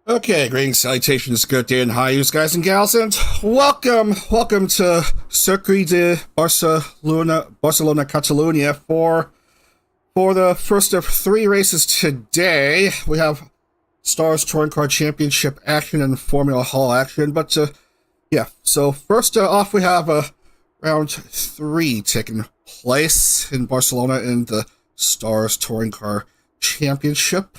Okay, greetings, salutations, good day, and hi, guys and gals, and welcome to Circuit de Barcelona-Catalunya for the first of three races today. We have Stars Touring Car Championship action and Formula Holo action, but so first off we have round 3 taking place in Barcelona in the Stars Touring Car Championship.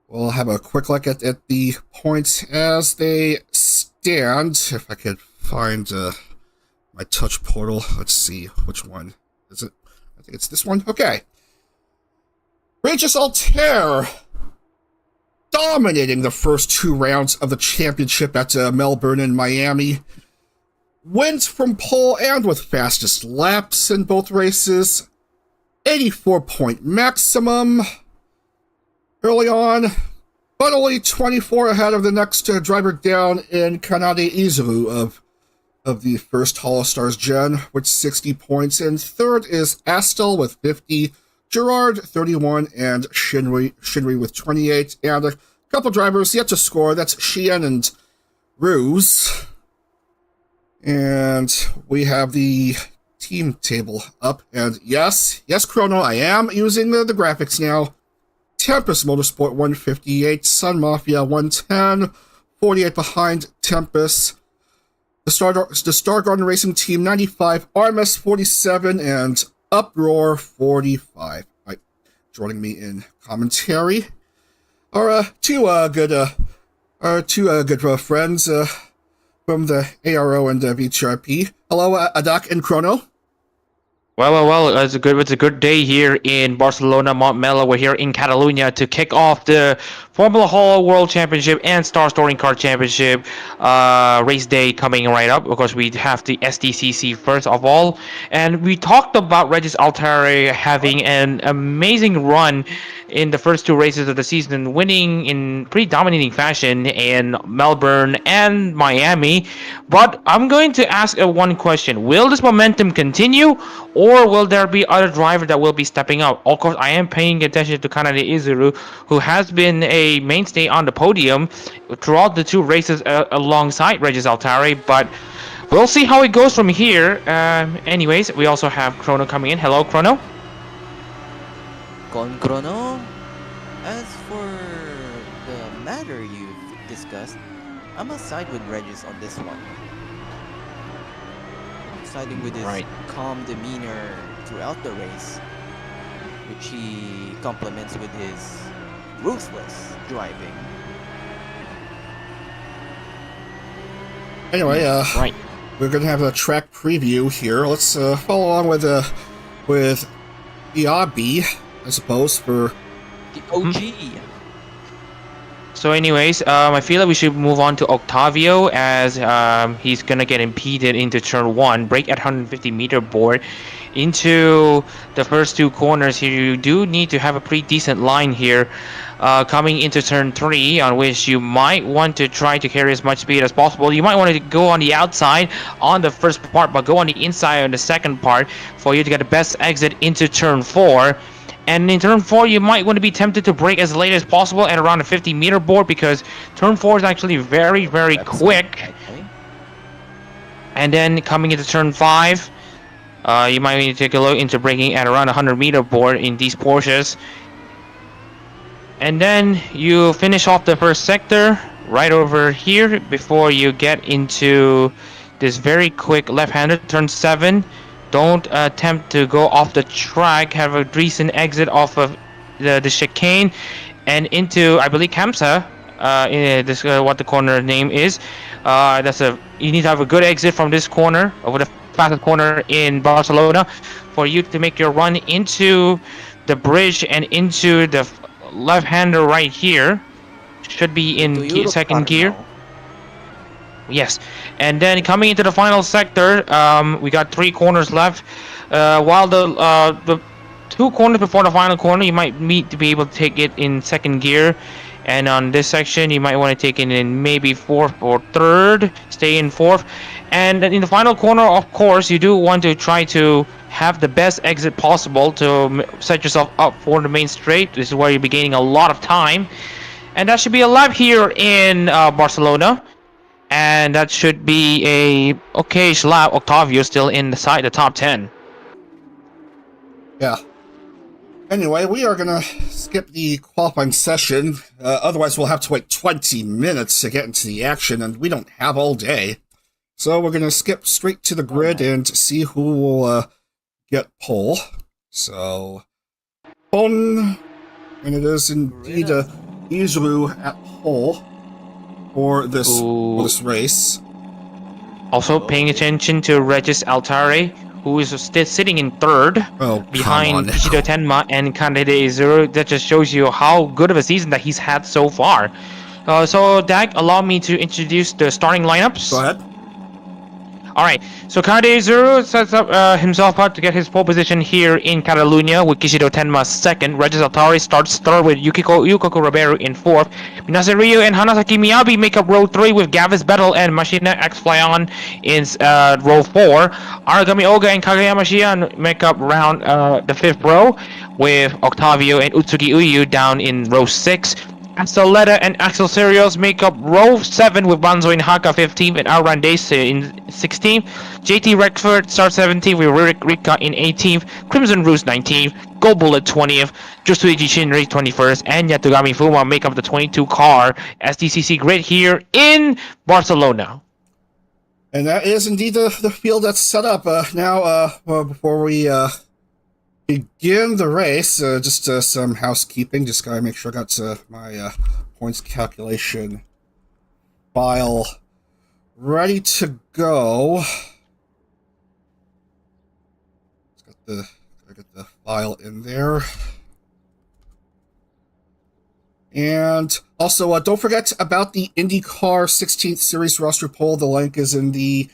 We'll have a quick look at the points as they stand. If I could find my touch portal. Let's see, which one is it? I think it's this one. Okay. Regis Altare dominating the first 2 rounds of the championship at Melbourne and Miami. Wins from pole and with fastest laps in both races. 84-point maximum early on, but only 24 ahead of the next driver down in Canadian Holo of the first HOLOSTARS gen with 60 points. And third is Astel with 50, Gerard 31, and Shinri with 28. And a couple drivers yet to score. That's Shion and Mumei. And we have the team table up. And yes, Chrono, I am using the graphics now. Tempest Motorsport 158, Sun Mafia 110, 48 behind Tempest. The Star Garden Racing Team 95, Armis 47, and Uproar 45. Right, joining me in commentary are two good friends from the ARO and VTRP. Hello, Adak and Chrono. Well, it's a good day here in Barcelona, Montreal. We're here in Catalunya to kick off the Formula Holo World Championship and Star Touring Car Championship race day coming right up. Of course, we have the STCC first of all. And we talked about Regis Altare having an amazing run in the first 2 races of the season, winning in pretty dominating fashion in Melbourne and Miami. But I'm going to ask one question. Will this momentum continue, or will there be other driver that will be stepping up? Of course, I am paying attention to Kanade Izuru, who has been a mainstay on the podium throughout the 2 races alongside Regis Altare, but we'll see how it goes from here. Anyways, we also have Chrono coming in. Hello, Chrono. Con Chrono, as for the matter you've discussed, I'm gonna side with Regis on this one. I'm siding with his calm demeanor throughout the race, which he complements with his ruthless driving. Anyway, we're gonna have a track preview here. Let's follow along with Iabi, I suppose, for the OG. So anyways, I feel like we should move on to Octavio, as he's going to get impeded into turn 1, brake at 150 meter board into the first 2 corners here. You do need to have a pretty decent line here coming into turn 3, on which you might want to try to carry as much speed as possible. You might want to go on the outside on the first part, but go on the inside on the second part for you to get the best exit into turn 4. And in turn 4, you might want to be tempted to brake as late as possible at around a 50 meter board, because turn 4 is actually very quick. And then coming into turn 5, you might need to take a look into braking at around 100 meter board in these Porsches. And then you finish off the first sector right over here before you get into this very quick left-hander, turn 7. Don't attempt to go off the track. Have a decent exit off of the chicane and into, I believe, Kamsa. This what the corner name is. You need to have a good exit from this corner, over the fastest corner in Barcelona, for you to make your run into the bridge and into the left-hander right here. Should be in second gear. Now. Yes, and then coming into the final sector, we got 3 corners left. While the 2 corners before the final corner, you might need to be able to take it in second gear, and on this section, you might want to take it in maybe 4th or 3rd, stay in 4th. And in the final corner, of course, you do want to try to have the best exit possible to set yourself up for the main straight. This is where you'll be gaining a lot of time. And that should be a lap here in Barcelona. And that should be a okayish lap. Octavio still inside the top 10. Yeah. Anyway, we are going to skip the qualifying session. Otherwise, we'll have to wait 20 minutes to get into the action, and we don't have all day. So we're going to skip straight to the grid and see who will get pole. So, and it is indeed Izuru at pole for this race. Also paying attention to Regis Altare, who is still sitting in third behind Kishido Tenma and Kanade Izuru. That just shows you how good of a season that he's had so far. So, Dag, allow me to introduce the starting lineups. Go ahead. Alright, so Kanade Izuru sets up himself up to get his pole position here in Catalunya with Kishido Tenma second. Regis Altare starts third with Yukiko Ribeiro in fourth. Minase Ryu and Hanasaki Miyabi make up row 3 with Gavis Battle and Machina X Flyon in row 4. Aragami Oga and Kageyama Shion make up round the 5th row with Octavio and Utsugi Uyu down in row 6. Axeletta and Axel Serios make up row 7 with Banzo in Haka 15th and Aran Dace in 16th. JT Rexford starts 17th with Rika in 18th. Crimson Ruse 19th. Gold Bullet 20th. Josuiji Shinri 21st. And Yatogami Fuma make up the 22 car SDCC grid here in Barcelona. And that is indeed the field that's set up. Before we begin the race, just some housekeeping. Just gotta make sure I got my points calculation file ready to go. Gotta get the file in there. And also, don't forget about the IndyCar 16th Series roster poll. The link is in the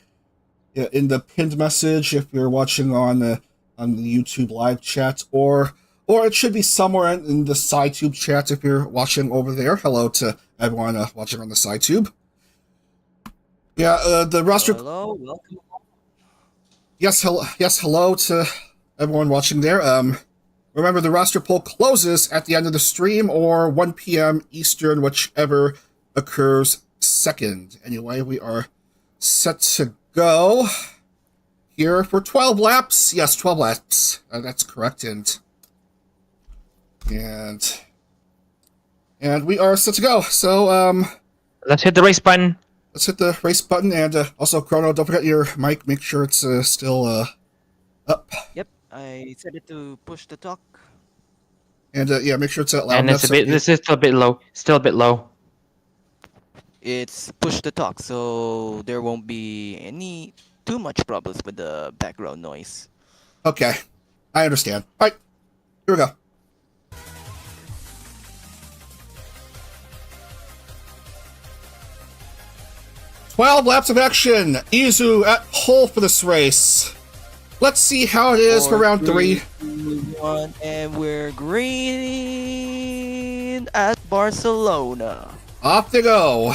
pinned message if you're watching on the YouTube live chat, or it should be somewhere in the SciTube chat if you're watching over there. Hello to everyone watching on the SciTube. Yeah, the roster. Hello, welcome. Yes, hello to everyone watching there. Remember, the roster poll closes at the end of the stream or 1 p.m. Eastern, whichever occurs second. Anyway, we are set to go here for 12 laps. Yes, 12 laps. That's correct. And we are set to go. So, let's hit the race button. Let's hit the race button. And also, Chrono, don't forget your mic. Make sure it's still up. Yep, I set it to push the talk. And yeah, make sure it's loud and enough. This is still a bit low. Still a bit low. It's push the talk, so there won't be too much problems with the background noise. Okay, I understand. All right, here we go. "12 laps of action. Izu at pole for this race. Let's see how it is for round 3. 1, and we're green at Barcelona. Off they go.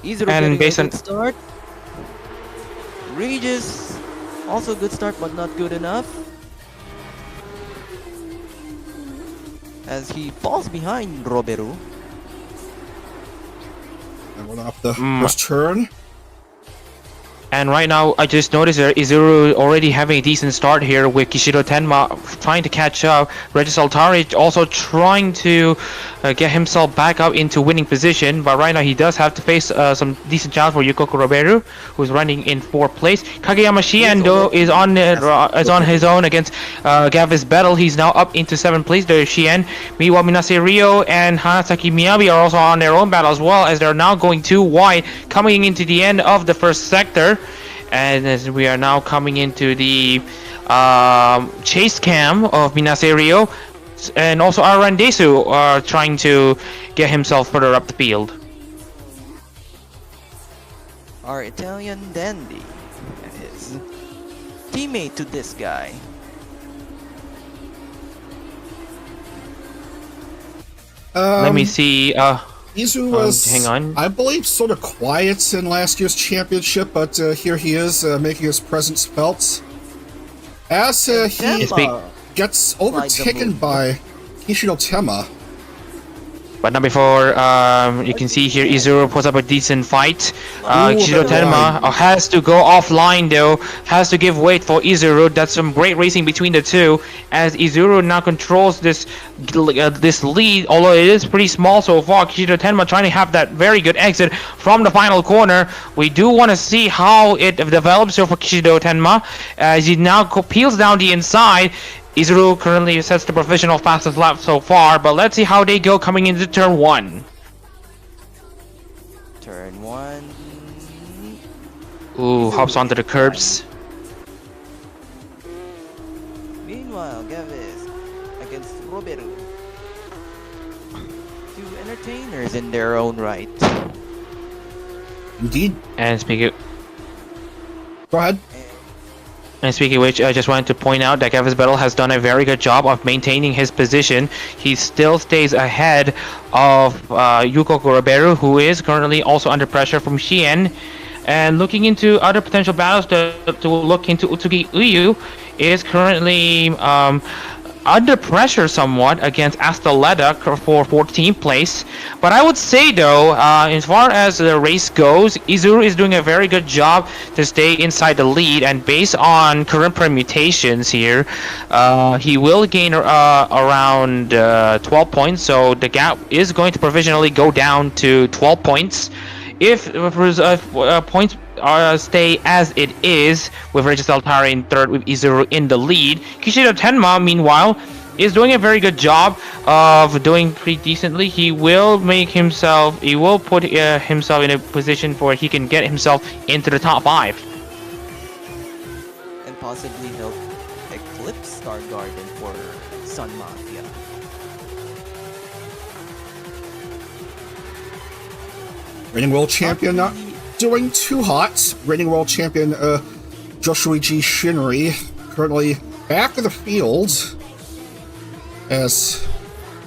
Izu And getting based a on good start. Regis, also good start, but not good enough. As he falls behind Roberu. And went off the first turn. And right now, I just noticed that Izuru already having a decent start here with Kishido Tenma trying to catch up. Regis Altare also trying to get himself back up into winning position. But right now, he does have to face some decent challenge for Yukiko Ribeiro, who's running in 4th place. Kageyama Shian, though, is on his own against Gavis Battle. He's now up into 7th place. There's Shian. Meanwhile, Minase Ryo and Hanasaki Miyabi are also on their own battle as well, as they're now going too wide, coming into the end of the first sector. And as we are now coming into the chase cam of Minase Ryo, and also Arandesu are trying to get himself further up the field. Our Italian dandy and his teammate to this guy. Let me see. Izu was, hang on. I believe, sort of quiet in last year's championship, but here he is making his presence felt. As he gets overtaken by Kishido Tenma. But not before. You can see here Izuru puts up a decent fight. Kishido Tenma has to go offline though. Has to give weight for Izuru. That's some great racing between the two. As Izuru now controls this lead, although it is pretty small so far. Kishido Tenma trying to have that very good exit from the final corner. We do want to see how it develops here for Kishido Tenma as he now peels down the inside. Izuru currently sets the provisional fastest lap so far, but let's see how they go coming into turn 1. Turn 1. Ooh, hops onto the curbs. Meanwhile, Gavis against Roberu. Two entertainers in their own right. Indeed. And speaking Go ahead. Speaking of which, I just wanted to point out that Gavis Battle has done a very good job of maintaining his position. He still stays ahead of Yuko Roberu, who is currently also under pressure from Shion. And looking into other potential battles to look into, Utsugi Uyu is currently under pressure somewhat against Astaleda for 14th place. But I would say though, as far as the race goes, Izuru is doing a very good job to stay inside the lead, and based on current permutations here, he will gain around 12 points, so the gap is going to provisionally go down to 12 points. If points stay as it is, with Regis Altare in third, with Izuru in the lead, Kishido Tenma, meanwhile, is doing a very good job of doing pretty decently. He will make himself, he will put himself in a position where he can get himself into the top 5. And possibly help eclipse Star Garden for Sun Mafia. Reigning world champion not doing too hot. Reigning world champion Joshuichi Shinri currently back in the field as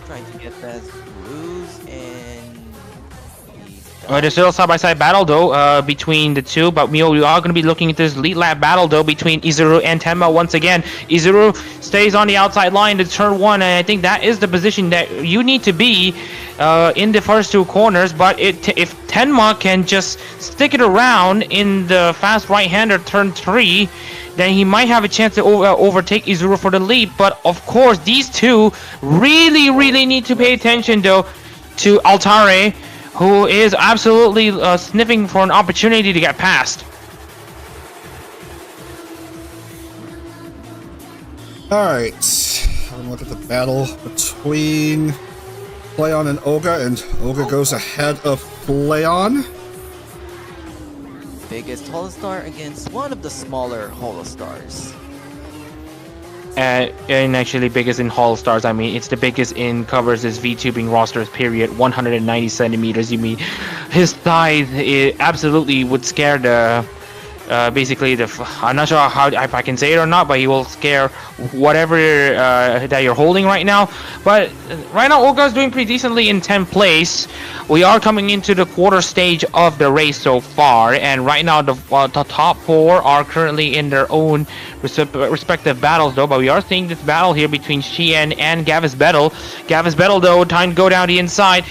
Trying to get past Ruse and There's still a side-by-side battle though between the two, but we are going to be looking at this lead lap battle though between Izuru and Tenma once again. Izuru stays on the outside line to turn 1, and I think that is the position that you need to be in the first 2 corners. But if Tenma can just stick it around in the fast right-hander turn 3, then he might have a chance to overtake Izuru for the lead. But of course, these two really need to pay attention though to Altare, who is absolutely sniffing for an opportunity to get past. Alright, have a look at the battle between Flayon and Oga, and Oga goes ahead of Flayon. biggest Holostar against one of the smaller Holostars. And actually biggest in HOLOSTARS. I mean, it's the biggest in covers this VTubing rosters period. 190 centimeters. You mean his size absolutely would scare the basically the I'm not sure how if I can say it or not, but he will scare whatever that you're holding right now. But right now Olga's doing pretty decently in 10th place. We are coming into the quarter stage of the race so far, and right now the top 4 are currently in their own respective battles though. But we are seeing this battle here between Shion and Gavis Battle. Gavis Battle though, time to go down the inside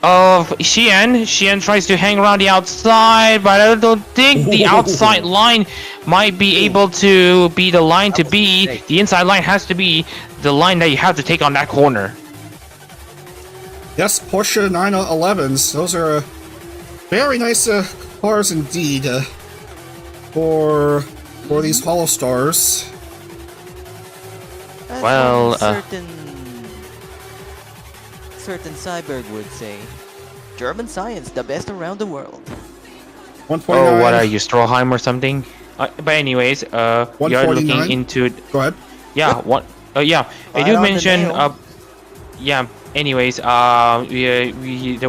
of Shion. Shion tries to hang around the outside, but I don't think the outside line might be able to be the line to be. The inside line has to be the line that you have to take on that corner. Yes, Porsche 911s. Those are very nice cars indeed for these HOLOSTARs. As Well, one certain cyborg would say, German science, the best around the world. 149. Oh, what are you, Stroheim or something? But anyways, you're looking 149. into Go ahead. yeah, what? Yeah, I Right do on the mention. nail. Yeah. Anyways, there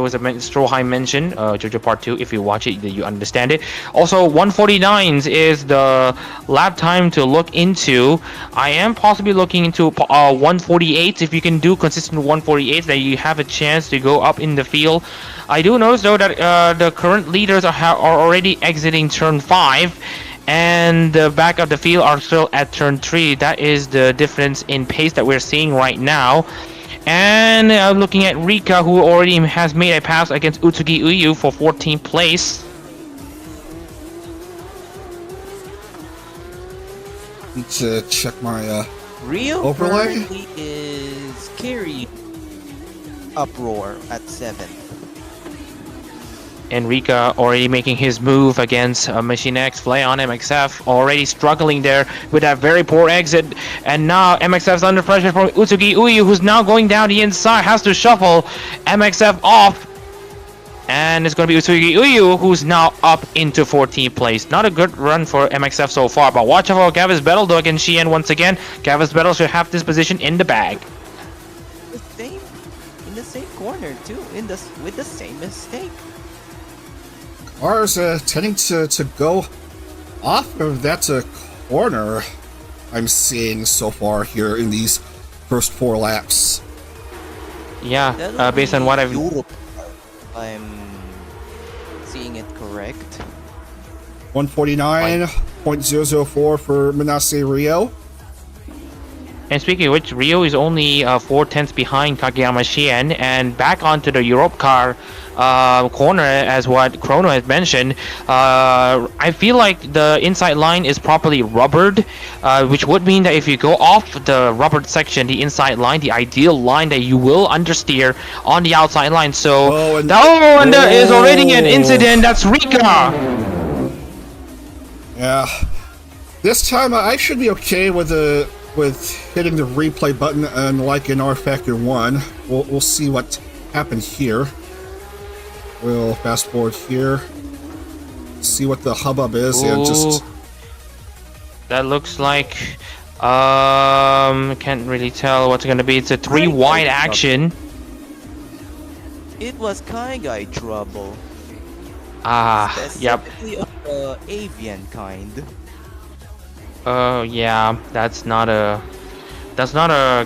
was a Stroheim mention, JoJo Part 2. If you watch it, you understand it. Also, 149s is the lap time to look into. I am possibly looking into 148s. If you can do consistent 148s, then you have a chance to go up in the field. I do notice though that the current leaders are already exiting turn 5. And the back of the field are still at turn 3. That is the difference in pace that we're seeing right now. And looking at Rika, who already has made a pass against Utsugi Uyu for 14th place. Need to check my Rio overlay. currently is carried uproar at 7th. And Rika already making his move against Machine X. Flay on MXF, already struggling there with that very poor exit. And now MXF's under pressure from Utsugi Uyu, who's now going down the inside, has to shuffle MXF off. And it's going to be Utsugi Uyu, who's now up into 14th place. Not a good run for MXF so far, but watch out for Gavis Battle though against Shion once again. Gavis Battle should have this position in the bag. In the same corner too, with the same mistake. Cars tending to go off of that corner I'm seeing so far here in these first 4 laps. Yeah, based on what I've... Europe, I'm seeing it correct. 149.004 for Manase Rio. And speaking of which, Rio is only 4/10 behind Kageyama Shien, and back onto the Europe car corner, as what Chrono has mentioned. I feel like the inside line is properly rubbered, which would mean that if you go off the rubbered section, the inside line, the ideal line that you will understeer on the outside line. So, there is already an incident. That's Rika. Yeah, this time I should be okay with hitting the replay button, unlike in R Factor 1. We'll see what happened here. We'll fast forward here, see what the hubbub is, and just... That looks like... can't really tell what's gonna be. It's a 3 wide action. It was Kaigai trouble. Yep. Specifically of the avian kind. Yeah, that's not a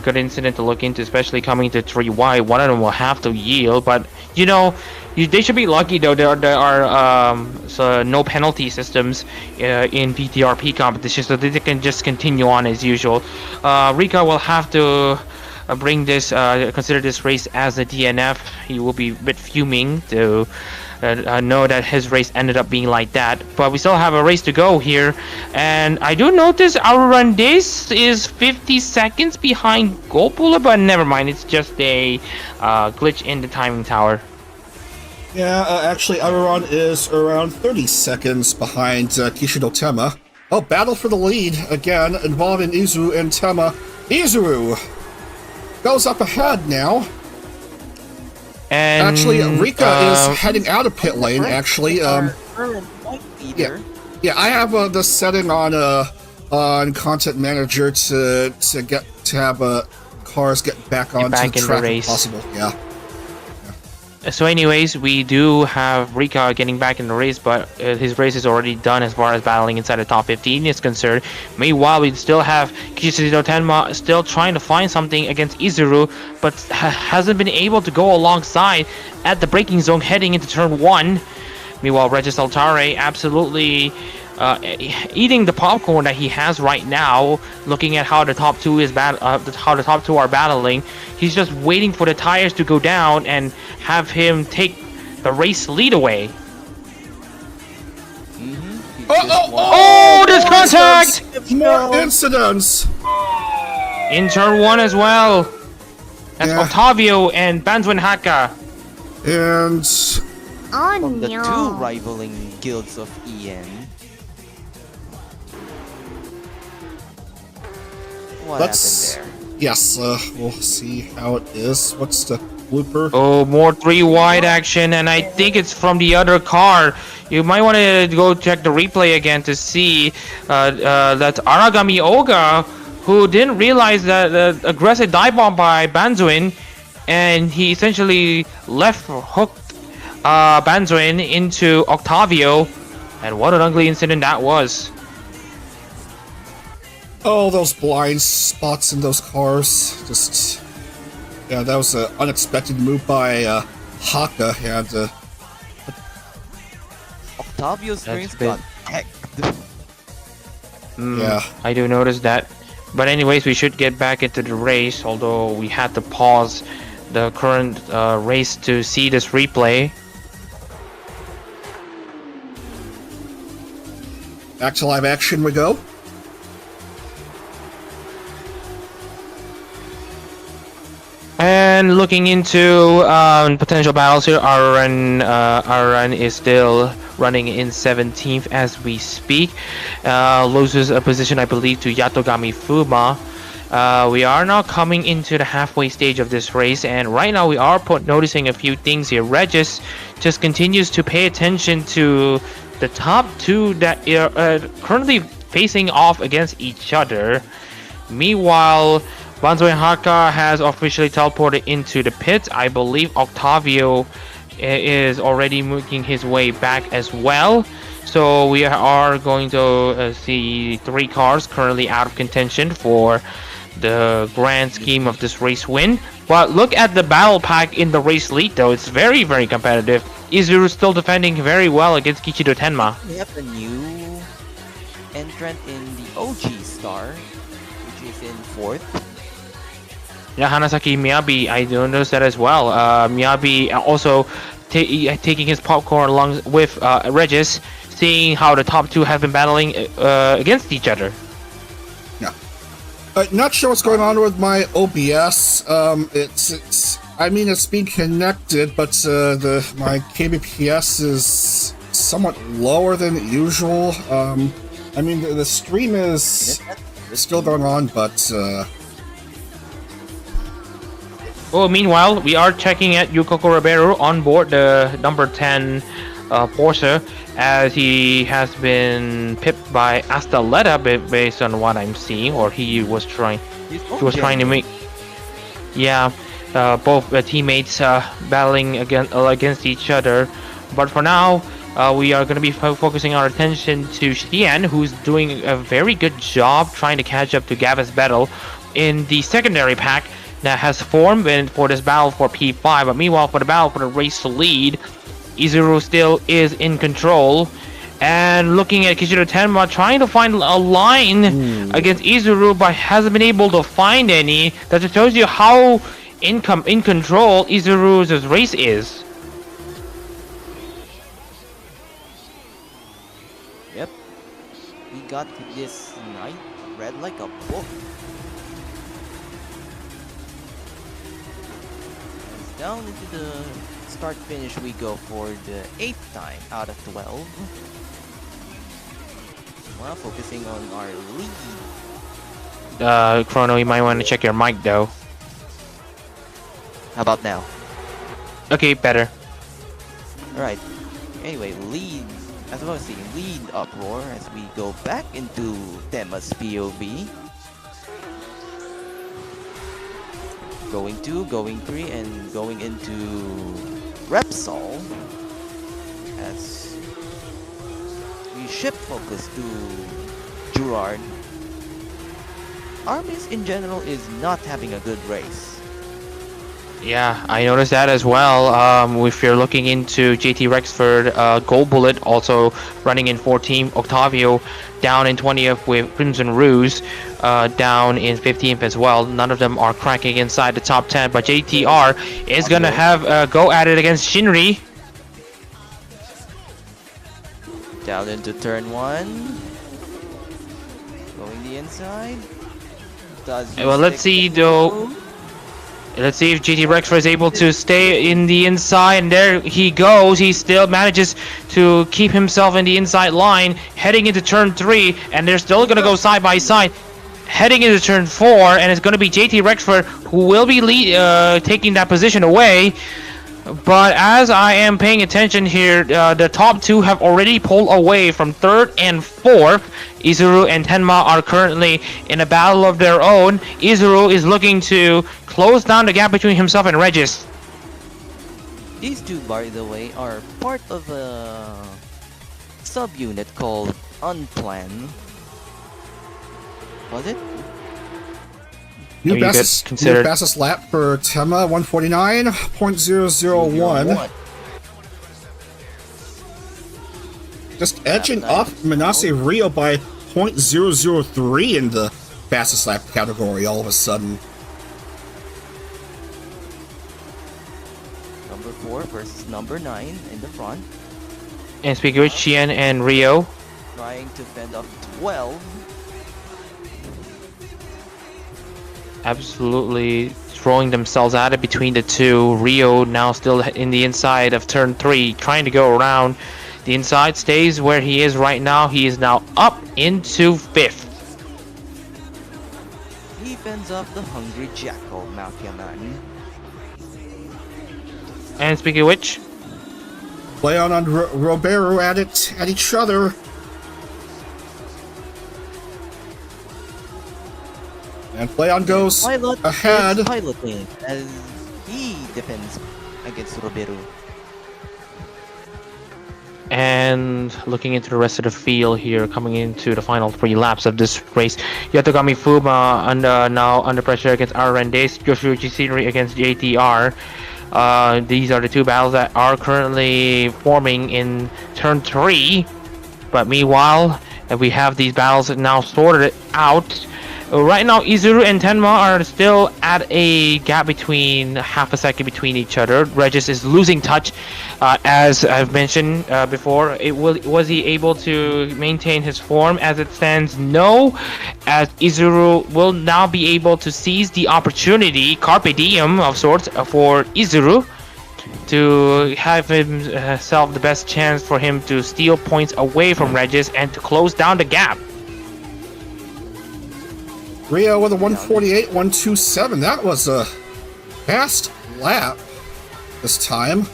good incident to look into, especially coming to 3 wide. One of them will have to yield, but you know, they should be lucky though. There are no penalty systems in VTRP competition, so they can just continue on as usual. Rika will have to consider this race as a DNF. He will be a bit fuming to know that his race ended up being like that, but we still have a race to go here. And I do notice Arurandes is 50 seconds behind Gopula, but never mind, it's just a glitch in the timing tower. Yeah, actually Aruran is around 30 seconds behind Kishido Tema. Oh, battle for the lead again, involving Izuru and Tema. Izuru goes up ahead now. And actually, Rika is heading out of pit lane. Actually, yeah, I have the setting on Content Manager to have cars get back onto the track if possible. Yeah. So anyways, we do have Rika getting back in the race, but his race is already done as far as battling inside the top 15 is concerned. Meanwhile, we still have Kishido Tenma still trying to find something against Izuru, but hasn't been able to go alongside at the braking zone heading into turn 1. Meanwhile, Regis Altare absolutely eating the popcorn that he has right now, looking at how the top two are battling. He's just waiting for the tires to go down and have him take the race lead away. There's contact! More incidents! In turn 1 as well. That's Octavio and Banzuin Haka. And from the 2 rivaling guilds of EN. What happened there? Yes, we'll see how it is. What's the blooper? Oh, more 3 wide action, and I think it's from the other car. You might want to go check the replay again to see that Aragami Oga, who didn't realize that the aggressive dive bomb by Banzuin, and he essentially hooked Banzuin into Octavio, and what an ugly incident that was. Oh, those blind spots in those cars. Just... yeah, that was an unexpected move by Haka, and... Octavio's screens got hacked. Yeah. I do notice that. But anyways, we should get back into the race, although we had to pause the current race to see this replay. Back to live action we go. And looking into potential battles here, our run is still running in 17th as we speak. Loses a position, I believe, to Yatogami Fuma. We are now coming into the halfway stage of this race, and right now we are noticing a few things here. Regis just continues to pay attention to the top two that are currently facing off against each other. Meanwhile, Banzo and Haka has officially teleported into the pit. I believe Octavio is already making his way back as well. So we are going to see 3 cars currently out of contention for the grand scheme of this race win. But look at the battle pack in the race lead though. It's very, very competitive. Izuru still defending very well against Kichido Tenma. We have a new entrant in the OG star, which is in 4th. Yeah, Hanasaki Miyabi, I noticed that as well. Miyabi also taking his popcorn along with Regis, seeing how the top 2 have been battling against each other. Yeah. Not sure what's going on with my OBS. It's being connected, but my kbps is somewhat lower than usual. The stream is still going on, but meanwhile, we are checking at Yukoko Ribeiro on board the number 10 Porsche, as he has been pipped by Astaletta based on what I'm seeing, or he was trying to make. Yeah, both teammates battling against each other. But for now, we are going to be focusing our attention to Shion, who's doing a very good job trying to catch up to Gavis Battle in the secondary pack that has formed for this battle for P5. But meanwhile, for the battle for the race lead, Izuru still is in control. And looking at Kichido Tenma, trying to find a line against Izuru, but hasn't been able to find any. That just shows you how in control Izuru's race is. Yep. We got this night read like a book. Down into the start finish we go for the 8th time out of 12. Well, focusing on our lead. Chrono, you might want to check your mic though. How about now? Okay, better. Alright. Anyway, lead uproar as we go back into Tenma's POV. Going 2, going 3, and going into Repsol as we shift focus to Gerard. Armis in general is not having a good race. Yeah, I noticed that as well. If you're looking into JT Rexford, Gold Bullet also running in 14th, Octavio down in 20th with Crimson Ruse, down in 15th as well. None of them are cracking inside the top 10, but JTR is gonna have a go at it against Shinri. Down into turn 1. Going the inside. Well, let's see though. Let's see if GT Rexford is able to stay in the inside, and there he goes. He still manages to keep himself in the inside line, heading into turn 3, and they're still going to go side by side, heading into turn 4, and it's going to be JT Rexford who will be taking that position away. But as I am paying attention here, the top 2 have already pulled away from 3rd and 4th. Izuru and Tenma are currently in a battle of their own. Izuru is looking to close down the gap between himself and Regis. These 2, by the way, are part of a subunit called Unplanned. Was it? New fastest lap for Tenma, 149.001. Just edging off Manase Rio by 0.003 in the fastest lap category all of a sudden. Number 4 versus number 9 in the front. And speaking with Shion and Rio. Trying to fend off 12. Absolutely throwing themselves at it between the two. Rio now still in the inside of turn 3, trying to go around. The inside stays where he is right now. He is now up into 5th. He fends off the hungry jackal, Malkiaman. And speaking of which, Leon and Roberto at each other. And Leon goes ahead. Piloting as he defends against Roberto. and looking into the rest of the field here, coming into the final 3 laps of this race, Yatogami Fuma now under pressure against Arendes, Yoshiuchi Shinri against JTR. These are the 2 battles that are currently forming in turn 3. But meanwhile, we have these battles now sorted out. Right now, Izuru and Tenma are still at a gap between half a second between each other. Regis is losing touch, as I've mentioned before. Was he able to maintain his form? As it stands, no. As Izuru will now be able to seize the opportunity, carpe diem of sorts, for Izuru to have himself the best chance for him to steal points away from Regis and to close down the gap. Rio with a 148, 127. That was a fast lap this time.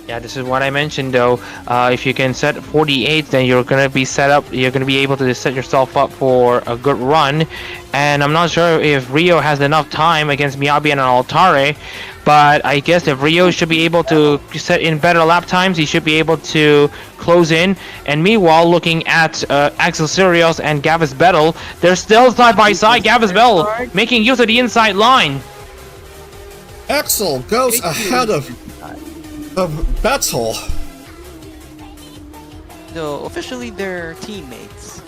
Yeah, this is what I mentioned though. If you can set 48, then you're gonna be set up. You're gonna be able to set yourself up for a good run. And I'm not sure if Rio has enough time against Miyabi and Altare, but I guess if Rio should be able to set in better lap times, he should be able to close in. And meanwhile, looking at Axel Sirius and Gavis Bettel, they're still side by side. Gavis Bettel making use of the inside line. Axel goes ahead of Bettel. So officially they're teammates.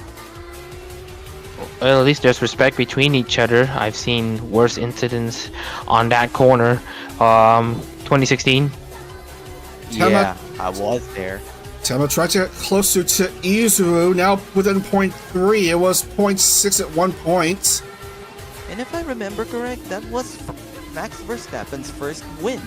Well, at least there's respect between each other. I've seen worse incidents on that corner. 2016. Yeah, I was there. Tama tried to get closer to Izuru, now within 0.3. It was 0.6 at one point. And if I remember correct, that was Max Verstappen's first win.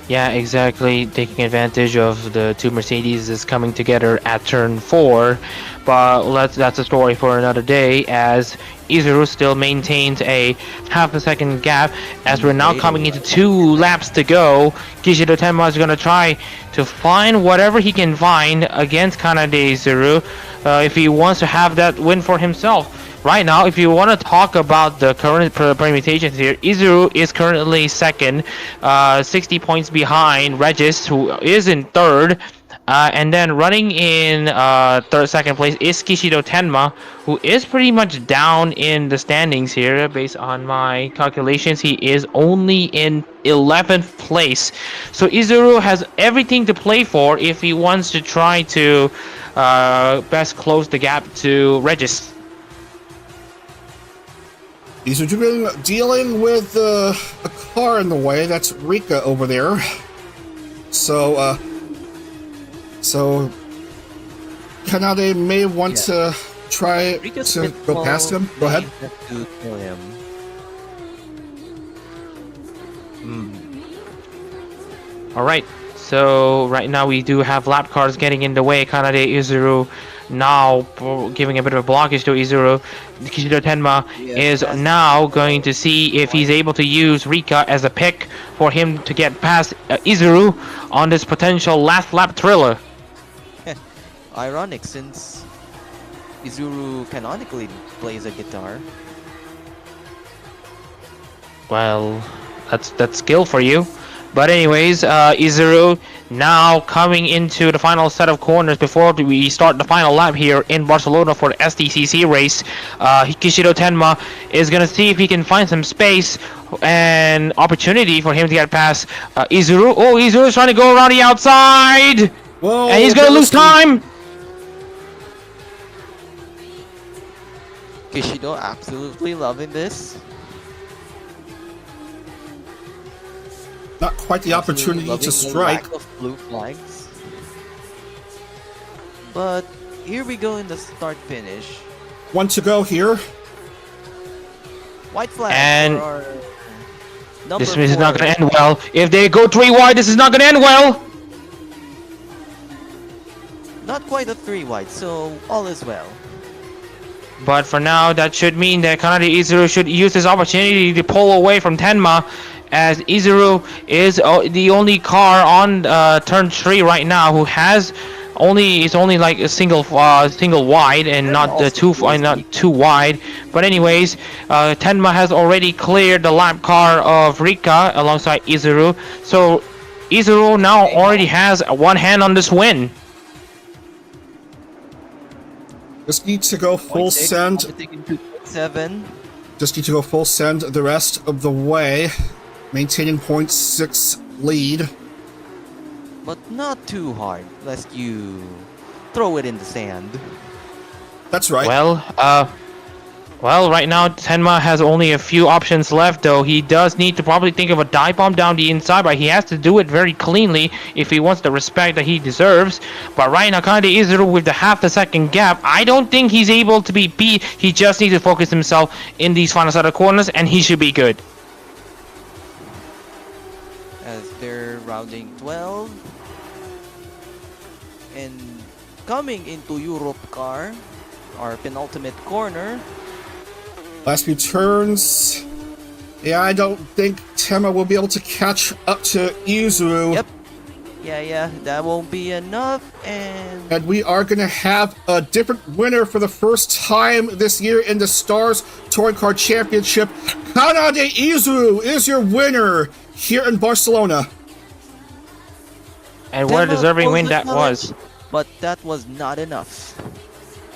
Yeah, exactly. Taking advantage of the 2 Mercedes coming together at turn 4. But that's a story for another day, as Izuru still maintains a half a second gap as we're now coming into 2 laps to go. Kishido Tenma is going to try to find whatever he can find against Kanade Izuru if he wants to have that win for himself. Right now, if you want to talk about the current permutations here, Izuru is currently second, 60 points behind Regis, who is in third. And then running in second place is Kishido Tenma, who is pretty much down in the standings here. Based on my calculations, he is only in 11th place. So Izuru has everything to play for if he wants to try to best close the gap to Regis. These are dealing with a car in the way. That's Rika over there. So Kanade may want to try to go past him. Go ahead. To kill him. Alright, so right now we do have lap cars getting in the way. Kanade Izuru now giving a bit of a blockage to Izuru. Kishido Tenma is now going to see if he's able to use Rika as a pick for him to get past Izuru on this potential last lap thriller. Ironic, since Izuru canonically plays a guitar. Well, that's skill for you. But anyways, Izuru now coming into the final set of corners before we start the final lap here in Barcelona for the STCC race. Kishido Tenma is going to see if he can find some space and opportunity for him to get past Izuru. Oh, Izuru is trying to go around the outside! Whoa, and he's going to lose time! Kishido absolutely loving this. Not quite the Absolutely opportunity loving to the strike. lack of blue flags. But here we go in the start finish. One to go here. White flag And for our number This is 4. not going to end well. If they go 3 wide, this is not going to end well. Not quite a 3 wide, so all is well. But for now, that should mean that Kanade Izuru should use this opportunity to pull away from Tenma, as Izuru is the only car on turn 3 right now who has only like a single wide and not the not too wide. But anyways, Tenma has already cleared the lap car of Rika alongside Izuru, so Izuru now already has one hand on this win. Just need to go full send. 7. Just need to go full send the rest of the way, maintaining 0.6 lead. But not too hard, lest you throw it in the sand. That's right. Well, right now Tenma has only a few options left, though. He does need to probably think of a dive bomb down the inside, but he has to do it very cleanly if he wants the respect that he deserves. But right now, Kanade Izuru with the half a second gap, I don't think he's able to be beat. He just needs to focus himself in these final set of corners, and he should be good. As they're rounding 12. And coming into Europe car, our penultimate corner. Last few turns. Yeah, I don't think Tenma will be able to catch up to Izuru. Yep. Yeah, that won't be enough, and we are going to have a different winner for the first time this year in the Stars Touring Car Championship. Kanade Izuru is your winner here in Barcelona. And what a deserving win that was. But that was not enough.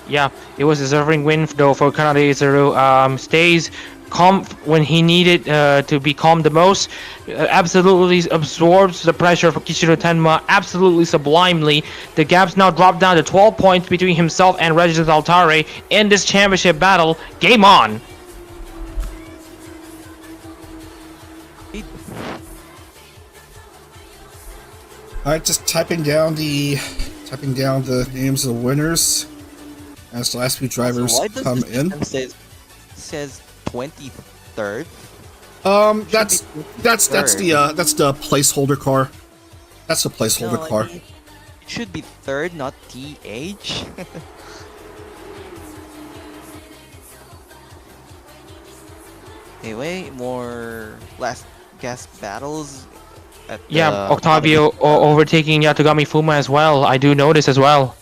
Yeah, it was a deserving win though for Kanade Izuru. Stays calm when he needed to be calm the most. Absolutely absorbs the pressure for Kishido Tenma absolutely sublimely. The gap's now dropped down to 12 points between himself and Regis Altare in this championship battle. Game on! Alright, just typing down the names of the winners as the last few drivers come in. Says 23rd. That's the placeholder car. That's the placeholder car. It should be 3rd, not TH. Anyway, more last gasp battles. Octavio overtaking Yatogami Fuma as well. I do notice as well.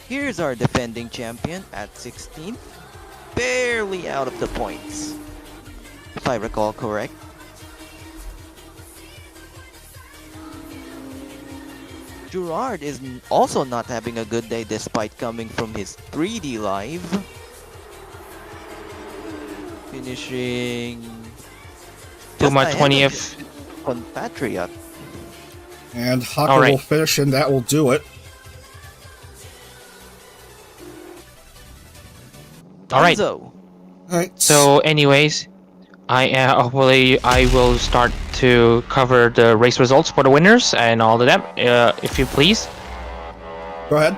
Here's our defending champion at 16th. Barely out of the points, if I recall correct. Gerard is also not having a good day despite coming from his 3D live. Finishing Fuma 20th. Compatriot. And Haka will finish and that will do it. Alright. Alright. So anyways, hopefully I will start to cover the race results for the winners and all of them, if you please. Go ahead.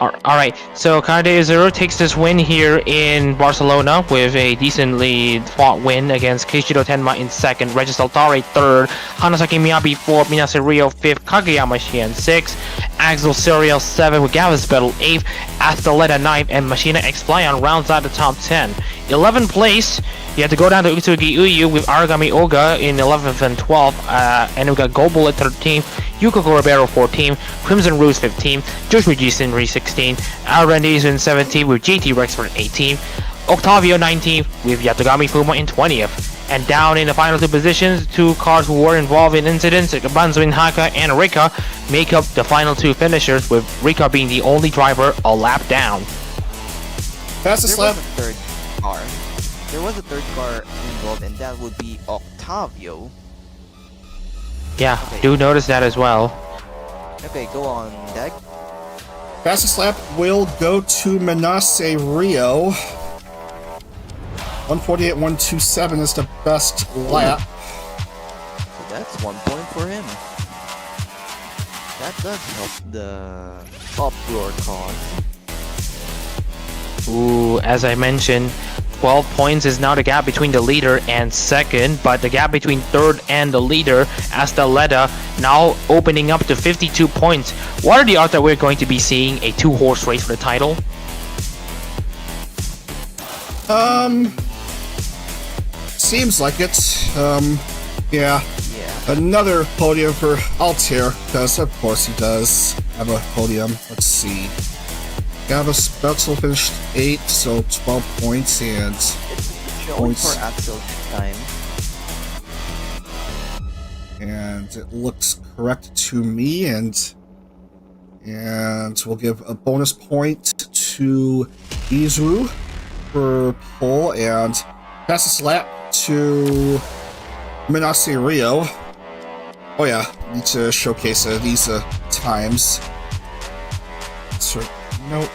Alright, so Kanade Izuru takes this win here in Barcelona with a decently fought win against Kishido Tenma in 2nd, Regis Altare 3rd, Hanasaki Miyabi 4th, Minase Rio 5th, Kageyama Shion 6th, Axel Serial 7th with Gavin Spettel 8th, Astaleta 9th, and Machina X Flyon rounds out the top 10. 11th place, you have to go down to Utsugi Uyu with Aragami Oga in 11th and 12th, and we got Gobel at 13th, Yukiko Ribeiro 14th, Crimson Ruse 15th, Joshua Gissenry 16th, Arandes in 17th with GT Rexford 18th, Octavio 19th with Yatogami Fuma in 20th. And down in the final two positions, two cars who were involved in incidents, Banzuin Haka and Rika, make up the final two finishers, with Rika being the only driver a lap down. Fastest lap. There was a third car involved, and that would be Octavio. Yeah, do notice that as well. Okay, go on, Dag. Fastest lap will go to Menace Rio. 148.127 is the best lap. So that's 1 point for him. That does help the uproar cause. Ooh, as I mentioned, 12 points is now the gap between the leader and second, but the gap between third and the leader, Astaleta, now opening up to 52 points. What are the odds that we're going to be seeing a 2-horse race for the title? Seems like it. Yeah. Yeah. Another podium for Altair, because of course he does have a podium. Let's see. Gavus Betzel finished 8th, so 12 points, and It's showing points. for Axel time. And it looks correct to me, and we'll give a bonus point to Izu for pole, and fastest lap to Menace Rio. Oh yeah, need to showcase these times. So, nope.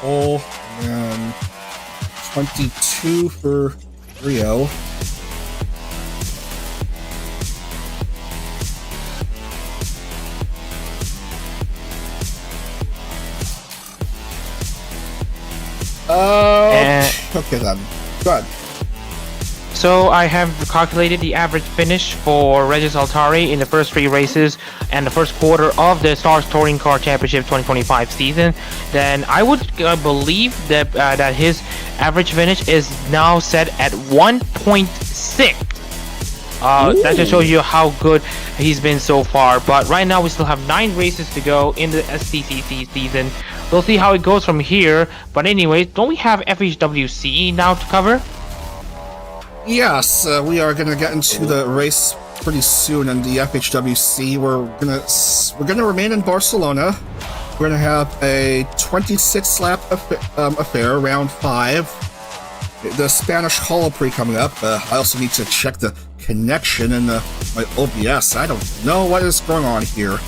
Pole, and 22 for Rio. Okay then. Good. So I have calculated the average finish for Regis Altare in the first 3 races and the first quarter of the Stars Touring Car Championship 2025 season. Then I would believe that that his average finish is now set at 1.6. That just shows you how good he's been so far. But right now we still have 9 races to go in the STCC season. We'll see how it goes from here. But anyway, don't we have FHWC now to cover? Yes, we are gonna get into the race pretty soon in the FHWC. We're gonna remain in Barcelona. We're gonna have a 26 lap affair, round 5. The Spanish Holo Prix coming up. I also need to check the connection in my OBS. I don't know what is going on here.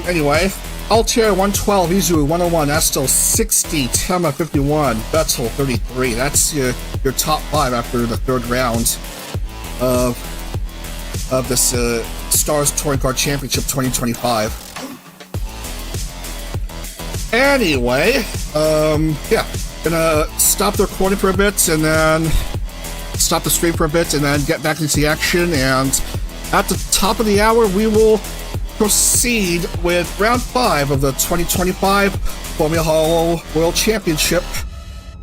Anyway, Altair 112, Izu 101, Estel 60, Tema 51, Betzel 33. That's your top 5 after the 3rd round of this Stars Touring Car Championship 2025. Anyway, yeah, gonna stop the recording for a bit and then stop the stream for a bit and then get back into the action. And at the top of the hour, we will proceed with round 5 of the 2025 Formula Holo World Championship,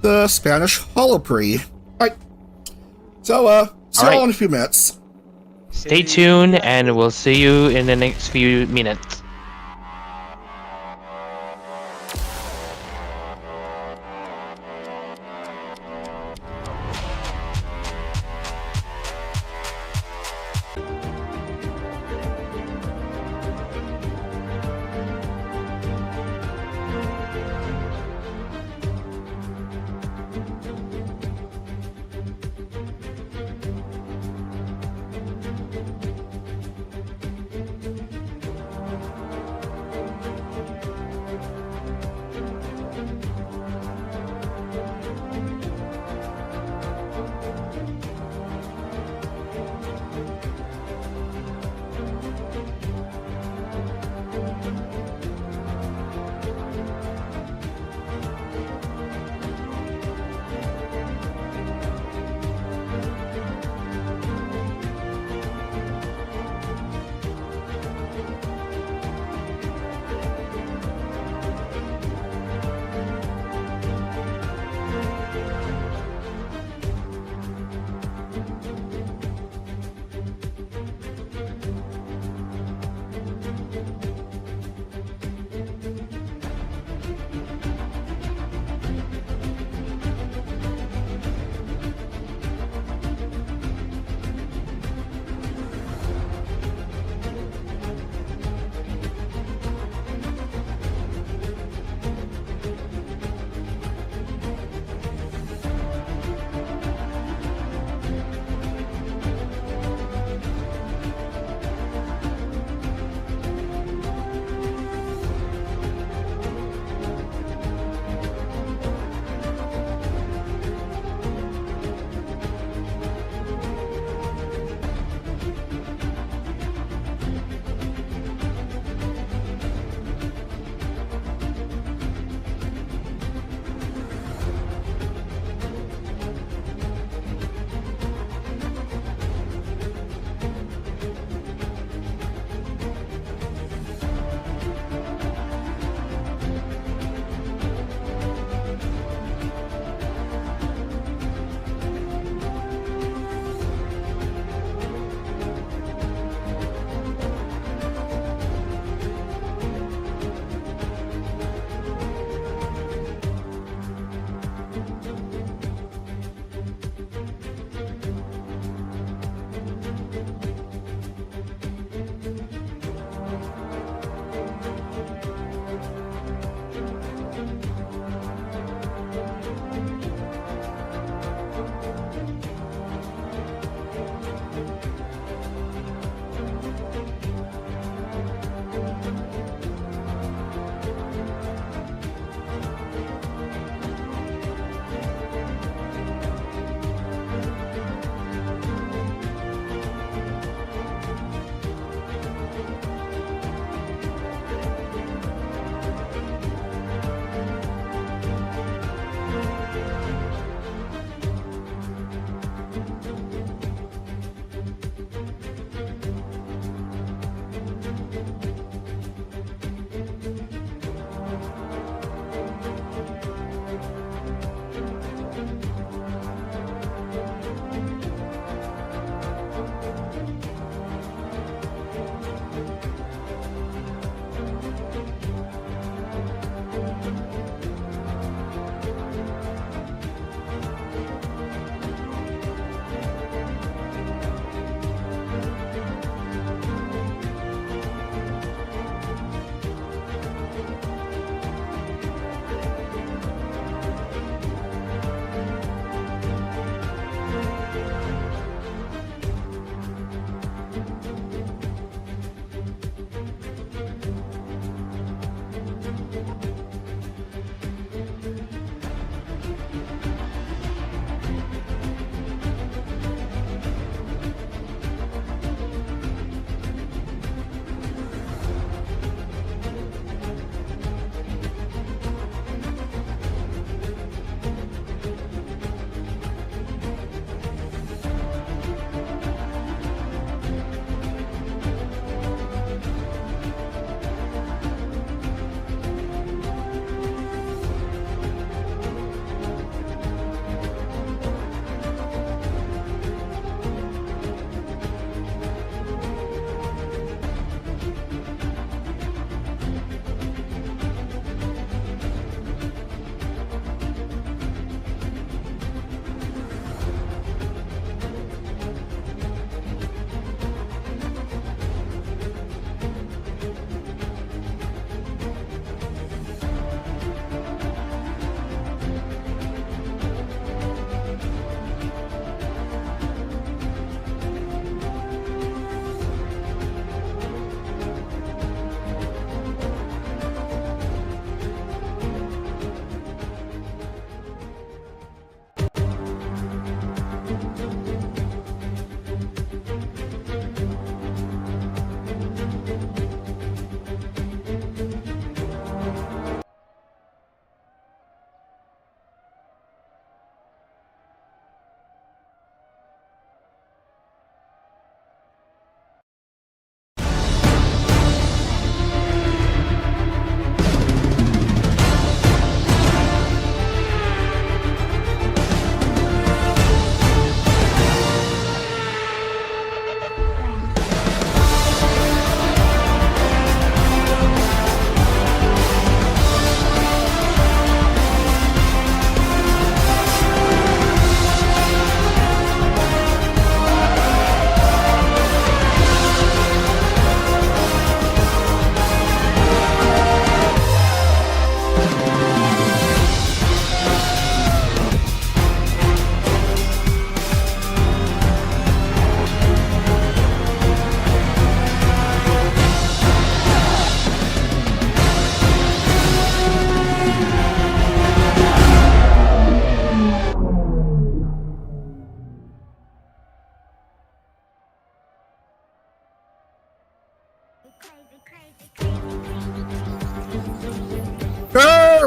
the Spanish Holo Prix. Alright, so see you all in a few minutes. Stay tuned and we'll see you in the next few minutes.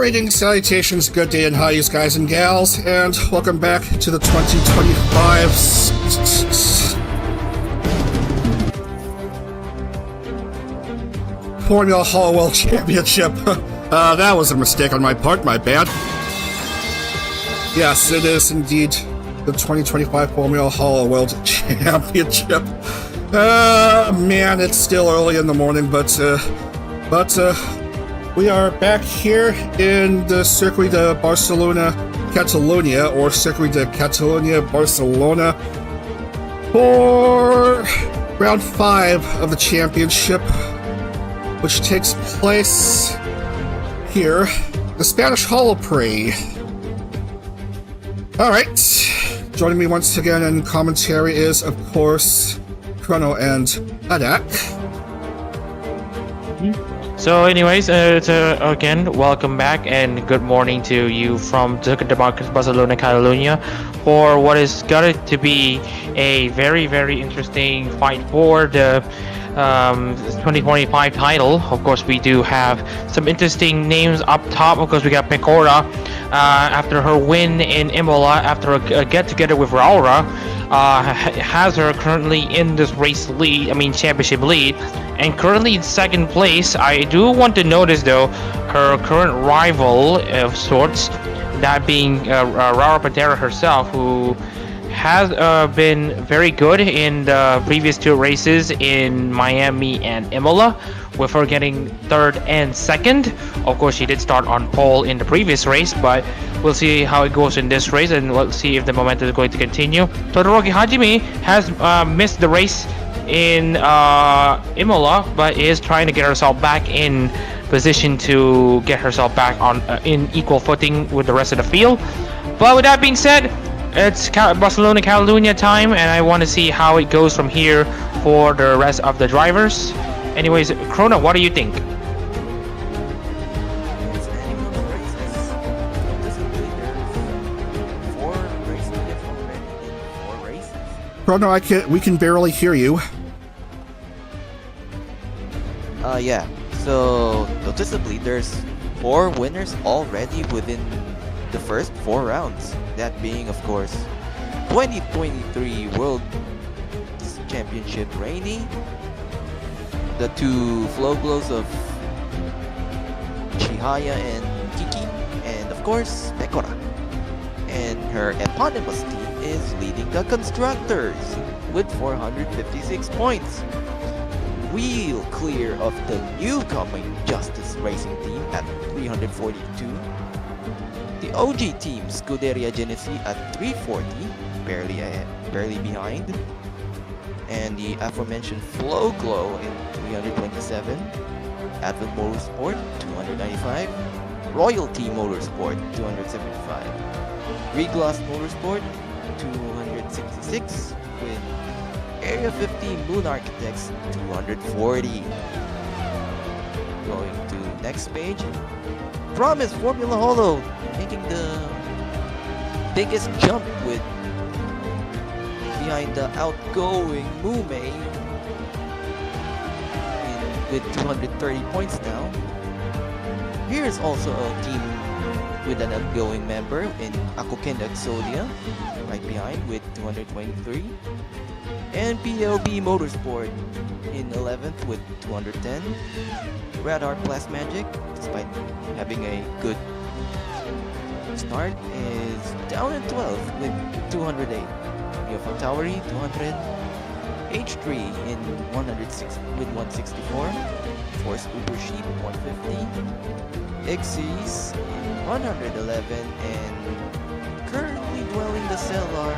Greetings, salutations, good day and highs, guys and gals, and welcome back to the 2025 Formula Holo World Championship. That was a mistake on my part, my bad. Yes, it is indeed the 2025 Formula Holo World Championship. Man, it's still early in the morning, but we are back here in the Circuit de Barcelona-Catalunya, or Circuit de Catalunya-Barcelona, for round 5 of the championship, which takes place here, the Spanish Holo Prix. Alright, joining me once again in commentary is, of course, Chrono and Adak. So anyways, again, welcome back and good morning to you from Circuit de Barcelona-Catalunya for what is going to be a very, very interesting fight for the 2025 title. Of course, we do have some interesting names up top. Of course, we got Pecora after her win in Imola, after a get-together with Raura, has her currently in this race lead, championship lead, and currently in second place. I do want to notice though, her current rival of sorts, that being Raura Pantera herself, who has been very good in the previous 2 races in Miami and Imola, with her getting 3rd and 2nd. Of course, she did start on pole in the previous race, but we'll see how it goes in this race, and we'll see if the momentum is going to continue. Todoroki Hajime has missed the race in Imola, but is trying to get herself back in position to get herself back on in equal footing with the rest of the field. But with that being said, it's Barcelona-Catalunya time, and I want to see how it goes from here for the rest of the drivers. Anyways, Chrono, what do you think? Chrono, we can barely hear you. Yeah. So noticeably, there's 4 winners already within the first 4 rounds. That being, of course, 2023 World Championship Rainy, the 2 flow glows of Chihaya and Kiki, and of course Pecora. And her eponymous team is leading the constructors with 456 points. Wheel clear of the newcoming Justice Racing team at 342. The OG team, Scuderia Genesi at 340, barely behind. And the aforementioned Flow Glow in 327. Advent Motorsport 295. Royalty Motorsport 275. Reglass Motorsport 266, with Area 50 Moon Architects 240. Going to next page. Promise Formula Holo making the biggest jump behind the outgoing Mumei with 230 points now. Here's also a team with an outgoing member in Akokenda Exodia, right behind with 223. And PLB Motorsport in 11th with 210. Red Heart Blast Magic, despite having a good start, is down in 12th with 208. Yofan Towery 200. H3 in 106 with 164. Force Uber Sheep 150. Xyz in 111, and currently dwelling the cellar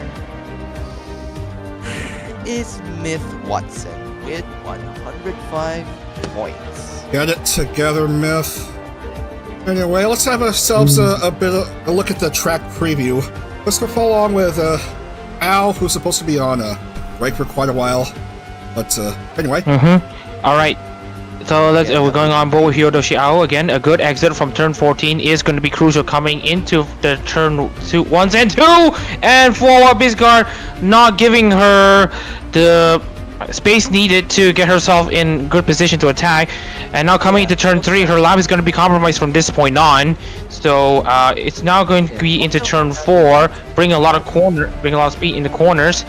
is Myth Watson with 105 points. Get it together, Myth. Anyway, let's have ourselves a look at the track preview. Let's go follow along with Al, who's supposed to be on break for quite a while. But anyway. All right. So we're going on board with Hyodoshi Ao again. A good exit from turn 14 is going to be crucial coming into the turn 1s and 2, and forward Biscard not giving her the space needed to get herself in good position to attack. And now coming into turn 3, her lap is going to be compromised from this point on. So it's now going to be into turn 4, bring a lot of speed in the corners.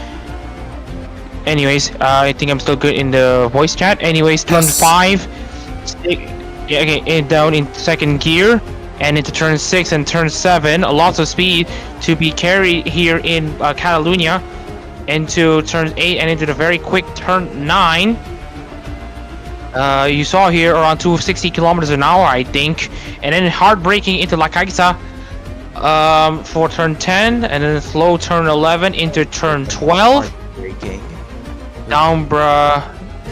Anyways, I think I'm still good in the voice chat. Anyways, turn 5, down in second gear, and into turn 6 and turn 7, lots of speed to be carried here in Catalunya. Into turn 8 and into the very quick turn 9. You saw here around 260 kilometers an hour, I think, and then hard braking into La Caixa for turn 10, and then slow turn 11 into turn 12. Braking. Down, bruh.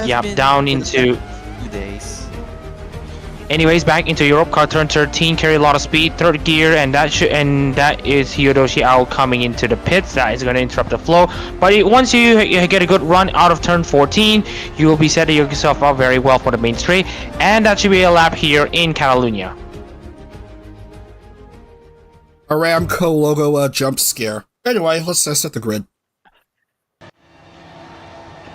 Yep, down into. 2 days. Anyways, back into Europe car turn 13, carry a lot of speed, third gear, and that is Hiroshi Ao coming into the pits. That is going to interrupt the flow. But once you get a good run out of turn 14, you will be setting yourself up very well for the main straight, and that should be a lap here in Catalunya. Aramco logo jump scare. Anyway, let's set the grid.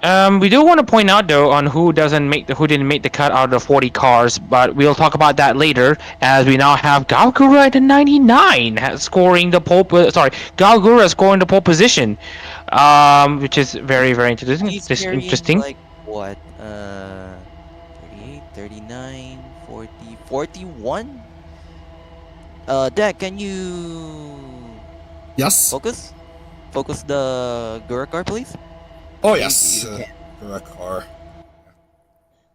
We do want to point out though on who didn't make the cut out of the 40 cars, but we'll talk about that later, as we now have Galgura at the 99 scoring the pole. Galgura scoring the pole position, which is very interesting. He's Interesting. Like what? 38, 39, 40, 41. Dad, can you? Yes. Focus the Gura car, please. Oh yes. You Gura car.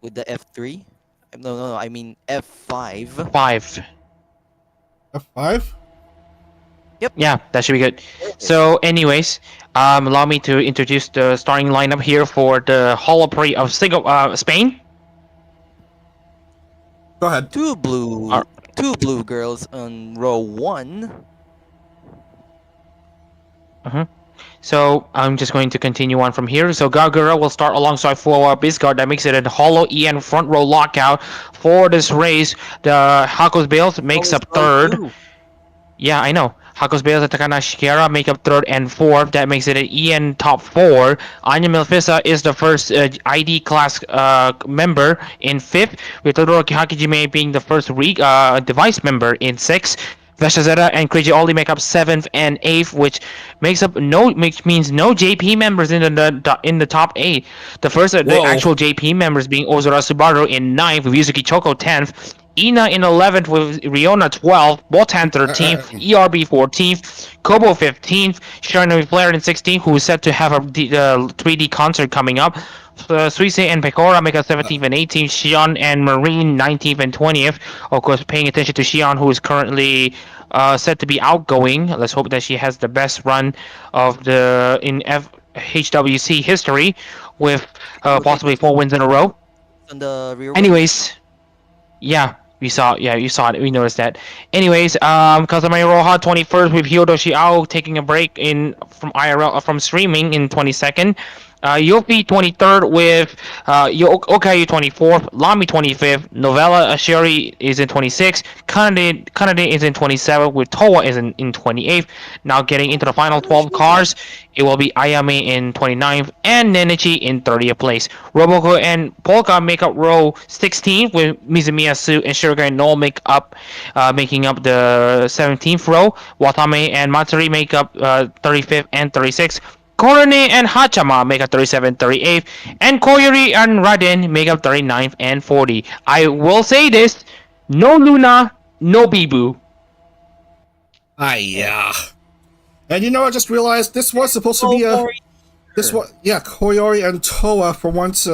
With the F3. No. I mean F5. 5. F5. Yep. Yeah, that should be good. So, anyways, allow me to introduce the starting lineup here for the Holo Prix of Spain. Go ahead. Two blue girls on row 1. So I'm just going to continue on from here. So Galgura will start alongside for Biscard. That makes it a Holo EN front row lockout for this race. The Hakos Bales makes up third. Yeah, I know. Hakos Bales and Takana Shikara make up third and fourth. That makes it an EN top 4. Anya Milfisa is the first ID class member in 5th, with Todoroki Hakijime being the first device member in 6th. Veshazeta and Kriji Oli make up 7th and 8th, which means no JP members in the top 8. The first the actual JP members being Ozora Subaru in 9th, with Yuzuki Choko 10th, Ina in 11th with Riona 12th, Botan 13th, ERB 14th, Kobo 15th, Sharon Flair in 16th, who is set to have a 3D concert coming up. Suisse and Pecora make up 17th and 18th, Shion and Marine 19th and 20th. Of course, paying attention to Shion, who is currently set to be outgoing. Let's hope that she has the best run of in HWC history, with possibly 4 wins in a row. On the rear. Anyways, yeah. You saw it. We noticed that. Anyways, Kazumi Roha 21st with Hiroshi Ao taking a break from IRL from streaming in 22nd. Yofi 23rd with Okayu 24th, Lami 25th, Novella Asheri is in 26th, Kanade is in 27th, with Towa is in 28th. Now getting into the final 12 cars, it will be Ayame in 29th and Nenichi in 30th place. Roboko and Polka make up row 16 with Mizumiyasu and Shirogane Noel making up the 17th row. Watame and Matsuri make up 35th and 36th. Korone and Hachama make up 37th, 38th, and Koyori and Raden make up 39th and 40. I will say this, no Luna, no Bibu. Yeah. And I just realized this was supposed to be Koyori and Toa for once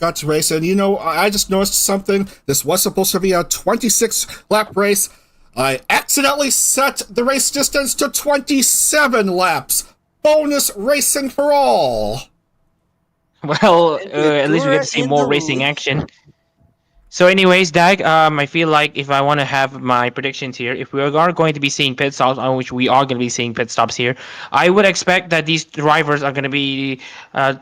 got to race, and I just noticed something. This was supposed to be a 26 lap race. I accidentally set the race distance to 27 laps. Bonus racing for all. Well, at least we get to see more racing action. So anyways, Dag, I feel like if I want to have my predictions here, if we are going to be seeing pit stops, on which we are going to be seeing pit stops here, I would expect that these drivers are going to be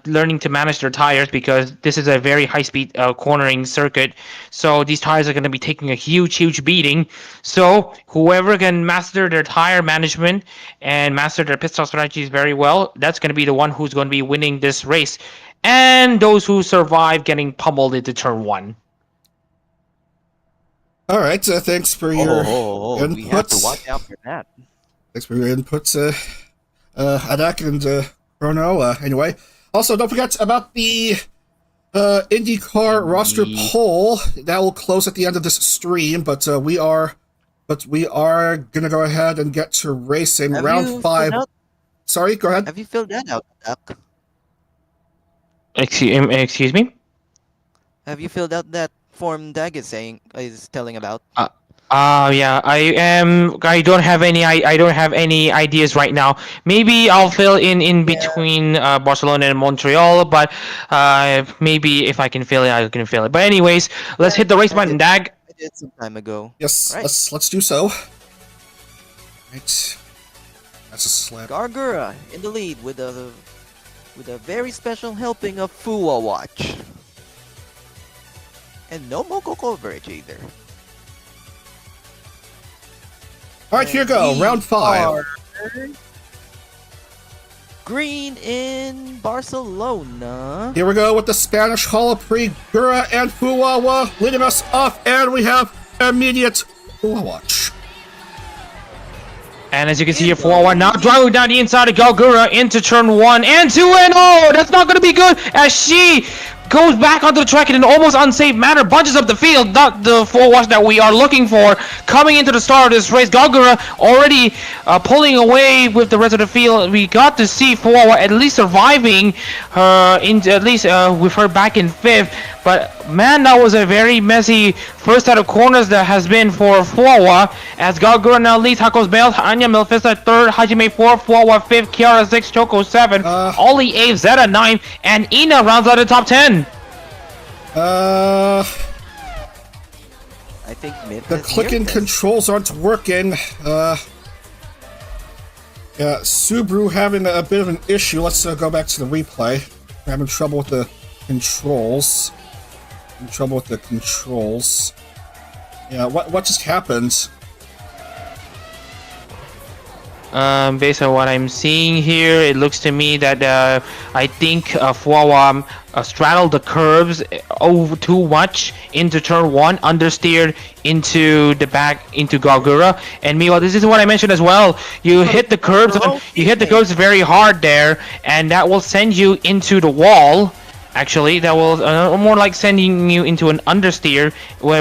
learning to manage their tires, because this is a very high-speed cornering circuit. So these tires are going to be taking a huge beating. So whoever can master their tire management and master their pit stop strategies very well, that's going to be the one who's going to be winning this race. and those who survive getting pummeled into turn 1. All right, thanks for your inputs. We have to watch out for that. Thanks for your inputs, Adak and Chrono. Anyway, also don't forget about the IndyCar roster poll. That will close at the end of this stream, but we are gonna go ahead and get to racing. Round 5. Sorry, go ahead. Have you filled that out, Dak? Excuse me? Have you filled out that form Dag is telling about? Yeah, I don't have any ideas right now. Maybe I'll fill in between Barcelona and Montreal, but maybe if I can fill it, I can fill it. But anyways, let's hit the race button, Dag. I did some time ago. Yes, Right. let's do so. Right. That's a slap. Gargura in the lead with a very special helping of Fuwa Watch. And no Moko coverage either. Alright, here you go. Round 5. Green in Barcelona. Here we go with the Spanish Holo Prix. Gura and Fuwawa leading us off, and we have immediate Fuwa Watch. And as you can see here, 4-1 now driving down the inside of Galgura into turn 1 and 2, and oh, that's not going to be good as she goes back onto the track in an almost unsafe manner, bunches up the field, not the 4-watch that we are looking for. Coming into the start of this race, Galgura already pulling away with the rest of the field. We got to see 4-watch at least surviving her, at least with her back in 5th. But man, that was a very messy first set of corners that has been for Fuwa. As Galgura now leads, Hakos Bales, Anya Milfista 3rd, Hajime 4th, Fuwa 5th, Kiara 6th, Choco 7th, Ollie 8th, Zeta 9th, and Ina rounds out the top 10. I think Myth The clicking controls aren't working. Yeah, Subaru having a bit of an issue. Let's go back to the replay. We're having trouble with the controls. Yeah, what just happened? Based on what I'm seeing here, it looks to me that I think Fuwa straddled the curbs over too much into turn 1, understeered into the back into Galgura. And meanwhile, this is what I mentioned as well. You hit the curbs, very hard there, and that will send you into the wall. Actually, that will more like sending you into an understeer,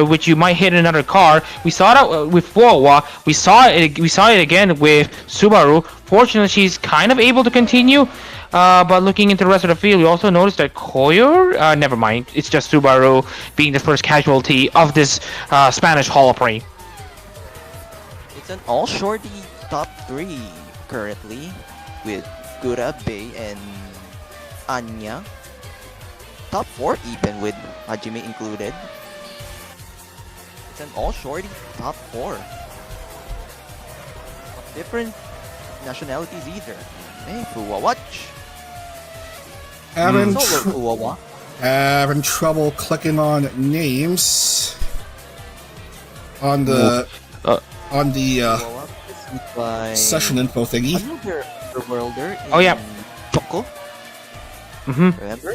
which you might hit another car. We saw that with Fuwa. We saw it again with Subaru. Fortunately, she's kind of able to continue. But looking into the rest of the field, we also noticed that Koyer, never mind. It's just Subaru being the first casualty of this Spanish Holo Prix. It's an all shorty top 3 currently with Gura, Bay, and Anya. Top 4 even with Hajime included. It's an all shorty top 4. Of different nationalities either. Hey, Fuwa watch. Having trouble clicking on names on the session info thingy. Another worlder in Oh yeah. Choco. Mm-hmm.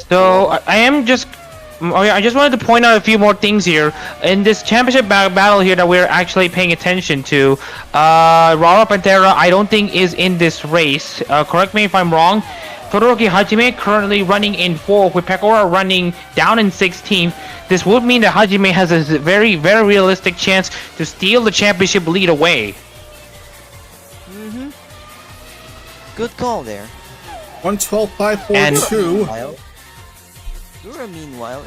So I just wanted to point out a few more things here in this championship battle here that we're actually paying attention to. Rara Pantera, I don't think is in this race. Correct me if I'm wrong. Todoroki Hajime currently running in 4th, with Pecora running down in 16th. This would mean that Hajime has a very, very realistic chance to steal the championship lead away. Good call there. 112.542. Gura, meanwhile,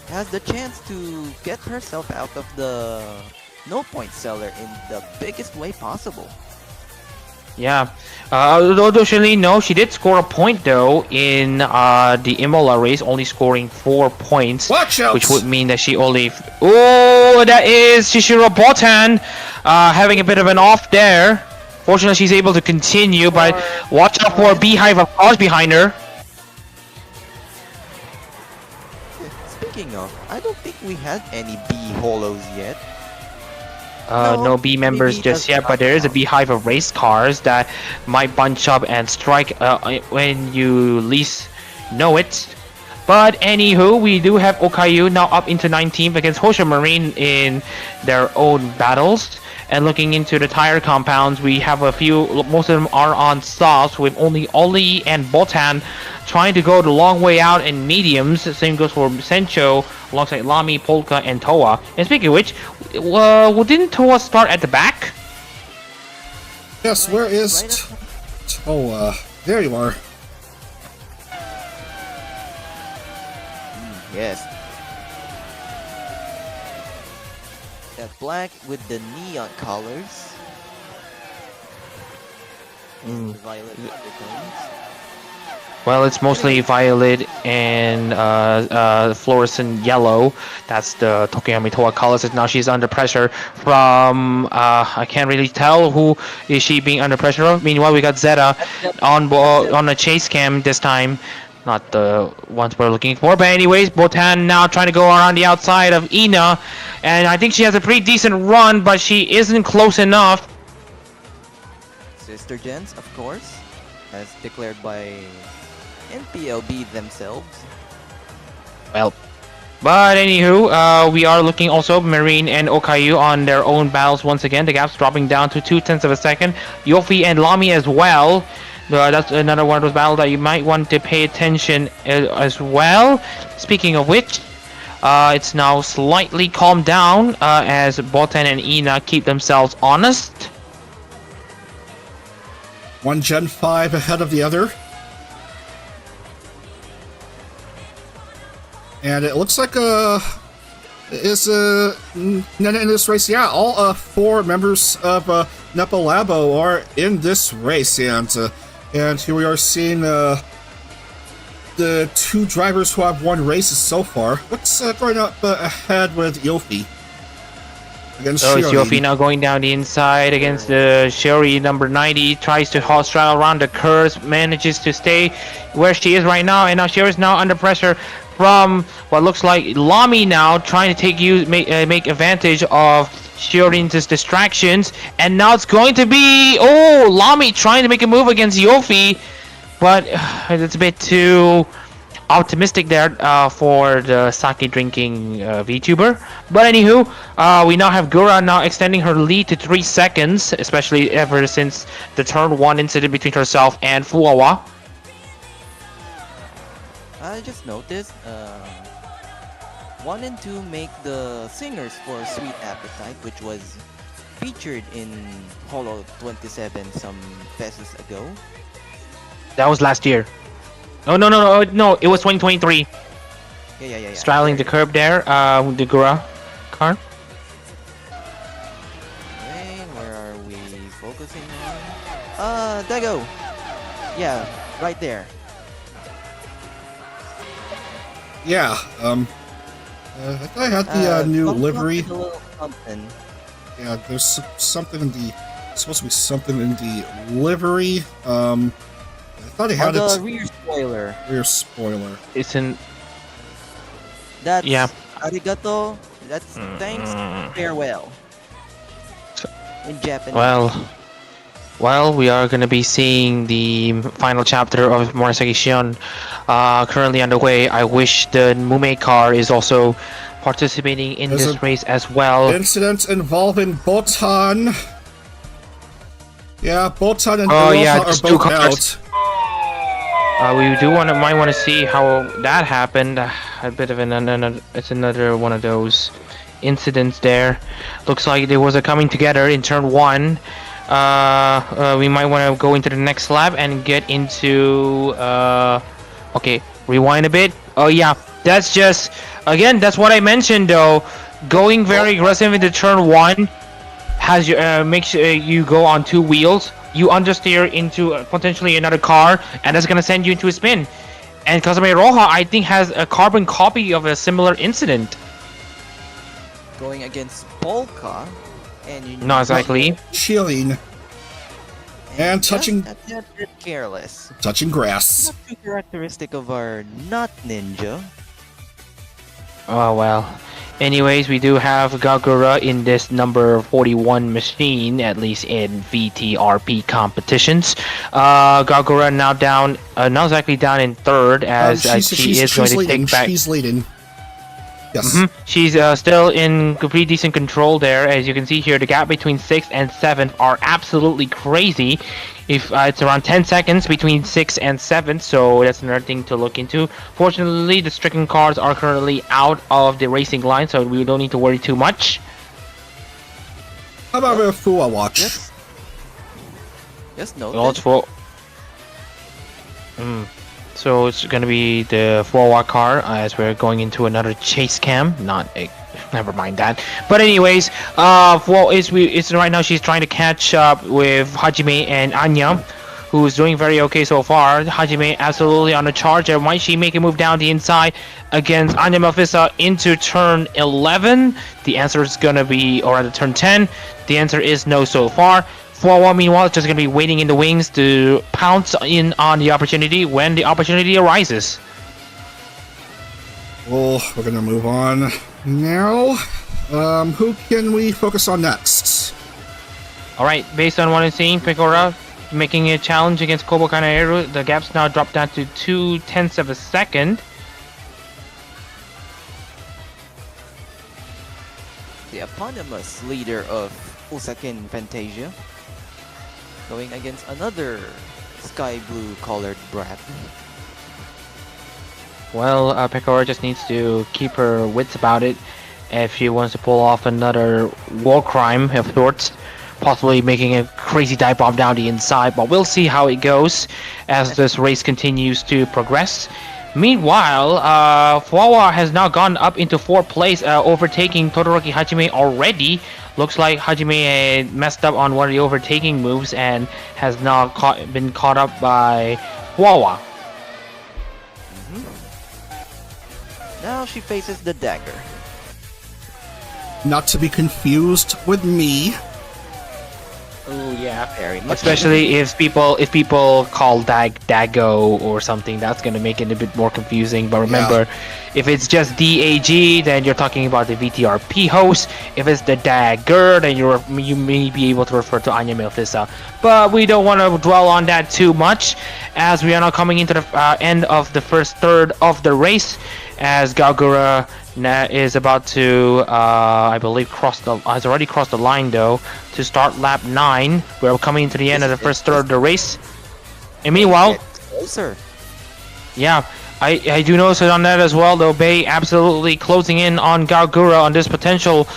has the chance to get herself out of the no-point cellar in the biggest way possible. Yeah. Although she did score a point though in the Imola race, only scoring 4 points. Watch out! Which would mean that she only... Oh, that is Shishiro Botan having a bit of an off there. Fortunately, she's able to continue, but watch out for a beehive of cars behind her. Speaking of, I don't think we had any B holos yet. No B members just yet, but there is a beehive of race cars that might bunch up and strike when you least know it. But anywho, we do have Okayu now up into 19th against Hosho Marine in their own battles. And looking into the tire compounds, we have a few, most of them are on softs, with only Oli and Botan trying to go the long way out in mediums. Same goes for Sencho, alongside Lamy, Polka, and Toa. And speaking of which, didn't Toa start at the back? Yes, where is Toa? There you are. Yes. That black with the neon colors. And violet undertones. Well, it's mostly violet and fluorescent yellow. That's the Tokiyami Toa colors. Now she's under pressure from I can't really tell who is she being under pressure of. Meanwhile, we got Zeta on a chase cam this time. Not the ones we're looking for, but anyways, Botan now trying to go around the outside of Ina, and I think she has a pretty decent run, but she isn't close enough. Sister Gens, of course, as declared by NPLB themselves. Well, but anywho, we are looking also Marine and Okayu on their own battles once again. The gap's dropping down to 0.2 of a second. Yofi and Lamy as well. That's another one of those battles that you might want to pay attention as well. Speaking of which, it's now slightly calmed down as Botan and Ina keep themselves honest. One Gen 5 ahead of the other. And it looks like in this race, yeah, all 4 members of Nepo Labo are in this race, and here we are seeing the 2 drivers who have won races so far. What's going up ahead with Yofi? Against So it's Shiori. Yofi now going down the inside against the Shiori number 90. Tries to straddle around the curves, manages to stay where she is right now, and now Shiori's now under pressure from what looks like Lamy now trying to make advantage of Shiori's distractions, and now it's going to be Lamy trying to make a move against Yofi, but it's a bit too optimistic there for the sake drinking VTuber. But anywho, we now have Gura now extending her lead to 3 seconds, especially ever since the turn 1 incident between herself and Fuawa. I just noticed 1 and 2 make the singers for Sweet Appetite, which was featured in Holo 27 some fest's ago. That was last year. No, it was 2023. Yeah. Straddling the curb there, with the Gura car. Okay, where are we focusing on? Dago! Yeah, right there. Yeah, I thought I had the new livery. A little something. Yeah, there's something in the... supposed to be something in the livery. I thought I had the it... rear spoiler. Rear spoiler. It's in... That's Yeah. arigato. That's thanks, farewell. In Japanese. Well, we are going to be seeing the final chapter of Murasaki Shion currently underway. I wish the Mumei car is also participating in There's this a race as well. Incident involving Botan. Yeah, Botan and Iroha are there's both 2 cars. out. We do might want to see how that happened. A bit of it's another one of those incidents there. Looks like there was a coming together in turn 1. We might want to go into the next lap and get into okay, rewind a bit. Oh yeah, that's just again, that's what I mentioned though. Going very aggressive into turn 1 has you makes you go on 2 wheels. You understeer into potentially another car, and that's gonna send you into a spin. And Kazame Roha, I think, has a carbon copy of a similar incident. Going against Polka. And you Not exactly. Chilling. And touching... That's a bit careless. touching grass. Not too characteristic of our not ninja. Oh well. Anyways, we do have Gagura in this number 41 machine, at least in VTRP competitions. Gagura now down, not exactly down in third, as she is going to take back. She's leading. Yes. She's still in pretty decent control there. As you can see here, the gap between 6th and 7th are absolutely crazy. If it's around 10 seconds between 6th and 7th, so that's another thing to look into. Fortunately, the stricken cars are currently out of the racing line, so we don't need to worry too much. How about a Fua watch? Yes, no. Well, it's for... So it's gonna be the 4-watt car as we're going into another chase cam. Never mind that. But anyways, it's right now she's trying to catch up with Hajime and Anya, who's doing very okay so far. Hajime absolutely on the charge. And might she make a move down the inside against Anya Malfissa into turn 11? The answer is gonna be, or at turn 10. The answer is no so far. Wawa, meanwhile, is just going to be waiting in the wings to pounce in on the opportunity when the opportunity arises. Well, we're going to move on now. Who can we focus on next? Alright, based on what I'm seeing, Pecora making a challenge against Kobo Kanaeru. The gap's now dropped down to 0.2 of a second. The eponymous leader of Usakin Fantasia going against another sky blue colored brat. Well, Pecora just needs to keep her wits about it if she wants to pull off another war crime of sorts, possibly making a crazy dive bomb down the inside, but we'll see how it goes as this race continues to progress. Meanwhile, Fuawa has now gone up into 4th place, overtaking Todoroki Hajime already. Looks like Hajime messed up on one of the overtaking moves and has now been caught up by Fuawa. Now she faces the dagger. Not to be confused with me. Oh yeah, Very much. especially if people call Dago or something, that's gonna make it a bit more confusing. But remember, if it's just DAG, then you're talking about the VTRP host. If it's the Dagger, then you may be able to refer to Anya Malfissa. But we don't want to dwell on that too much, as we are now coming into the end of the first third of the race, as Gagura is about to, I believe, has already crossed the line though, to start lap 9. We're coming to the end of the first third of the race. And meanwhile, closer. Yeah, I do notice it on that as well though. Bay absolutely closing in on Gagura on this potential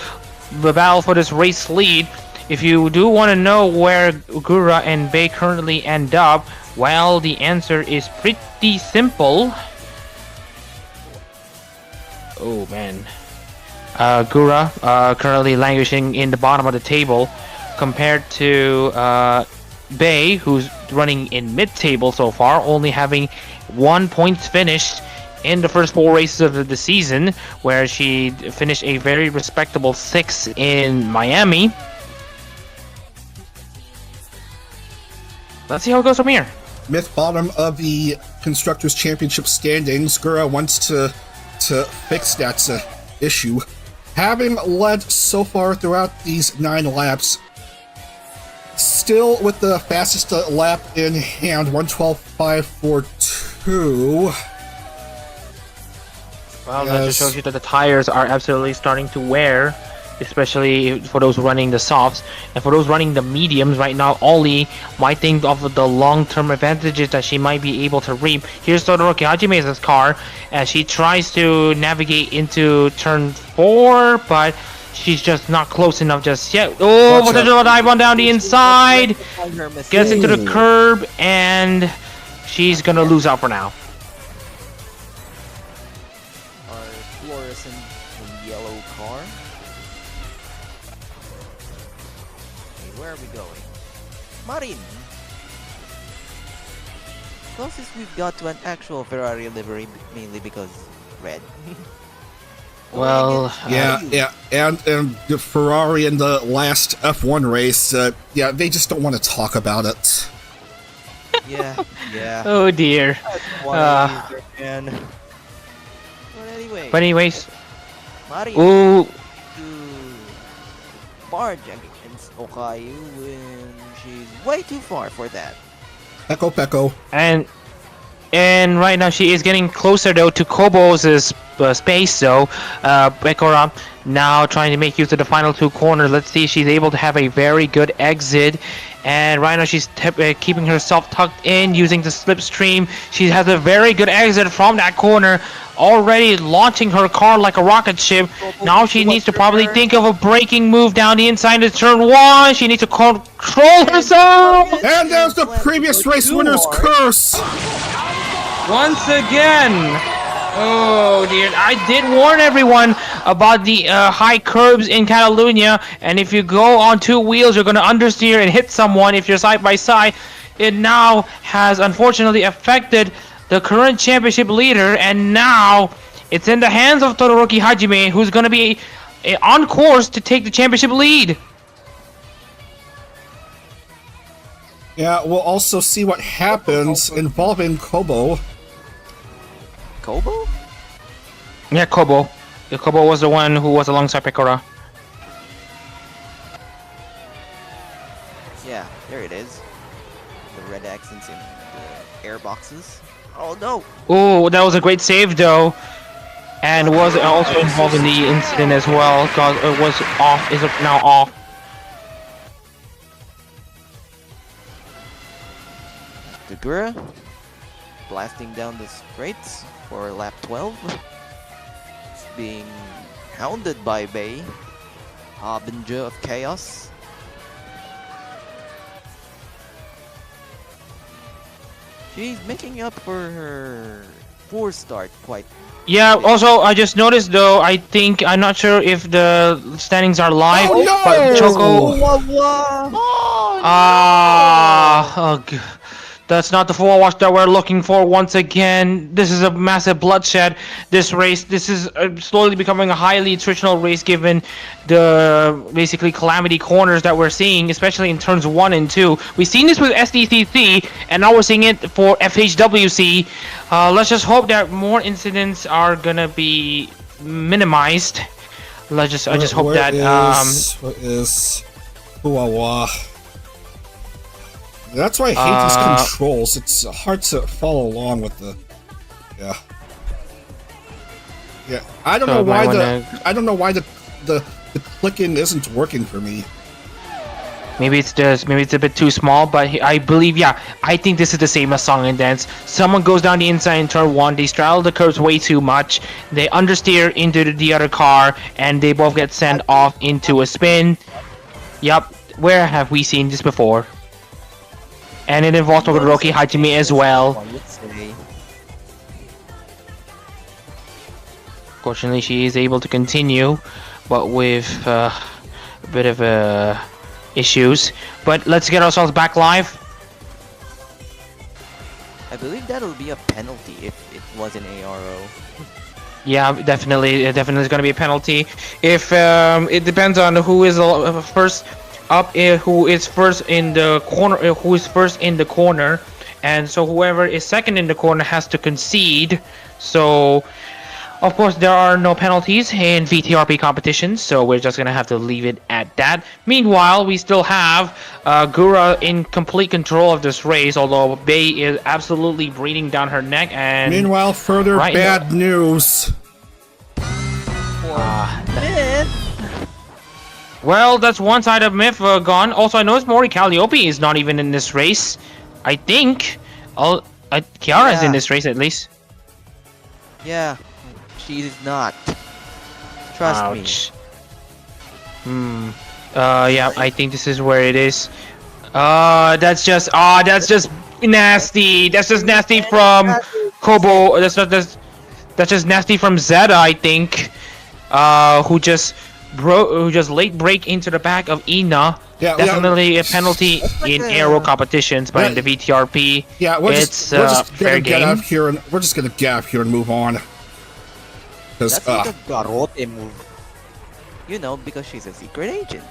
battle for this race lead. If you do want to know where Gura and Bay currently end up, well, the answer is pretty simple. Oh man, Gura currently languishing in the bottom of the table compared to Bay, who's running in mid-table so far, only having 1 point finished in the first 4 races of the season, where she finished a very respectable 6th in Miami. Let's see how it goes from here. Myth bottom of the Constructors' Championship standings. Gura wants to fix that issue. Having led so far throughout these 9 laps, still with the fastest lap in hand, 1:12.542. Well, that just shows you that the tires are absolutely starting to wear, especially for those running the softs. And for those running the mediums right now, Ollie might think of the long-term advantages that she might be able to reap. Here's Todoroki Hajime's car as she tries to navigate into turn 4, but she's just not close enough just yet. Oh, potential dive on down the inside. Gets into the curb, and she's gonna lose out for now. Our fluorescent yellow car. Okay, where are we going? Marin. Closest we've got to an actual Ferrari livery, mainly because red. Well, yeah, and the Ferrari in the last F1 race, they just don't want to talk about it. Yeah. oh dear. But anyways, Mario Ooh, to barge against Okayu when she's way too far for that. Peko Peko. and right now she is getting closer though to Kobo's space though. Pekora now trying to make use of the final two corners. Let's see if she's able to have a very good exit. And right now she's keeping herself tucked in using the slipstream. She has a very good exit from that corner. Already launching her car like a rocket ship. Now she needs to probably think of a braking move down the inside of turn 1. She needs to control herself. And there's the previous race winner's curse. Once again. Oh dear, I did warn everyone about the high curbs in Catalunya, and if you go on two wheels you're going to understeer and hit someone if you're side by side. It now has unfortunately affected the current championship leader, and now it's in the hands of Todoroki Hajime, who's going to be on course to take the championship lead. Yeah, we'll also see what happens involving Kobo. Kobo? Yeah, Kobo. Yeah, Kobo was the one who was alongside Pekora. Yeah, there it is. The red accents in the air boxes. Oh no! Oh, that was a great save though. And was also involved in the incident as well, because it was off, is now off. Gagura blasting down the straights for lap 12. Being hounded by Bay, Harbinger of Chaos. She's making up for her poor start quite. Yeah, also I just noticed though, I'm not sure if the standings are live, Oh, no! but Choco... That's not the full wash that we're looking for once again. This is a massive bloodshed. This race, this is slowly becoming a highly attritional race given the basically calamity corners that we're seeing, especially in turns 1 and 2. We've seen this with SDCC, and now we're seeing it for FHWC. Let's just hope that more incidents are gonna be minimized. I just hope that What is Huawa? That's why I hate these controls. It's hard to follow along with the. Yeah. I don't know why the clicking isn't working for me. maybe it's a bit too small, but I believe, yeah, I think this is the same as Song and Dance. Someone goes down the inside in turn 1, they straddle the curves way too much, they understeer into the other car, and they both get sent off into a spin. Yup, where have we seen this before? And it involves Todoroki Hajime as well. Fortunately, she is able to continue, but with a bit of issues. But let's get ourselves back live. I believe that'll be a penalty if it was an ARO. Yeah, definitely is going to be a penalty. If it depends on who is first up, who is first in the corner, and so whoever is second in the corner has to concede. So of course there are no penalties in VTRP competitions, so we're just gonna have to leave it at that. Meanwhile, we still have Gura in complete control of this race, although Bay is absolutely breathing down her neck. And meanwhile, further bad news. Well, that's one side of Myth gone. Also, I noticed Mori Calliope is not even in this race. I think Kiara's in this race at least. Yeah, she is not. Trust me. Yeah, I think this is where it is. That's just nasty. That's just nasty from Kobo. That's just nasty from Zeta, I think. Who just late break into the back of Ina. Yeah, definitely a penalty in aero competitions, but in the VTRP, we're it's just fair gonna get game. up here and we're just gonna get up here and move on. That's like a Garote move. You know, because she's a secret agent.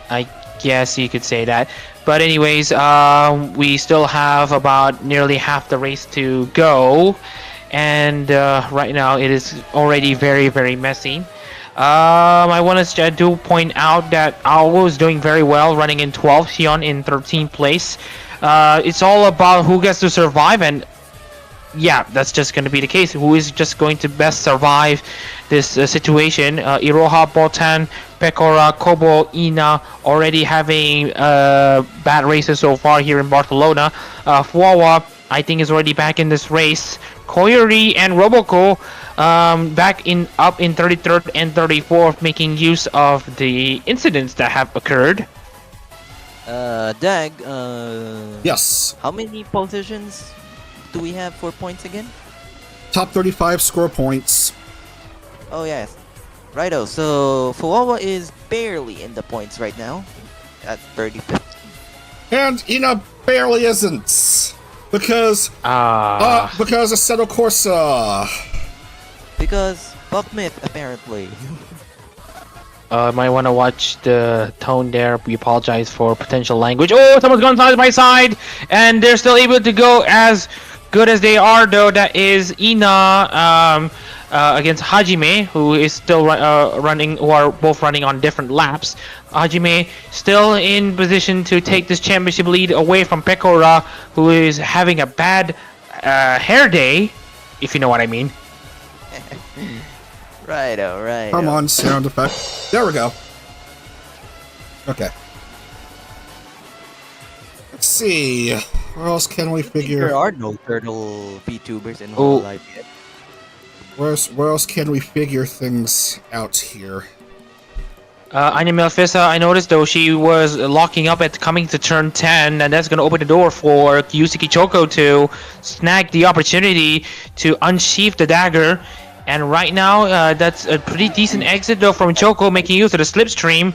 I guess you could say that. But anyways, we still have about nearly half the race to go. and right now it is already very, very messy. I want to do point out that Awo is doing very well, running in 12th, Shion in 13th place. It's all about who gets to survive, and yeah, that's just going to be the case. Who is just going to best survive this situation? Iroha, Botan, Pecora, Kobo, Ina already having bad races so far here in Barcelona. Fuawa, I think, is already back in this race. Koyori and Roboco back up in 33rd and 34th, making use of the incidents that have occurred. Dag, Yes. how many positions do we have for points again? Top 35 score points. Oh yes, righto. So Fuawa is barely in the points right now, at 35th. And Ina barely isn't. Because Assetto Corsa. Because Buckmith, apparently. Might want to watch the tone there. We apologize for potential language. Oh, someone's gone side by side, and they're still able to go as good as they are, though. That is Ina against Hajime, who is still running, who are both running on different laps. Hajime still in position to take this championship lead away from Pecora, who is having a bad hair day, if you know what I mean. Righto, right. Come on, sound effect. There we go. Okay. Let's see. Where else can we figure? There are no turtle VTubers in Oh. Hololive yet. Where else can we figure things out here? Anya Melfissa, I noticed though she was locking up at coming to turn 10, and that's going to open the door for Yusuke Choco to snag the opportunity to unsheath the dagger. And right now, that's a pretty decent exit though from Choco, making use of the slipstream.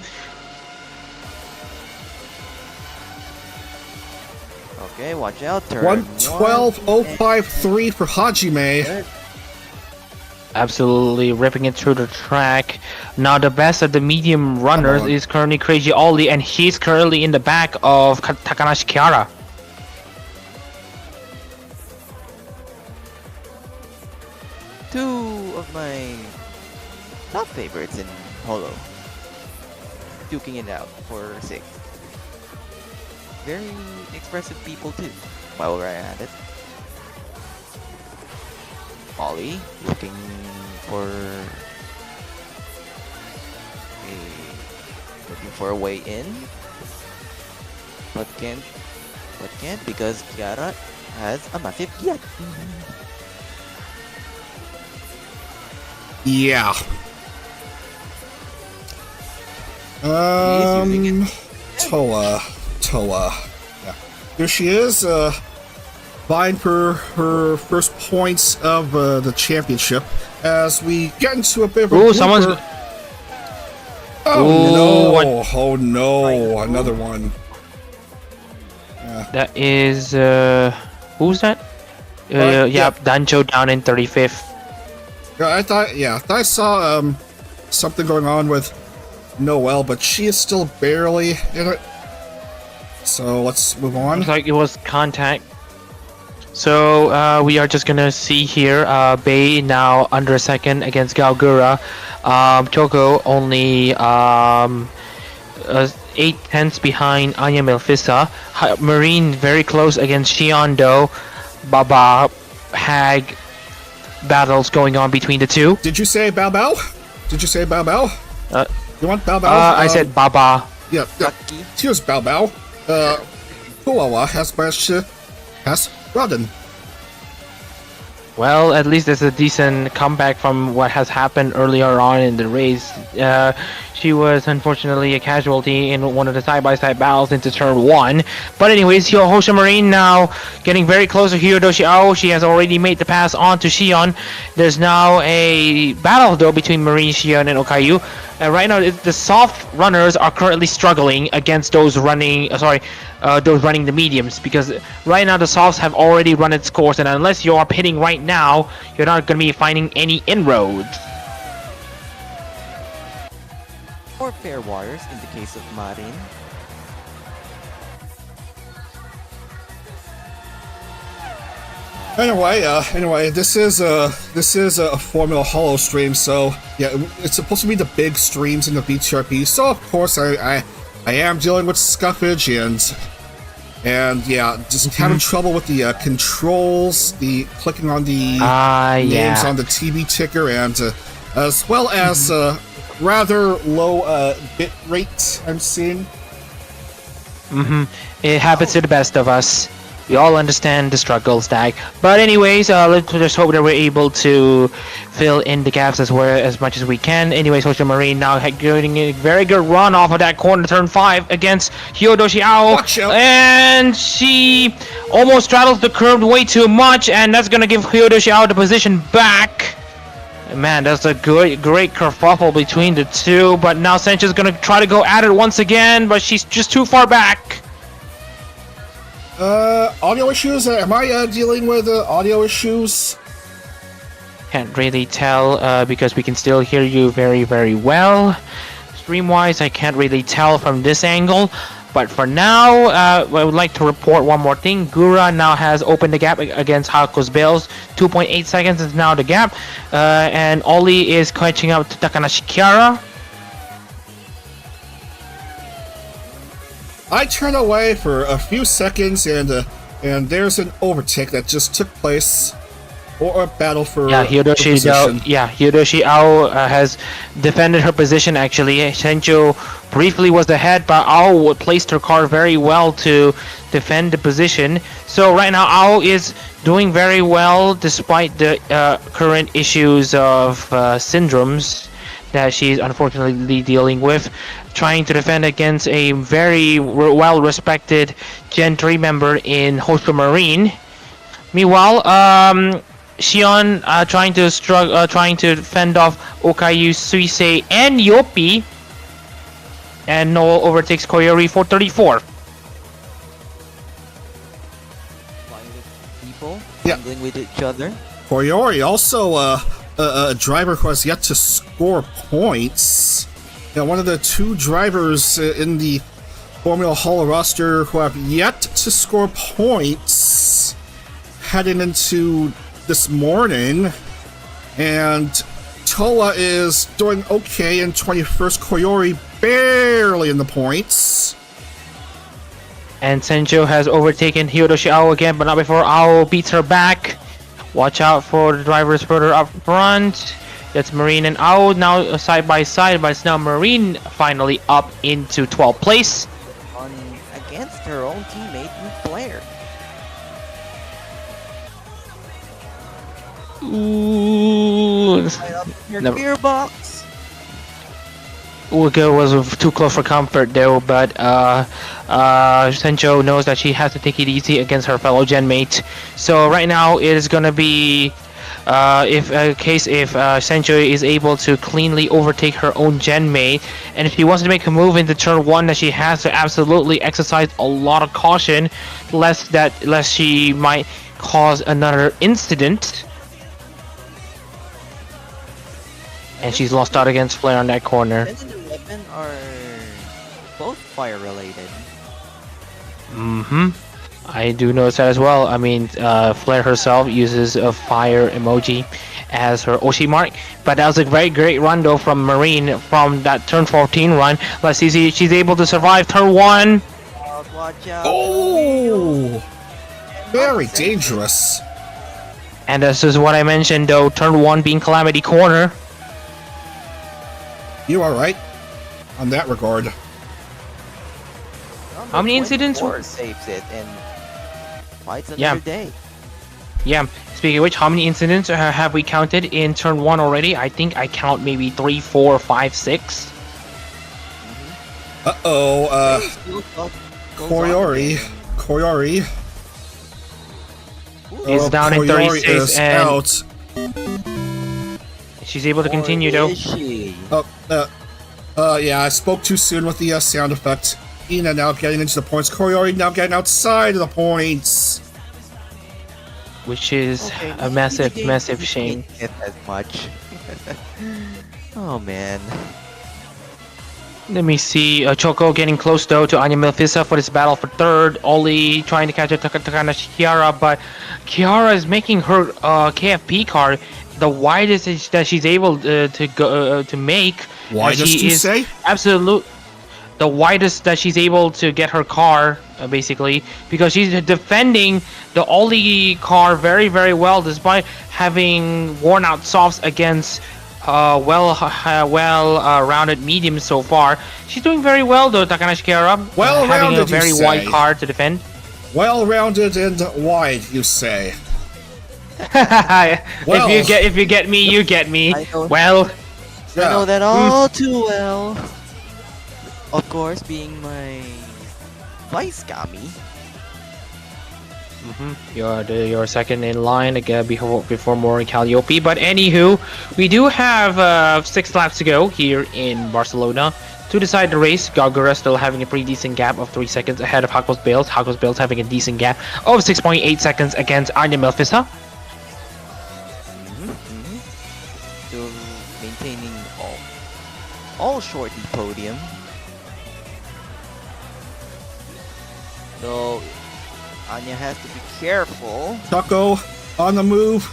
Okay, watch out. Turn 1:12.053 for Hajime. Absolutely ripping it through the track. Now the best of the medium runners is currently Crazy Ollie, and he's currently in the back of Takanashi Kiara. Two of my top favorites in Holo. Duking it out for 6th. Very expressive people too, while we're at it. Ollie looking for a way in, but can't because Kiara has a massive yet. Yeah. using it. Toa. Yeah. There she is, vying for her first points of the championship as we get into a bit of a Ooh, someone's... blooper. Oh Ooh, no! what- Oh no! Another one. That is... who's that? Yeah. Yep, Dancho down in 35th. Yeah, I thought I saw something going on with Noelle, but she is still barely in it. So let's move on. Looks like it was contact. So we are just gonna see here Bei now under second against Gaogura. Choco only 8/10 behind Anya Melfissa. Marine very close against Shion Do. Baba Hag battles going on between the two. Did you say Bao Bao? Did you say Bao Bao? You want Bao Bao? I said Baba. Yeah. Lucky. Here's Bao Bao. Puawa has managed to pass Rodden. Well, at least it's a decent comeback from what has happened earlier on in the race. She was unfortunately a casualty in one of the side-by-side battles into turn 1. But anyways, Hosha Marine now getting very close to Hirodoshi Ao. She has already made the pass on to Shion. There's now a battle though between Marine, Shion, and Okayu. Right now, the soft runners are currently struggling against those running. Those running the mediums, because right now the softs have already run its course, and unless you are pitting right now, you're not going to be finding any inroads. 4 fair wires in the case of Marin. Anyway, this is a Formula Holo stream, so yeah, it's supposed to be the big streams in the VTRP. So of course I am dealing with scuffage and yeah, just having trouble with the controls, the clicking on the names on the TV ticker, and as well as rather low bit rate I'm seeing. It happens to the best of us. We all understand the struggle, Stag. But anyways, let's just hope that we're able to fill in the gaps as much as we can. Anyways, Ultramarine now getting a very good run off of that corner, turn 5 against Hyodoshi Ao. Watch out. And she almost straddles the curb way too much, and that's going to give Hyodoshi Ao the position back. Man, that's a great kerfuffle between the two. But now Sencha's going to try to go at it once again, but she's just too far back. Audio issues? Am I dealing with audio issues? Can't really tell because we can still hear you very, very well. Stream-wise, I can't really tell from this angle. But for now, I would like to report one more thing. Gura now has opened the gap against Hako's Bales. 2.8 seconds is now the gap. And Oli is catching up to Takanashi Kiara. I turn away for a few seconds, and there's an overtake that just took place, or a battle for Hyodoshi Ao has defended her position. Actually, Sencho briefly was ahead, but Ao placed her car very well to defend the position. So right now, Ao is doing very well despite the current issues of syndromes that she's unfortunately dealing with, trying to defend against a very well-respected Gen 3 member in Hosho Marine. Meanwhile, Shion trying to fend off Okayu, Suisei, and Yopi, and Noel overtakes Koyori for 34. People Yeah. wrangling with each other. Koyori, also a driver who has yet to score points. You know, one of the two drivers in the Formula Holo roster who have yet to score points heading into this morning. And Toa is doing okay in 21st. Koyori barely in the points. And Senjo has overtaken Hyodoshi Ao again, but not before Ao beats her back. Watch out for the drivers further up front. That's Marine and Ao now side by side, but it's now Marine finally up into 12th place. On against her own teammate, Flair. Ooh. Right up your Never- gearbox. Ugo was too close for comfort though, but Sencho knows that she has to take it easy against her fellow gen mate. So right now it is gonna be if Sencho is able to cleanly overtake her own gen mate, and if she wants to make a move into turn 1, that she has to absolutely exercise a lot of caution, lest she might cause another incident. And she's lost out against Flair on that corner. 10 and 11 are both fire related. I do notice that as well. I mean, Flair herself uses a fire emoji as her Oshi mark. But that was a very great run though from Marine from that turn 14 run. Let's see, she's able to survive turn 1. Watch out. Oh! Very dangerous. And this is what I mentioned though, turn 1 being Calamity Corner. You are right on that regard. How many incidents? Saves it and fights another day. Yeah, speaking of which, how many incidents have we counted in turn 1 already? I think I count maybe 3, 4, 5, 6. Koyori is down in 36 and out. She's able to continue though. Is she? Yeah, I spoke too soon with the sound effect. Ina now getting into the points. Koyori now getting outside of the points. Which is Okay, a massive, maybe massive we shame. can't get as much. Oh man. Let me see. Choco getting close though to Anya Milfisa for this battle for third. Oli trying to catch up to Takanashi Kiara, but Kiara is making her KFP car the widest that she's able to go to make. Widest, you say? Absolute. The widest that she's able to get her car, basically, because she's defending the Oli car very, very well, despite having worn out softs against well-rounded mediums so far. She's doing very well, though, Takanashi Kiara. Well-rounded, having a very wide car to defend. Well-rounded and wide, you say? Well, if you get me, you get me. Well, I know that all too well. Of course, being my vice Kami. You're second in line again before Morin Calliope. But anywho, we do have 6 laps to go here in Barcelona to decide the race. Gargura still having a pretty decent gap of 3 seconds ahead of Hakos Bales. Hakos Bales having a decent gap of 6.8 seconds against Anya Melfisa. Still maintaining all shorty podium. So Anya has to be careful. Choco on the move.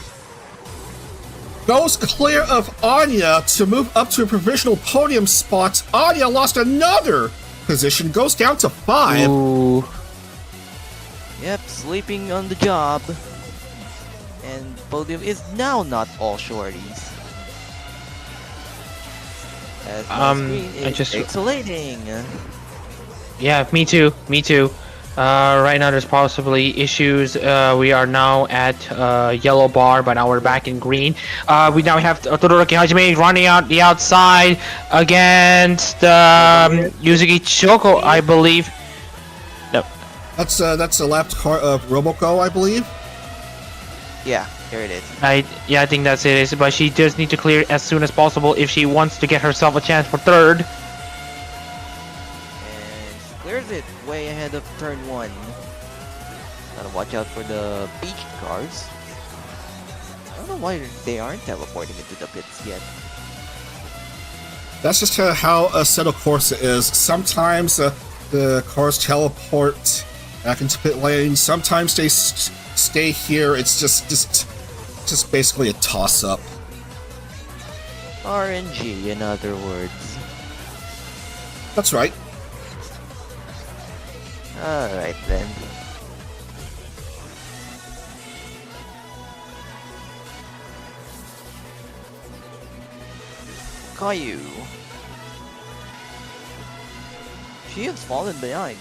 Goes clear of Anya to move up to a provisional podium spot. Anya lost another position, goes down to 5. Ooh. Yep, sleeping on the job. And podium is now not all shorties. As my screen is pixelating. Yeah, me too. Right now there's possibly issues. We are now at yellow bar, but now we're back in green. We now have Todoroki Hajime running out the outside against Yuzuki Choco, I believe. No. That's a lap car of Roboco, I believe. Yeah, here it is. I think that's it. But she does need to clear as soon as possible if she wants to get herself a chance for third. Clears it way ahead of turn 1. Gotta watch out for the beach cars. I don't know why they aren't teleporting into the pits yet. That's just how a Assetto Corsa is. Sometimes the cars teleport back into pit lane. Sometimes they stay here. It's just basically a toss-up. RNG, in other words. That's right. Alright then. Caillou. She has fallen behind.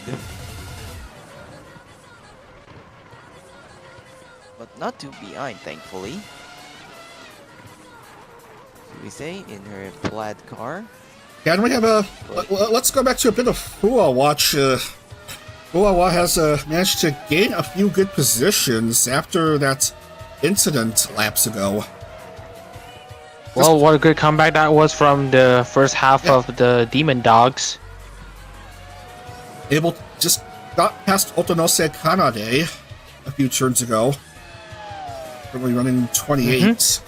But not too behind, thankfully. Should we say, in her plaid car? Yeah, and we have let's go back to a bit of Fua watch. Fuawa has managed to gain a few good positions after that incident laps ago. Well, what a good comeback that was from the first half of the Demon Dogs. Just got past Otonose Kanade a few turns ago. Probably running 28.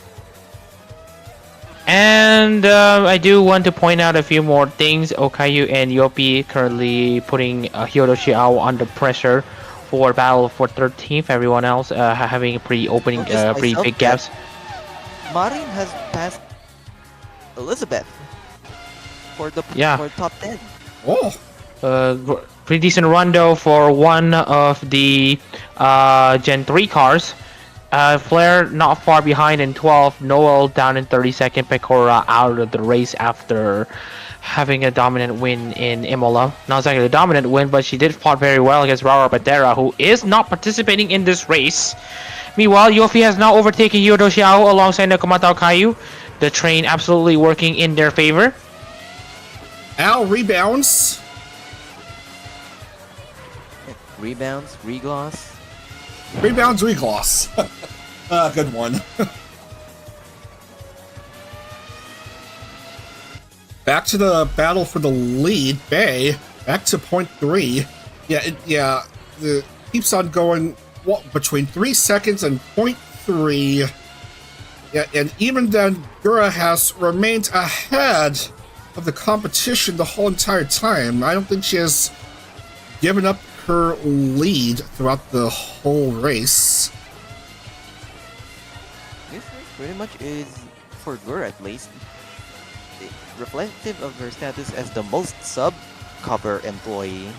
And I do want to point out a few more things. Okayu and Yopi currently putting Hyodo Shiao under pressure for battle for 13th. Everyone else having pretty big gaps. Marin has passed Elizabeth for the for top 10. Oh, pretty decent run though for one of the Gen 3 cars. Flair not far behind in 12th, Noel down in 32nd, Pecora out of the race after having a dominant win in Imola. Not exactly a dominant win, but she did fought very well against Rara Badera, who is not participating in this race. Meanwhile, Yofi has now overtaken Hyodo Xiao alongside Nakamata Okayu. The train absolutely working in their favor. Al rebounds. Rebounds, regloss. Rebounds, regloss. Good one. Back to the battle for the lead. Bay, back to point 3. It keeps on going between 3 seconds and point 3. Yeah, and even then, Gura has remained ahead of the competition the whole entire time. I don't think she has given up her lead throughout the whole race. This race pretty much is, for Gura at least, reflective of her status as the most sub-cover employee.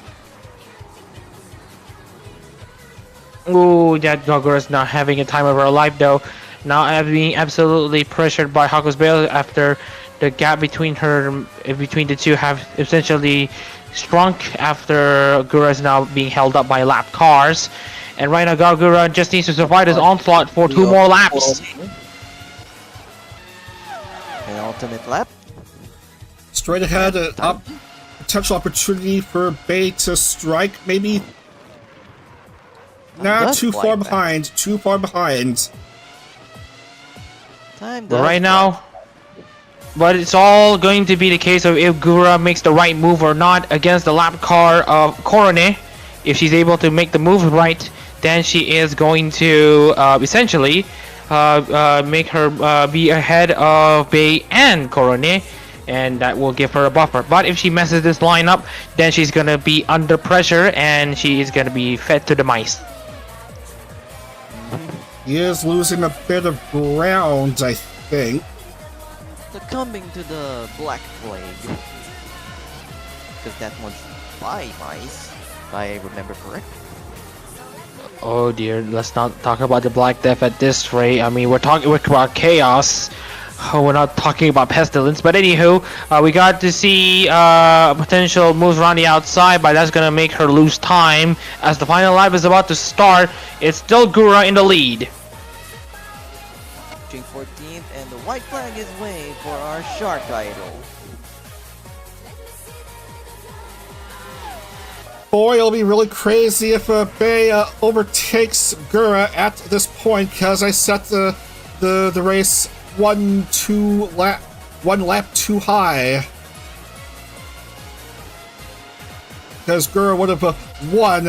Ooh, that Gogura's not having a time of her life though. Now being absolutely pressured by Hakos Bale after the gap between the two have essentially shrunk after Gura is now being held up by lap cars. And right now Gogura just needs to survive this onslaught for 2 more laps. An ultimate lap. Straight ahead, potential opportunity for Bay to strike, maybe. Nah, too far behind. Too far behind. Right now, but it's all going to be the case of if Gura makes the right move or not against the lap car of Korone. If she's able to make the move right, then she is going to essentially make her be ahead of Bay and Korone, and that will give her a buffer. But if she messes this line up, then she's gonna be under pressure and she is gonna be fed to the mice. He is losing a bit of ground, I think. Succumbing to the Black Plague. Because that one's by mice, if I remember correctly. Oh dear, let's not talk about the Black Death at this rate. I mean, we're talking about chaos. Oh, we're not talking about pestilence, but anywho, we got to see potential moves around the outside, but that's gonna make her lose time as the final lap is about to start. It's still Gura in the lead. 14th, and the white flag is waved for our shark idol. Boy, it'll be really crazy if Bay overtakes Gura at this point, because I set the race one lap too high. Because Gura would have won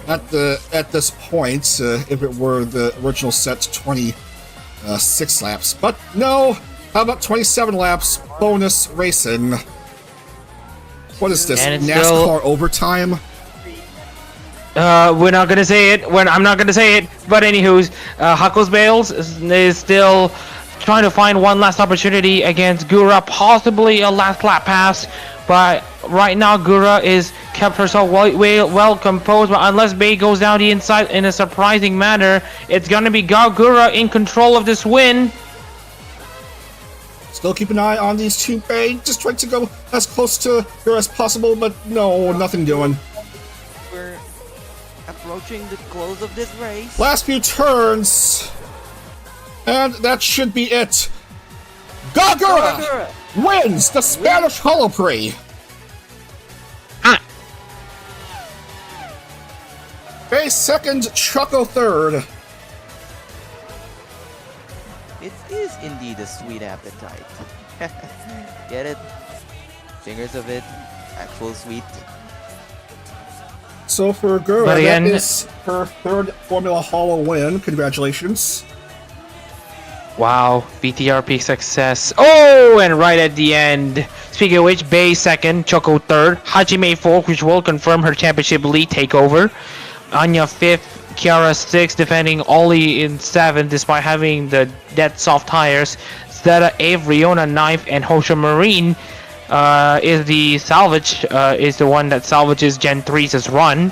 at this point if it were the original set 26 laps. But no, how about 27 laps bonus racing? What is this, NASCAR overtime? We're not gonna say it. I'm not gonna say it. But anywho's, Hakos Bales is still trying to find one last opportunity against Gura, possibly a last lap pass. But right now, Gura is kept herself well composed. But unless Bay goes down the inside in a surprising manner, it's gonna be Gura in control of this win. Still keep an eye on these two, Bay. Just trying to go as close to Gura as possible, but no, nothing doing. We're approaching the close of this race. Last few turns, and that should be it. Gura wins the Spanish Holo Prix. Bay second, Choco third. It is indeed a sweet appetite. Get it? Fingers of it. Actual sweet. So for Gura, But again, that is her third Formula Holo win. Congratulations. Wow, BTRP success. Oh, and right at the end. Speaking of which, Bay second, Choco third, Hajime fourth, which will confirm her championship lead takeover. Anya fifth, Kiara sixth, defending Ollie in seventh despite having the dead soft tires. Zeta eighth, Riona ninth, and Hosha Marine is the salvage, is the one that salvages Gen 3's run.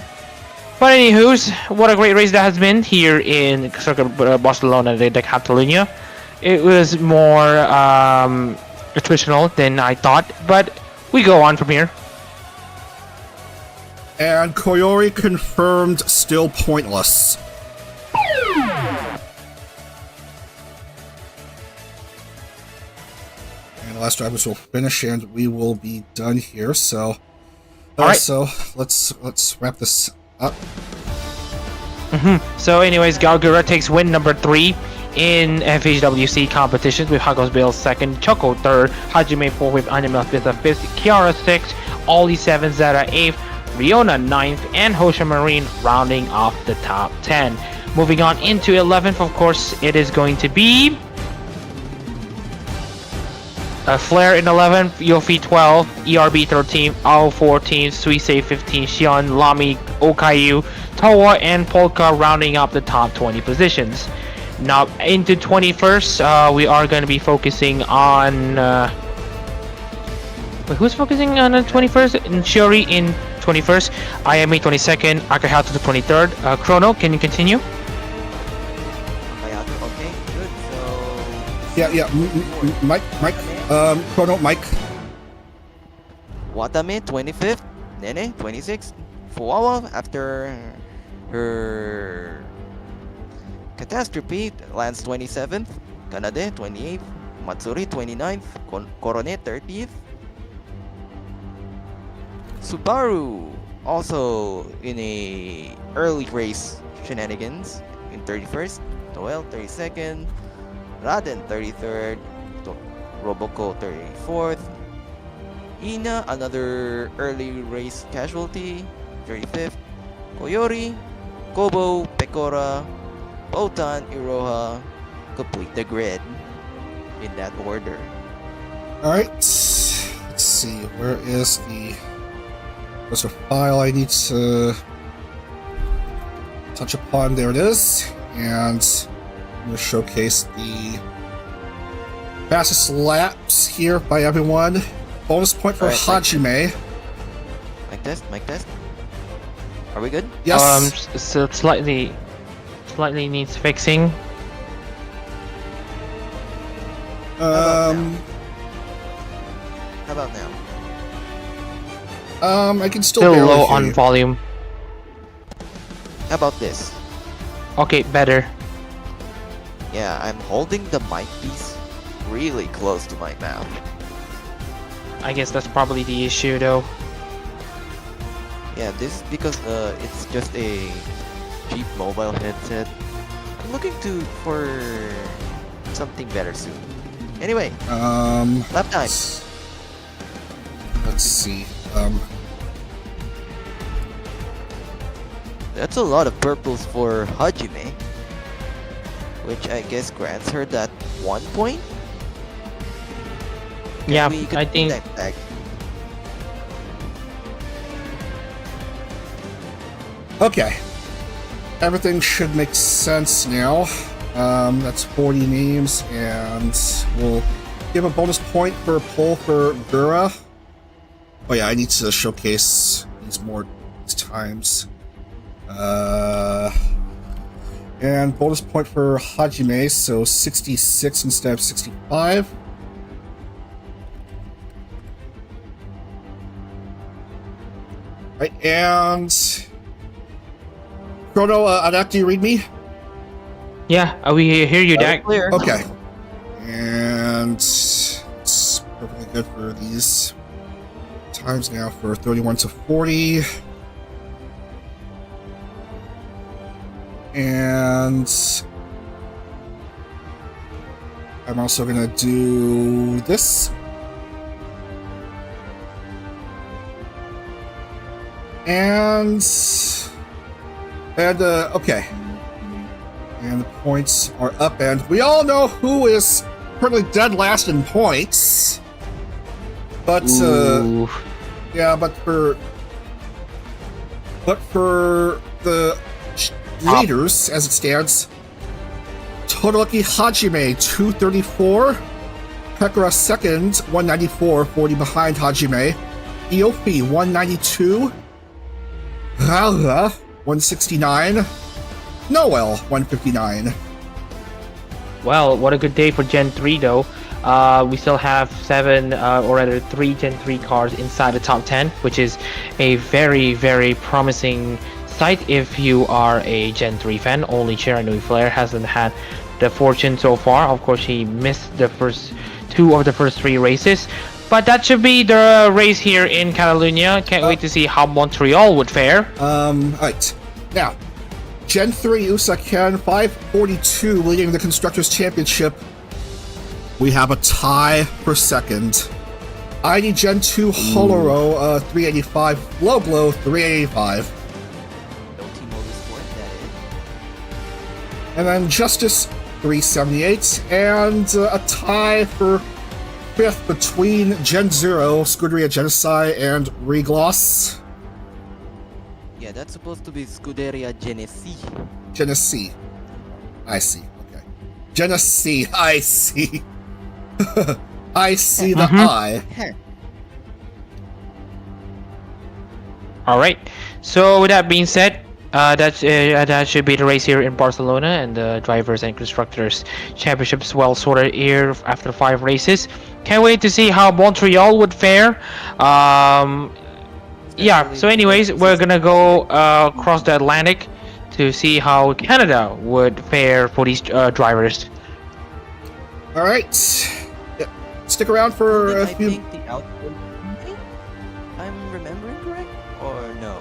But anywho's, what a great race that has been here in Circuit Barcelona-Catalunya. It was more attritional than I thought, but we go on from here. And Koyori confirmed still pointless. And the last drivers will finish, and we will be done here. So, Alright. So let's wrap this up. So anyways, Gura takes win number 3 in FHWC competitions with Hakos Bale second, Choco third, Hajime 4th with Animal 5th, Kiara 6th, Ollie 7th, Zeta 8th, Riona 9th, and Hosha Marine rounding off the top 10. Moving on into 11th, of course, it is going to be Flare in 11th, Yofi 12, ERB 13, AO 14, Suisei 15, Shion, Lamy, Okayu, Towa, and Polka rounding up the top 20 positions. Now into 21st, we are going to be focusing on. Wait, who's focusing on the 21st? Shuri in 21st, IME 22nd, Akahato to 23rd. Chrono, can you continue? Okay, good. So Yeah. Mike. Chrono, Mike. Watame 25th, Nene 26th, Fuawa after her catastrophe lands 27th, Kanade 28th, Matsuri 29th, Korone 30th, Subaru also in a early race shenanigans in 31st, Toel 32nd, Raden 33rd, Roboco 34th, Ina another early race casualty 35th, Koyori, Kobo, Pecora, Botan, Iroha complete the grid in that order. Alright. Let's see. Where is the... There's a file I need to touch upon. There it is. And I'm going to showcase the fastest laps here by everyone. Bonus point for Hajime. Mic test. Are we good? Yes. So slightly needs fixing. How about now? I can still Still barely low hear on you. volume. How about this? Okay, better. Yeah, I'm holding the mic piece really close to my mouth. I guess that's probably the issue though. Yeah, this is because it's just a cheap mobile headset. I'm looking for something better soon. Anyway, lap time. Let's see. That's a lot of purples for Hajime, which I guess grants her that 1 point. Yeah, We could I think tag. Okay. Everything should make sense now. That's 40 names, and we'll give a bonus point for a poll for Gura. Oh yeah, I need to showcase these more times. And bonus point for Hajime, so 66 instead of 65. Right, and Chrono, Adak, do you read me? yeah, we hear you, Dak. Clear. Okay. And it's perfectly good for these times now for 31 to 40. And I'm also gonna do this. And okay. And the points are up, and we all know who is currently dead last in points. But Ooh. yeah, but for the leaders as it stands, Todoroki Hajime 234, Pekora second 194, 40 behind Hajime, Iofi 192, Rara 169, Noel 159. Well, what a good day for Gen 3 though. We still have 7, or rather 3 Gen 3 cars inside the top 10, which is a very, very promising sight if you are a Gen 3 fan. Only Chiranui Flair hasn't had the fortune so far. Of course, he missed the first 2 of the first 3 races. But that should be the race here in Catalunya. Can't wait to see how Montreal would fare. Alright. Now, Gen 3 Usaken 542 leading the Constructors' Championship. We have a tie for second. ID Gen 2 Holoro 385, Low Blow 385. No team motorsport, that is. And then Justice 378, and a tie for 5th between Gen Zero, Scuderia Genesai, and Regloss. Yeah, that's supposed to be Scuderia Genesi. Genesee. I see. Okay. Genesee. I see. I see the I. All right. So with that being said, that should be the race here in Barcelona, and the drivers and constructors championships well sorted here after 5 races. Can't wait to see how Montreal would fare. Yeah. So anyways, we're gonna go across the Atlantic to see how Canada would fare for these drivers. All right. Yeah. Stick around for a I few. think the output. I'm remembering correct or no?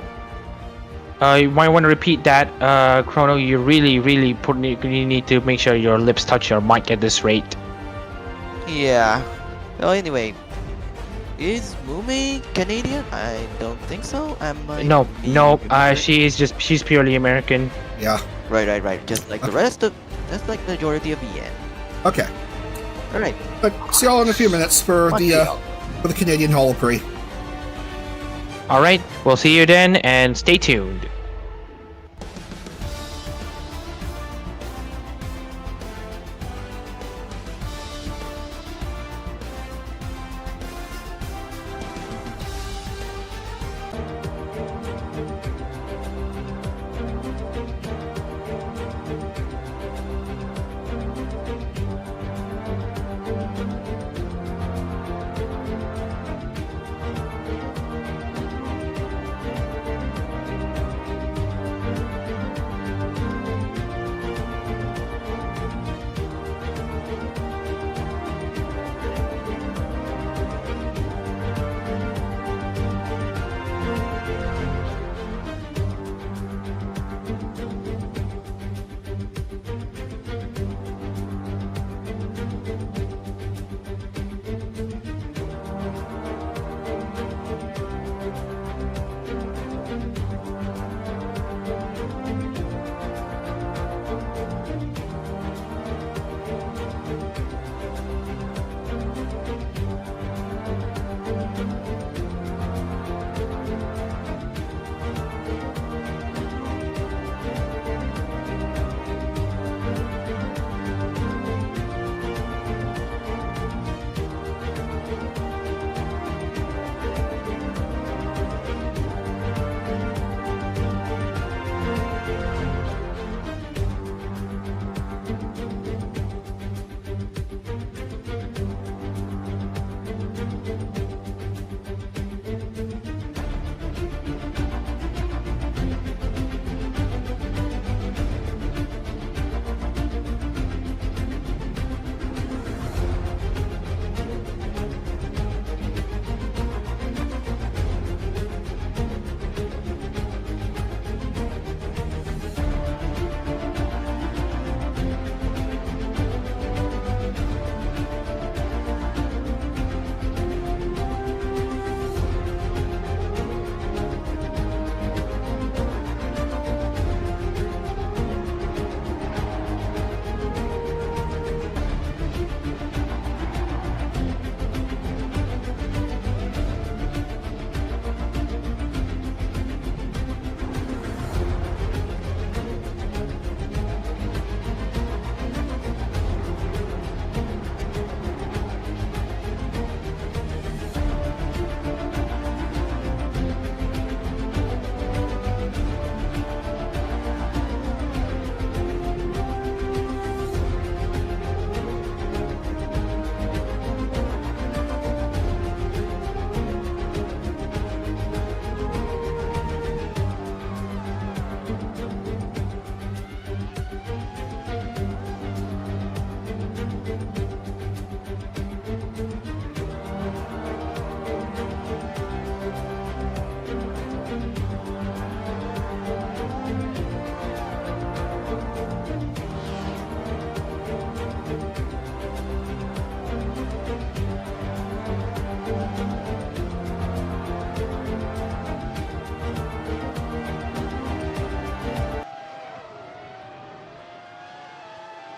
You might want to repeat that, Chrono. You really you need to make sure your lips touch your mic at this rate. Yeah. Well, anyway, is Mumei Canadian? I don't think so. No, she's purely American. Yeah. Right. Just like the rest of, that's like the majority of EN. Okay. All right. But see y'all in a few minutes for Montreal. the Canadian Holo Prix. All right, we'll see you then, and stay tuned.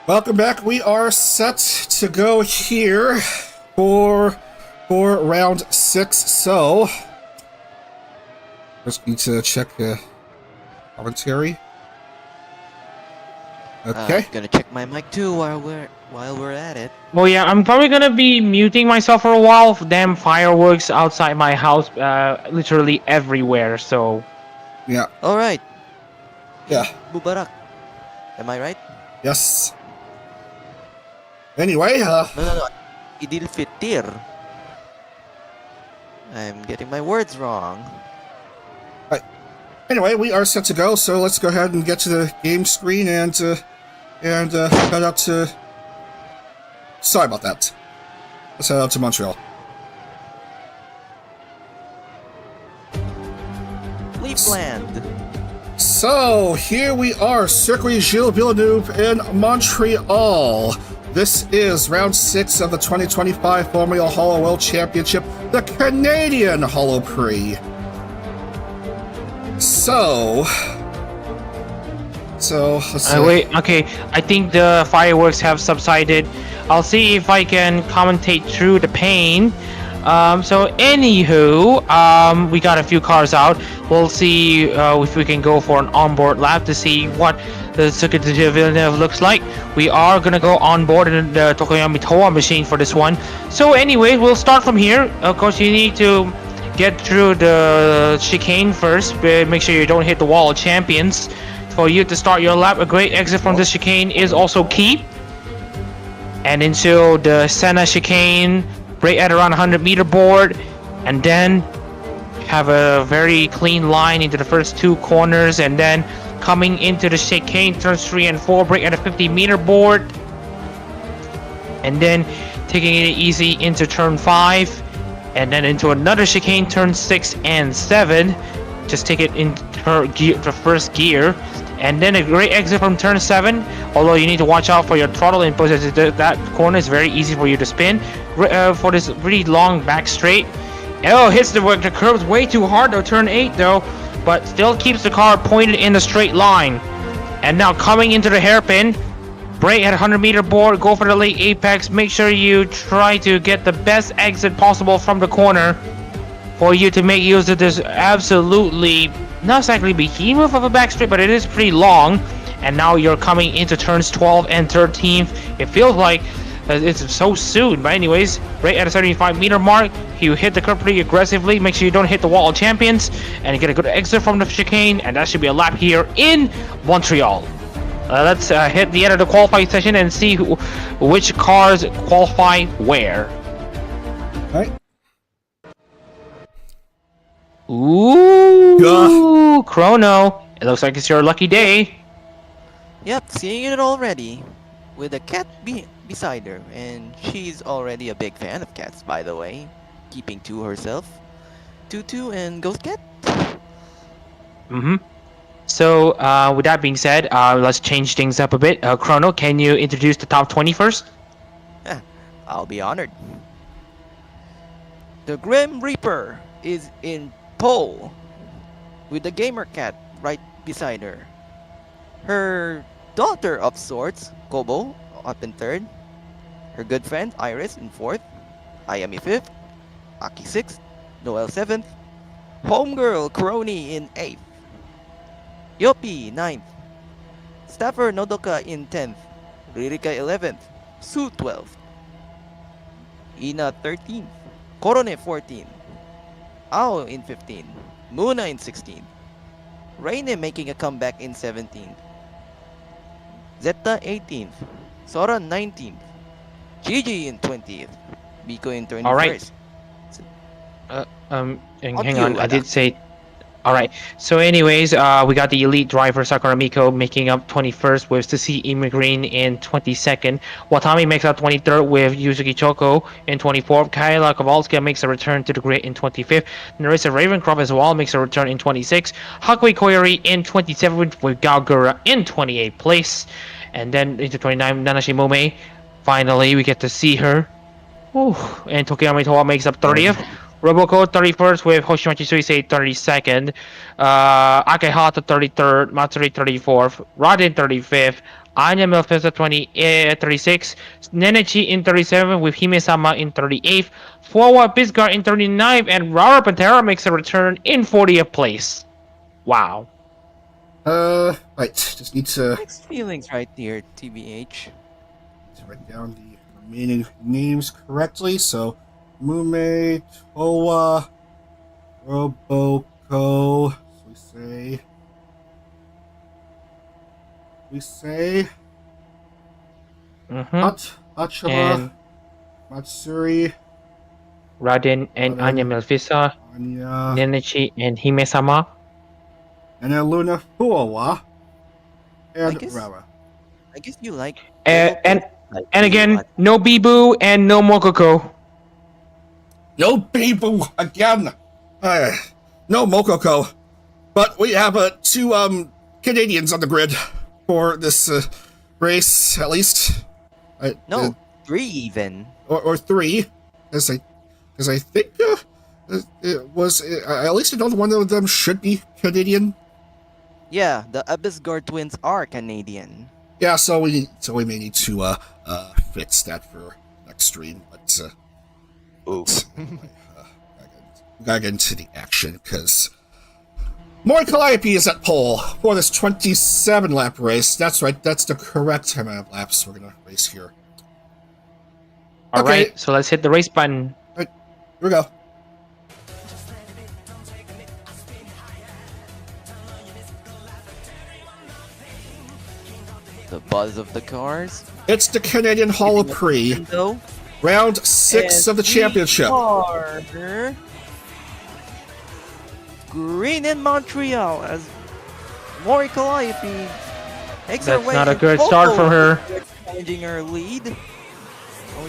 Welcome back. We are set to go here for round 6. So, first need to check commentary. Okay. Gonna check my mic too while we're at it. Well, yeah, I'm probably gonna be muting myself for a while. Damn fireworks outside my house, literally everywhere. So, Yeah. All right. Yeah. Mubarak. Am I right? Yes. Anyway, No. Idil Fitir. I'm getting my words wrong. anyway, we are set to go. So let's go ahead and get to the game screen and head out to. Sorry about that. Let's head out to Montreal. Leafland. So, here we are, Circuit Gilles Villeneuve in Montreal. This is round 6 of the 2025 Formula Holo World Championship, the Canadian Holo Prix. So, let's see. wait, okay, I think the fireworks have subsided. I'll see if I can commentate through the pain. So anywho, we got a few cars out. We'll see if we can go for an onboard lap to see what the Circuit de Gilles Villeneuve looks like. We are gonna go on board in the Tokoyami Towa machine for this one. So anyway, we'll start from here. Of course, you need to get through the chicane first. Make sure you don't hit the wall of champions. For you to start your lap, a great exit from the chicane is also key. And into the Senna chicane, brake at around 100-meter board, and then have a very clean line into the first 2 corners, and then coming into the chicane, turns 3 and 4, brake at a 50-meter board, and then taking it easy into turn 5, and then into another chicane, turn 6 and 7. Just take it into the first gear, and then a great exit from turn 7, although you need to watch out for your throttle input, as that corner is very easy for you to spin. For this really long back straight, hits the curves way too hard though, turn 8 though, but still keeps the car pointed in a straight line. And now coming into the hairpin, brake at 100-meter board, go for the late apex. Make sure you try to get the best exit possible from the corner for you to make use of this absolutely not exactly behemoth of a back straight, but it is pretty long. And now you're coming into turns 12 and 13. It feels like it's so soon, but anyways, right at a 75-meter mark, you hit the curve pretty aggressively. Make sure you don't hit the wall of champions, and get a good exit from the chicane, and that should be a lap here in Montreal. Let's hit the end of the qualifying session and see which cars qualify where. All right. Ooh, Chrono. It looks like it's your lucky day. Yep, seeing it already. With a cat beside her, and she's already a big fan of cats, by the way. Keeping to herself. Tutu and Ghost Cat. So, with that being said, let's change things up a bit. Chrono, can you introduce the top 20 first? I'll be honored. The Grim Reaper is in pole, with the Gamer Cat right beside her. Her daughter of sorts, Kobo, up in 3rd. Her good friend, Iris, in 4th. Ayami 5th. Aki 6th. Noel 7th. Homegirl, Kuroni in 8th. Yopi, 9th. Staffer Nodoka in 10th. Ririka 11th. Su 12th. Ina 13th. Korone 14th. Ao in 15th. Muna in 16th. Reine making a comeback in 17th. Zeta 18th. Sora 19th. Gigi in 20th. Biko in 21st. All right. Hang on, I did say. All right. So, anyways, we got the elite driver Sakura Miko making up 21st with Susi Green in 22nd. Watami makes up 23rd with Yuzuki Choko in 24th. Kayla Kowalska makes a return to the grid in 25th. Narissa Ravencroft as well makes a return in 26th. Hakui Koyori in 27th with Gaogura in 28th place. And then into 29th, Nanashi Mumei. Finally, we get to see her. Ooh. And Tokiyami Towa makes up 30th. Roboko 31st with Hoshimachi Suisei 32nd, Akehata 33rd, Matsuri 34th, Rodin 35th, Anya Melfisa 36, Nenechi in 37 with Hime-sama in 38th, Forward Bisgar in 39th, and Rara Pantera makes a return in 40th place. Wow. Right, just need to Mixed feelings right here, TBH. write down the remaining names correctly. So, Mumei, Towa, Roboko, so we say, Achaba, And Matsuri, Raden and Raden, Anya Melfisa, Anya, Nenechi and Hime-sama. and then Luna Fuawa, and guess- Rara. I guess you like. And like again, what? no Bibu and no Mokoko. No Bibu again! No Mokoko. But we have two Canadians on the grid for this race, at least. No, 3 even. Or 3, as I think it was at least another one of them should be Canadian. Yeah, the Abisgar twins are Canadian. Yeah, so we may need to fix that for next stream, but gotta get into the action because Mori Calliope is at pole for this 27 lap race. That's right, that's the correct amount of laps we're gonna race here. Alright, so let's hit the race button. Here we go. The buzz of the cars. It's the Canadian Holo Prix, Though, round 6 of the championship. Green in Montreal as Mori Calliope takes her That's way not a in good pole. start for her. Challenging her lead. Going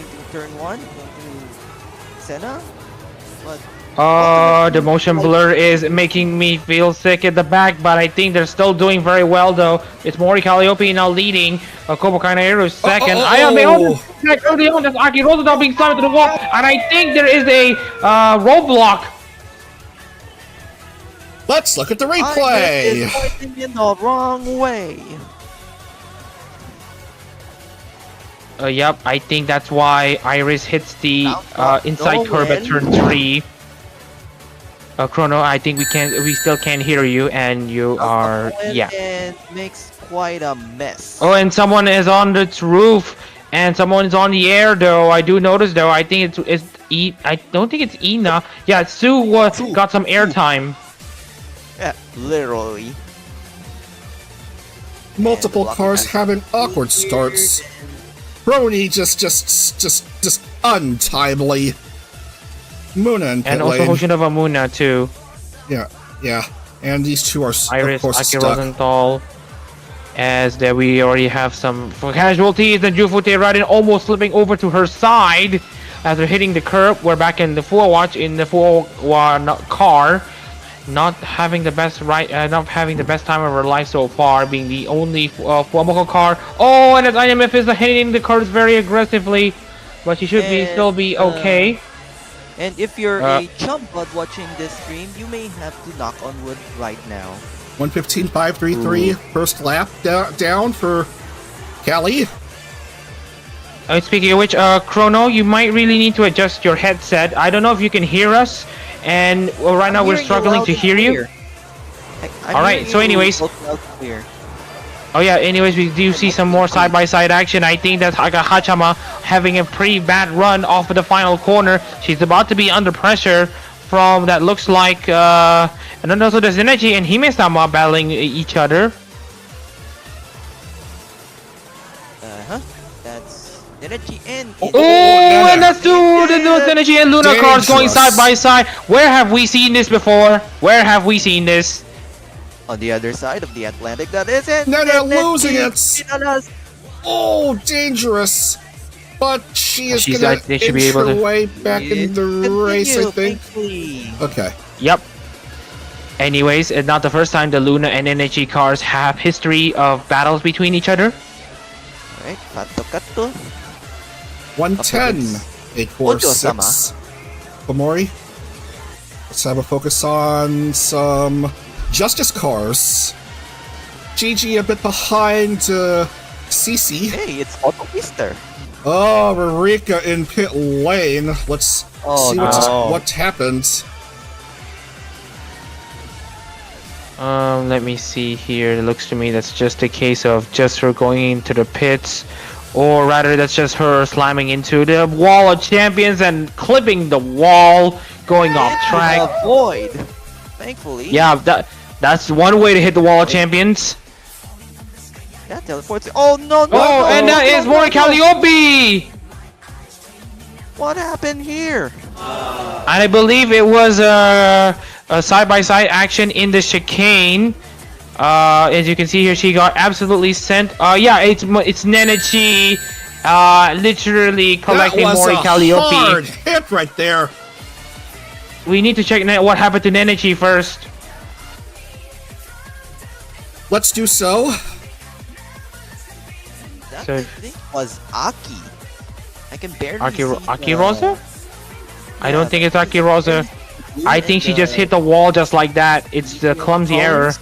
to turn 1, going to Senna. But The motion blur is making me feel sick at the back, but I think they're still doing very well though. It's Mori Calliope now leading. Kobo Kanairu is second. I am early on. That's Aki Rosenthal being slammed to the wall, and I think there is a roadblock. Let's look at the Iris replay. is pointing in the wrong way. Yep, I think that's why Iris hits the inside curb at turn 3. Chrono, I think we still can't hear you, and you are, yeah. And makes quite a mess. Oh, and someone is on the roof, and someone is on the air though. I do notice though. I think I don't think it's Ina. Yeah, Sue got some airtime. Yeah, literally. Multiple cars having awkward starts. Brony just untimely. Muna and And also Hoshinova Muna too. Yeah. And these two are Iris, of course Aki stuck. Rosenthal. As that we already have some casualties, and Jufute Raiden almost slipping over to her side as they're hitting the curb. We're back in the 4-watch in the 4-1 car. Not having the best time of her life so far, being the only Fuamoko car. Oh, and as IMF is hitting the curves very aggressively, but she should still be okay. And if you're a chumbud watching this stream, you may have to knock on wood right now. 1:15.533, first lap down for Callie. Speaking of which, Chrono, you might really need to adjust your headset. I don't know if you can hear us, and right now we're struggling to hear you. Alright, so anyways. Oh yeah, anyways, we do see some more side-by-side action. I think that's Hachama having a pretty bad run off of the final corner. She's about to be under pressure from that looks like, and then also there's Nenechi and Hime-sama battling each other. That's Nenechi and... and that's the Nenechi and Luna cars going side by side. Where have we seen this before? Where have we seen this? On the other side of the Atlantic, that is it. No, they're losing it. Oh, dangerous. But she is going to inch her way back in the race, I think. Okay. Yep. Anyways, it's not the first time the Luna and Nenechi cars have history of battles between each other. Alright, Kato. 110. 846. Komori. Let's have a focus on some Justice cars. Gigi a bit behind Cece. Hey, it's Autopister. Oh, Rika in pit lane. Let's see what happened. Let me see here. It looks to me that's just a case of just her going into the pits, or rather that's just her slamming into the wall of champions and clipping the wall, going off track. Avoid. Thankfully. Yeah, that's one way to hit the wall of champions. That teleports. Oh no! Oh, and that is Mori Calliope. What happened here? And I believe it was a side-by-side action in the chicane. As you can see here, she got absolutely sent. Yeah, it's Nenechi, literally collecting Mori Calliope. That was a hard hit right there. We need to check what happened to Nenechi first. Let's do so. That So- I think was Aki. I can barely Aki Rosa? I don't think it's Aki Rosa. I think she just hit the wall just like that. It's the clumsy error.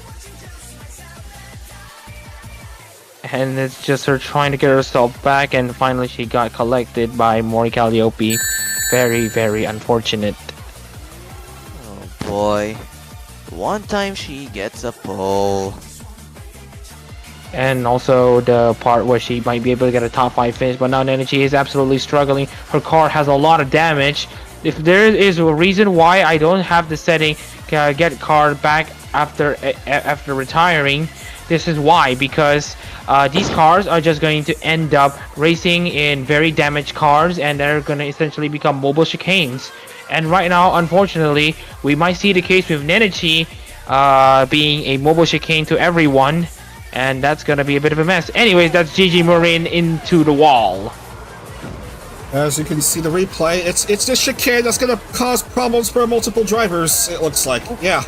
And it's just her trying to get herself back, and finally she got collected by Mori Calliope. Very, very unfortunate. Oh boy. One time she gets a pole. And also the part where she might be able to get a top 5 finish, but now Nenechi is absolutely struggling. Her car has a lot of damage. If there is a reason why I don't have the setting get car back after retiring, this is why, because these cars are just going to end up racing in very damaged cars, and they're going to essentially become mobile chicanes. And right now, unfortunately, we might see the case with Nenechi being a mobile chicane to everyone, and that's going to be a bit of a mess. Anyways, that's Gigi Marin into the wall. As you can see the replay, it's this chicane that's gonna cause problems for multiple drivers, it looks like. Yeah.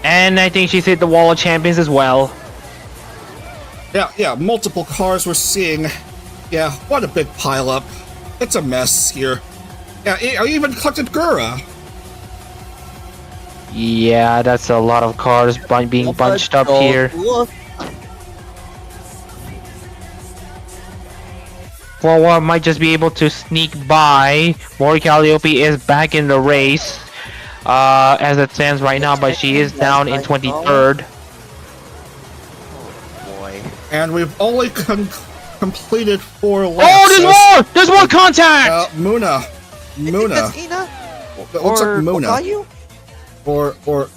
And I think she's hit the wall of champions as well. Yeah, multiple cars we're seeing. Yeah, what a big pileup. It's a mess here. Yeah, I even collected Gura. Yeah, that's a lot of cars being bunched up here. Look. For what might just be able to sneak by, Mori Calliope is back in the race as it stands right now, but she is down in 23rd. Oh boy. And we've only completed 4 laps. Oh, there's more! There's more contact! Muna. I think that's Ina? It looks like Muna. Okayu? Or what?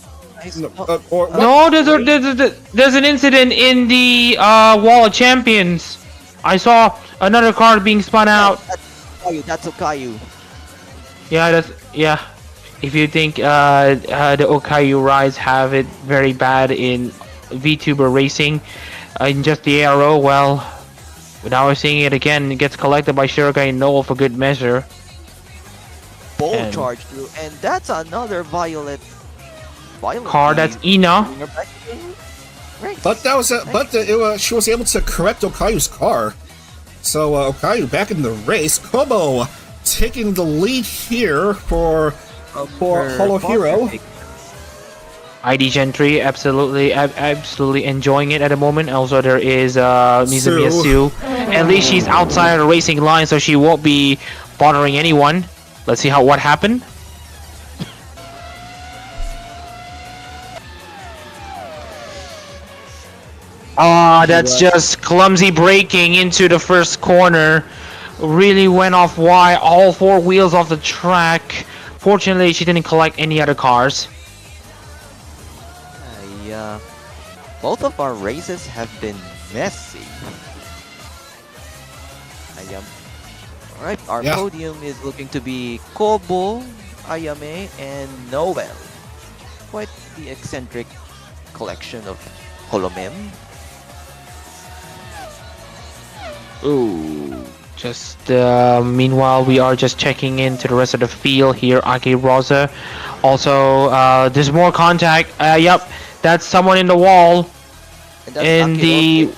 No, there's an incident in the wall of champions. I saw another car being spun out. That's Okayu. Yeah. If you think the Okayu rides have it very bad in VTuber racing, in just the ARO, well, now we're seeing it again. It gets collected by Shurikai Noel for good measure. Bolt And- charge through, and that's another violet Car, that's Ina. Right. But that was she was able to correct Okayu's car. So Okayu back in the race. Kobo taking the lead here for Holo Hero. ID Gentry absolutely enjoying it at the moment. Also, there is Mizumiya Sue. At least she's outside of the racing line, so she won't be bothering anyone. Let's see what happened. That's just clumsy braking into the first corner. Really went off wide, all 4 wheels off the track. Fortunately, she didn't collect any other cars. Both of our races have been messy. Alright, our podium is looking to be Kobo, Ayame, and Noel. Quite the eccentric collection of holomem. Ooh. Just meanwhile, we are just checking into the rest of the field here. Aki Rosa. Also, there's more contact. Yep, that's someone in the wall. In the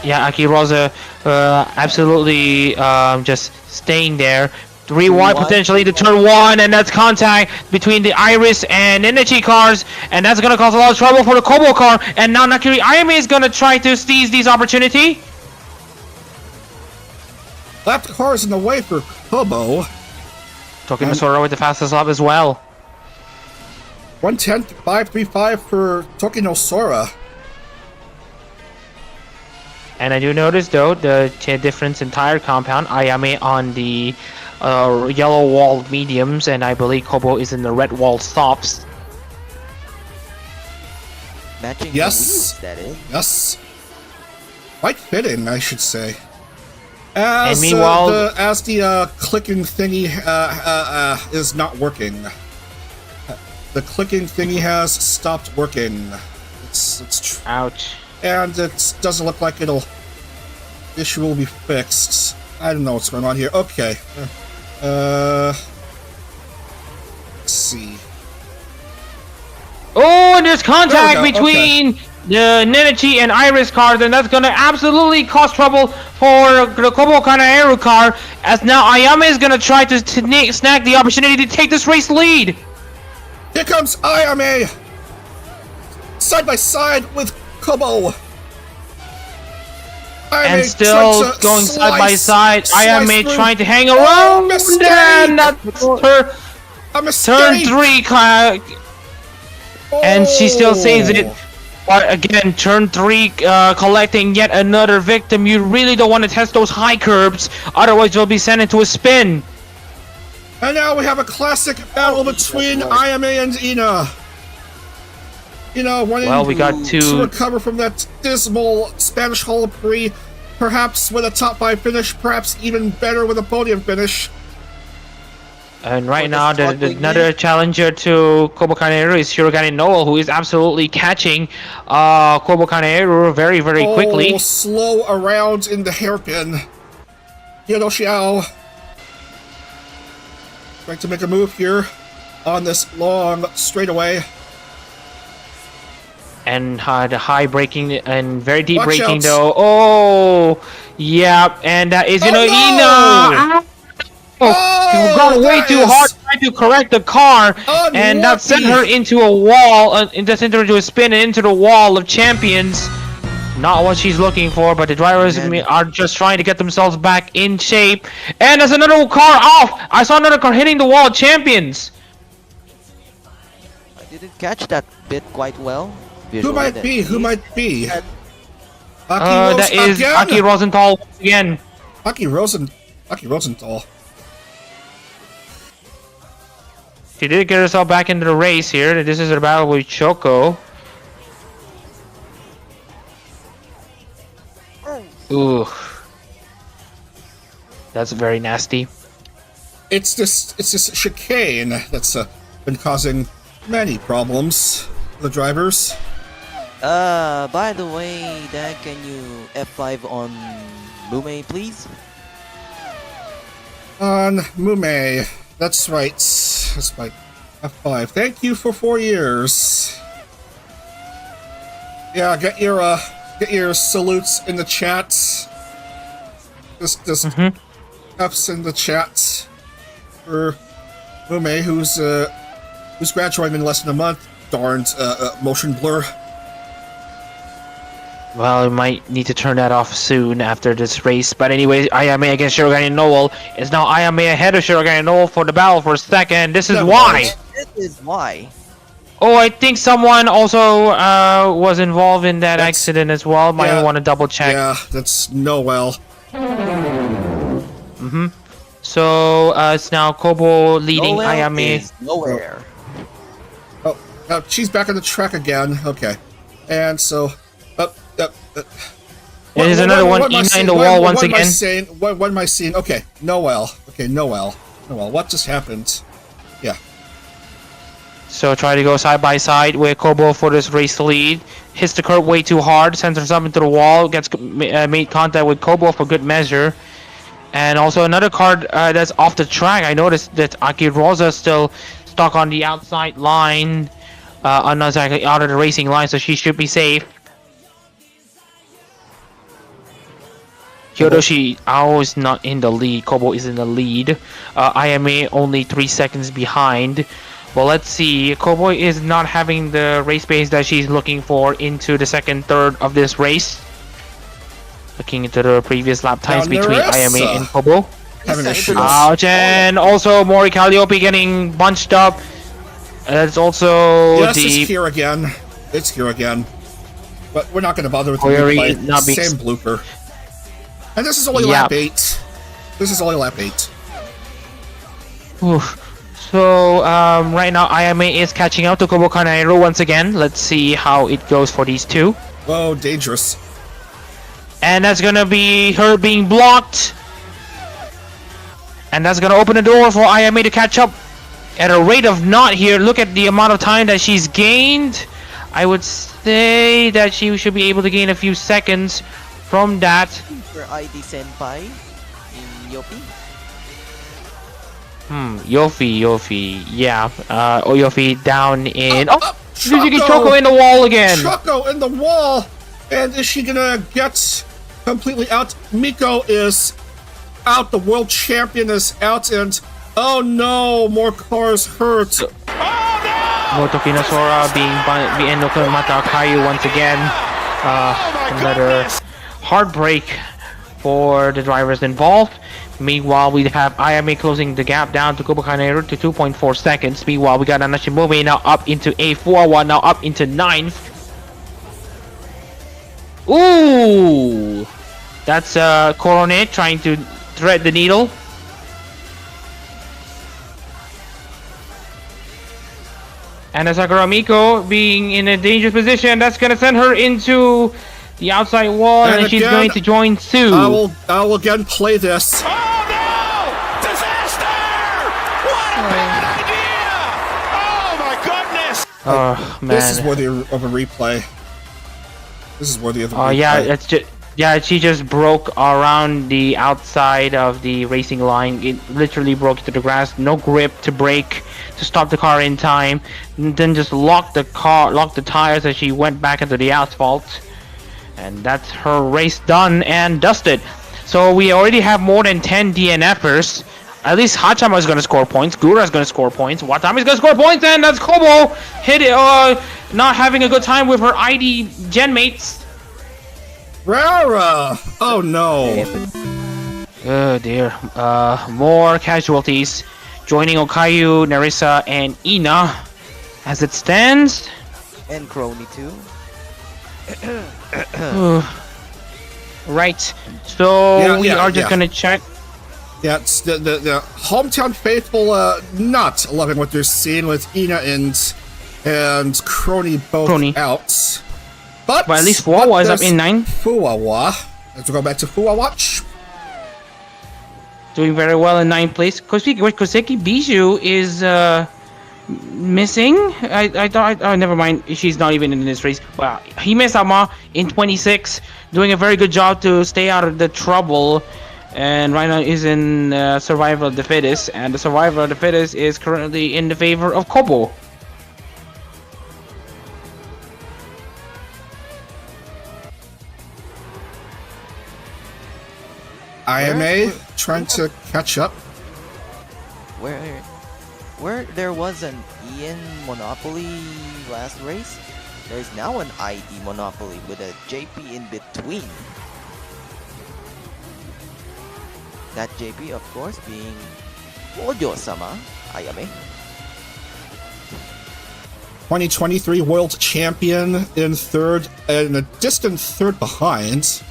Aki Rosa, absolutely just staying there. 3 wide potentially to turn 1, and that's contact between the Iris and Nenechi cars, and that's gonna cause a lot of trouble for the Kobo car. And now Nakiri Ayame is gonna try to seize this opportunity. Lapped cars in the way for Kobo. Tokinosora with the fastest lap as well. 1:10.535 for Tokinosora. And I do notice though the difference in tire compound. Ayame on the yellow wall mediums, and I believe Kobo is in the red wall softs. Matching Yes. the wheels, that is. Yes. Quite fitting, I should say. As, And meanwhile, the clicking thingy is not working. The clicking thingy has stopped working. It's ouch. and it doesn't look like the issue will be fixed. I don't know what's going on here. Okay. Let's see. Oh, and there's contact There we go, between the Nenichi and Iris cars, and that's gonna absolutely cause trouble for the Kobo Kanaeru car, as now Ayame is gonna try to snag the opportunity to take this race lead. Here comes Ayame! Side by side with Kobo! And still going side by side, Ayame trying to hang around, and that's her turn 3 and she still saves it. But again, turn 3 collecting yet another victim. You really don't want to test those high curbs, otherwise you'll be sent into a spin. And now we have a classic battle between Ayame and Ina. Ina wanting We got to recover from that dismal Spanish Holo Prix, perhaps with a top 5 finish, perhaps even better with a podium finish. And right now, another challenger to Kobo Kanaeru is Shirogane Noel, who is absolutely catching Kobo Kanaeru very, very quickly. Slow around in the hairpin. Hiro Xiao trying to make a move here on this long straightaway. And the high braking and very deep Watch braking out. though. Oh, yeah, and that is no! Ina. You got way too hard trying to correct the car, and that sent her into a wall, that sent her into a spin and into the wall of champions. Not what she's looking for, but the drivers are just trying to get themselves back in shape. And there's another car off! I saw another car hitting the wall of champions! I didn't catch that bit quite well. Who might be? Who might be? That is Aki Rosenthal once again. Aki Rosenthal. She did get herself back into the race here. This is a battle with Choco. Ooh. That's very nasty. It's this chicane that's been causing many problems for the drivers. By the way, Dan, can you F5 on Mumei, please? On Mumei. That's right. That's right. F5. Thank you for 4 years. Yeah, get your salutes in the chat. Just F's in the chat for Mumei, who's graduating in less than a month. Darned motion blur. Well, we might need to turn that off soon after this race. But anyway, Ayame against Shirogane Noel is now Ayame ahead of Shirogane Noel for the battle for second. This is why. This is why. Oh, I think someone also was involved in that accident as well. Might want to double check. Yeah, that's Noel. So it's now Kobo leading Noel Ayame. is nowhere. Oh, she's back on the track again. Okay, and so. There's another one in the wall once again. What am I seeing? Okay, Noel. Okay, Noel. What just happened? Yeah. So try to go side by side with Kobo for this race lead. Hits the curb way too hard, sends herself into the wall, gets made contact with Kobo for good measure. And also another car that's off the track. I noticed that Aki Rosa still stuck on the outside line, not exactly out of the racing line, so she should be safe. Hyodoshi Ao is not in the lead. Kobo is in the lead. Ayame only 3 seconds behind. Well, let's see. Kobo is not having the race pace that she's looking for into the second third of this race. Looking into the previous lap times Now, between Nerissa IMA and Kobo. having issues. Ouch, and also Mori Calliope getting bunched up. It's also Yes, the it's here again. It's here again. But we're not going to bother with the Koyori replay. not being- Same blooper. And this is only Yep. lap 8. This is only lap 8. Oof. So right now IMA is catching up to Kobo Kanairo once again. Let's see how it goes for these two. Whoa, dangerous. And that's gonna be her being blocked. And that's gonna open the door for IMA to catch up at a rate of not here. Look at the amount of time that she's gained. I would say that she should be able to gain a few seconds from that. For ID Senpai in Yopi. Yofi, yeah. Yofi down in. Up, Choco in the wall again. Choco in the wall! And is she gonna get completely out? Miko is out, the world champion is out, and oh no, more cars hurt. Moto Kinosora being Nokumata Kayu once again. Another heartbreak for the drivers involved. Meanwhile, we have IMA closing the gap down to Kobo Kanero to 2.4 seconds. Meanwhile, we got Anashimome now up into A4, now up into 9th. Ooh! That's Coronet trying to thread the needle. And Sakura Miko being in a dangerous position, that's gonna send her into the outside wall, and she's again, going to join Sue. I will again play this. Oh no! Disaster! What a bad idea! Oh my goodness! Oh man. This is worthy of a replay. This is worthy of a replay. Oh yeah, it's just she just broke around the outside of the racing line. It literally broke into the grass. No grip to brake to stop the car in time. And then just locked the tires as she went back into the asphalt. And that's her race done and dusted. So we already have more than 10 DNFers. At least Hachama is going to score points. Gura is going to score points. Watami is going to score points. And that's Kobo not having a good time with her ID gen mates. Rara! Oh no. Oh dear. More casualties. Joining Okayu, Nerissa, and Ina. As it stands. And Crony too. Right. So we are just gonna check. Yeah, it's the hometown faithful not loving what they're seeing with Ina and Crony both out. But at least Fuwawa is up in 9. Fuwawa. Let's go back to Fuwawa. Doing very well in 9th place. Koseki Bijou is missing. I thought. Oh, never mind. She's not even in this race. Wow. Hime Sama in 26, doing a very good job to stay out of the trouble. And right now is in survival of the fittest, and the survival of the fittest is currently in the favor of Kobo. IMA trying to catch up. Where there was an Ian monopoly last race, there is now an ID monopoly with a JP in between. That JP, of course, being Ojo-sama Ayame. 2023 world champion in third, and a distant third behind.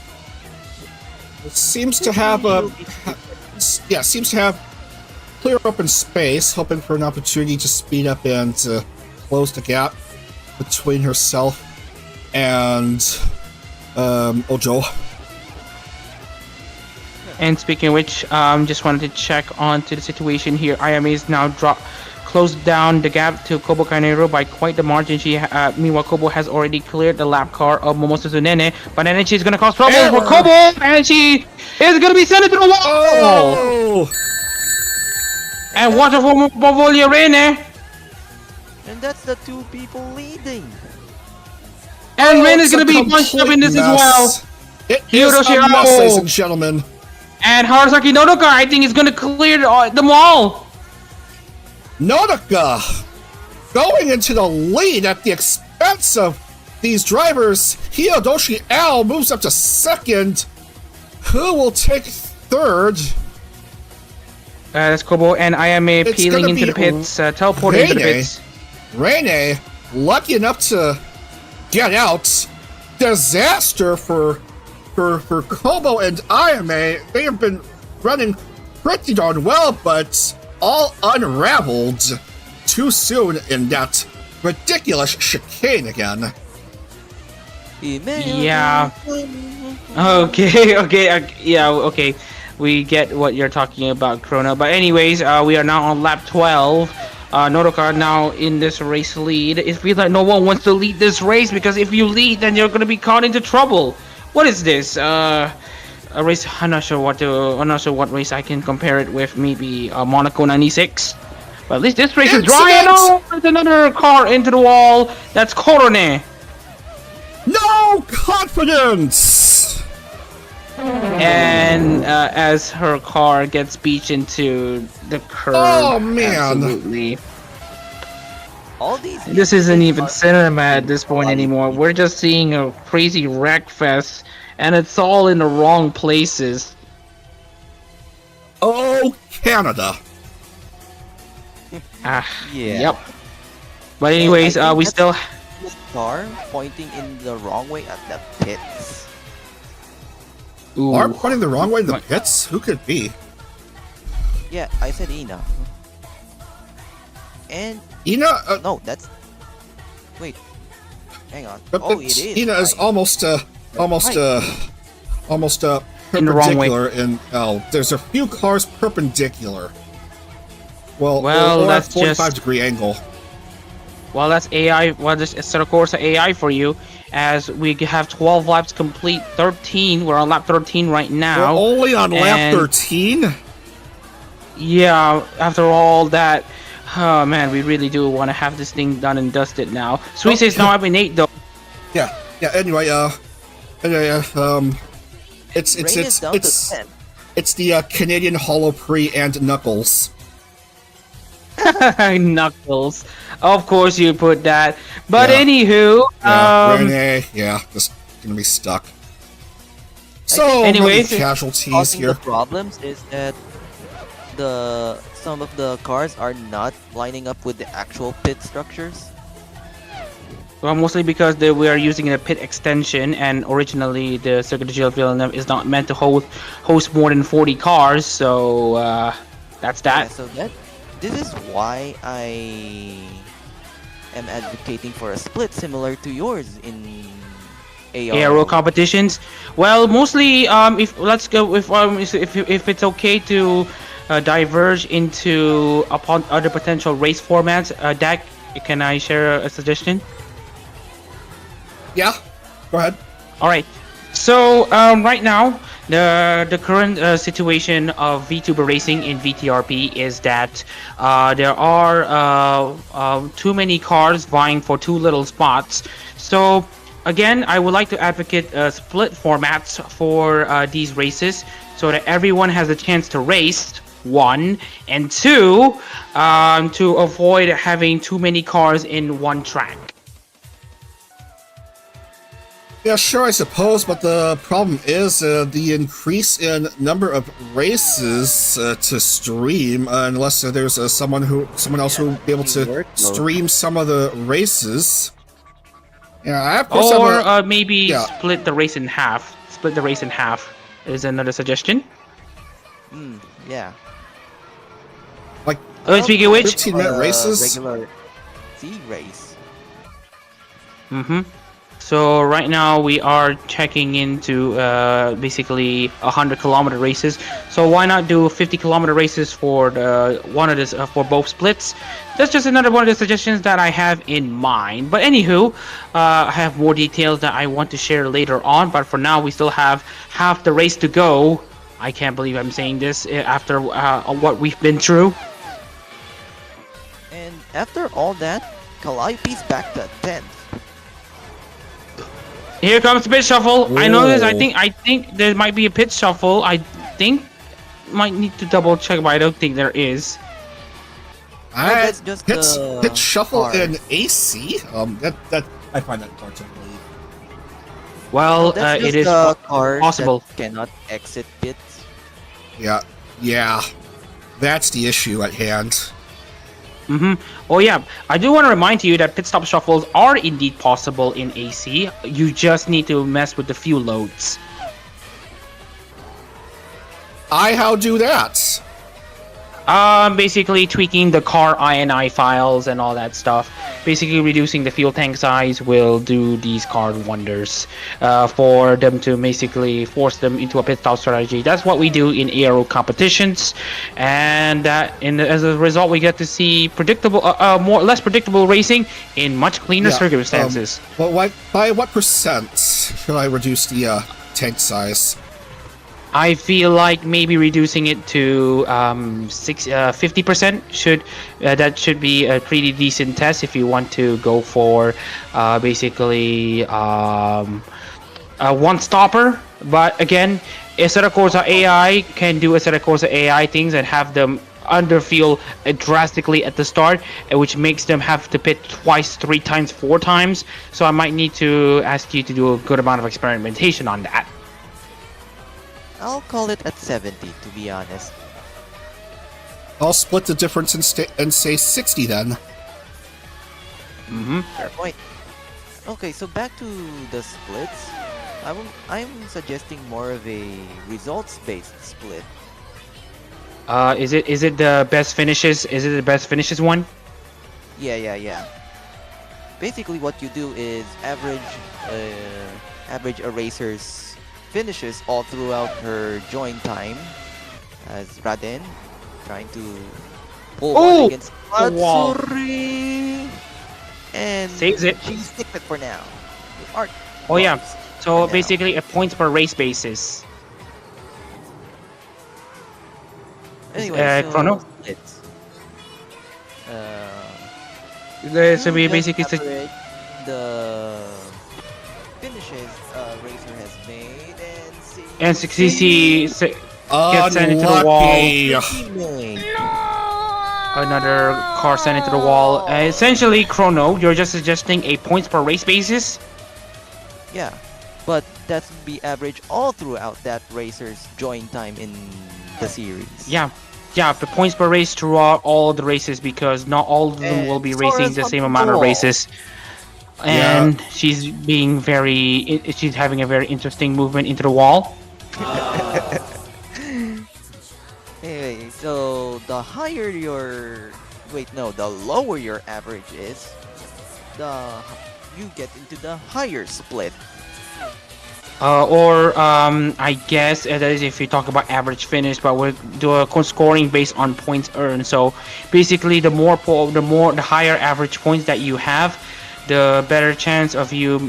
It seems to have seems to have clear open space, hoping for an opportunity to speed up and close the gap between herself and Ojo. And speaking of which, just wanted to check onto the situation here. IMA is now closed down the gap to Kobo Kanero by quite the margin. Meanwhile, Kobo has already cleared the lap car of Momosu Tsunene, but then she's gonna cause trouble for Kobo, and she is gonna be sent into the wall. Oh! And water for Bavolia Rene. And that's the two people leading. And Ren is gonna be bunched up in this as well. It is a mess, ladies and gentlemen. And Harasaki Nodoka, I think, is gonna clear them all. Nodoka going into the lead at the expense of these drivers. Hiyodoshi Al moves up to second. who will take third? That's Kobo and IMA It's peeling gonna into the be pits, teleporting into the Rene. pits. Rene, lucky enough to get out. Disaster for Kobo and IMA. They have been running pretty darn well, but all unraveled too soon in that ridiculous chicane again. Yeah. Okay. We get what you're talking about, Chrono. But anyways, we are now on lap 12. Nodoka now in this race lead. It feels like no one wants to lead this race because if you lead, then you're gonna be caught into trouble. What is this? A race? I'm not sure what race I can compare it with. Maybe Monaco '96. But at least this race is dry. And oh, there's another car into the wall. That's Corone. No confidence! And as her car gets beached into the curb. Oh, man. Absolutely. All these. This isn't even cinema at this point anymore. We're just seeing a crazy wreck fest, and it's all in the wrong places. Oh, Canada. Yeah. Yep. But anyways, we still. Car pointing in the wrong way at the pits. Ooh. Are pointing the wrong way in the pits? Who could it be? Yeah, I said Ina. And Ina? no, that's. Wait, hang on. But Oh, it is. Ina is right. almost In the wrong way. perpendicular in. Oh, there's a few cars perpendicular. Well, or that's 45-degree angle. Well, that's AI. Well, this is of course AI for you, as we have 12 laps complete. 13. We're on lap 13 right now. We're only on lap and 13. Yeah, after all that, oh man, we really do want to have this thing done and dusted now. Sweet is now up in 8 though. Yeah. Anyway, it's Rain is down to 10. it's the Canadian Holo Prix and Knuckles. Knuckles. Of course you put that. But Yeah. anywho, Rene, just gonna be stuck. So anyways, many casualties Causing here. the problems is that some of the cars are not lining up with the actual pit structures. well, mostly because we are using a pit extension, and originally the Circuit Gilles Villeneuve is not meant to host more than 40 cars. So that's that. Yeah, so this is why I am advocating for a split similar to yours in Aero competitions. Well, mostly if let's go if it's okay to diverge into upon other potential race formats. Dak, can I share a suggestion? Yeah, go ahead. All right. So right now, the current situation of VTuber racing in VTRP is that there are too many cars vying for too little spots. So again, I would like to advocate split formats for these races so that everyone has a chance to race. 1 and 2, to avoid having too many cars in one track. Yeah, sure, I suppose, but the problem is the increase in number of races to stream, unless there's someone else who will be able to stream some of the races. Yeah, I of course Or have maybe split the race in half. Split the race in half is another suggestion. Yeah. like Speaking of which, 15-minute races. Regular C race. So right now we are checking into basically 100-kilometer races. So why not do 50-kilometer races for for both splits? That's just another one of the suggestions that I have in mind. But anywho, I have more details that I want to share later on. But for now, we still have half the race to go. I can't believe I'm saying this after what we've been through. And after all that, Calliope's back to 10th. Here comes the pit shuffle. I know this. I Whoa. think there might be a pit shuffle. I think might need to double check, but I don't think there is. that's just the Pit shuffle car. in AC. That I find that hard to believe. Well, That's it just is the cars possible. that cannot exit pits. Yeah. That's the issue at hand. Oh yeah, I do want to remind you that pit stop shuffles are indeed possible in AC. You just need to mess with the fuel loads. How do that? Basically tweaking the car INI files and all that stuff. Basically reducing the fuel tank size will do these car wonders for them to basically force them into a pit stop strategy. That's what we do in aero competitions, and as a result, we get to see predictable, less predictable racing in much cleaner circumstances. But by what percent should I reduce the tank size? I feel like maybe reducing it to 50% that should be a pretty decent test if you want to go for basically a one stopper. But again, Acera Corsa AI can do Acera Corsa AI things and have them underfuel drastically at the start, which makes them have to pit twice, 3 times, 4 times. So I might need to ask you to do a good amount of experimentation on that. I'll call it at 70, to be honest. I'll split the difference and say 60 then. Fair point. Okay, so back to the splits. I'm suggesting more of a results-based split. Is it the best finishes? Is it the best finishes one? Yeah. Basically, what you do is average a racer's finishes all throughout her join time, as Raden trying to pull one against Matsuri, and saves it. She's sticked it for now. Yeah. So basically, a points per race basis. Anyway, Chrono. Splits. So we basically average the finishes racer has made, and 60 gets sent into the wall. Another car sent into the wall. Essentially, Chrono, you're just suggesting a points per race basis? Yeah, but that's the average all throughout that racer's join time in the series. Yeah, the points per race throughout all the races, because not all of them will be racing the same amount of races. And she's having a very interesting movement into the wall. Anyway, so the lower your average is, you get into the higher split. I guess that is if you talk about average finish, but we'll do a scoring based on points earned. So basically, the higher average points that you have, the better chance of you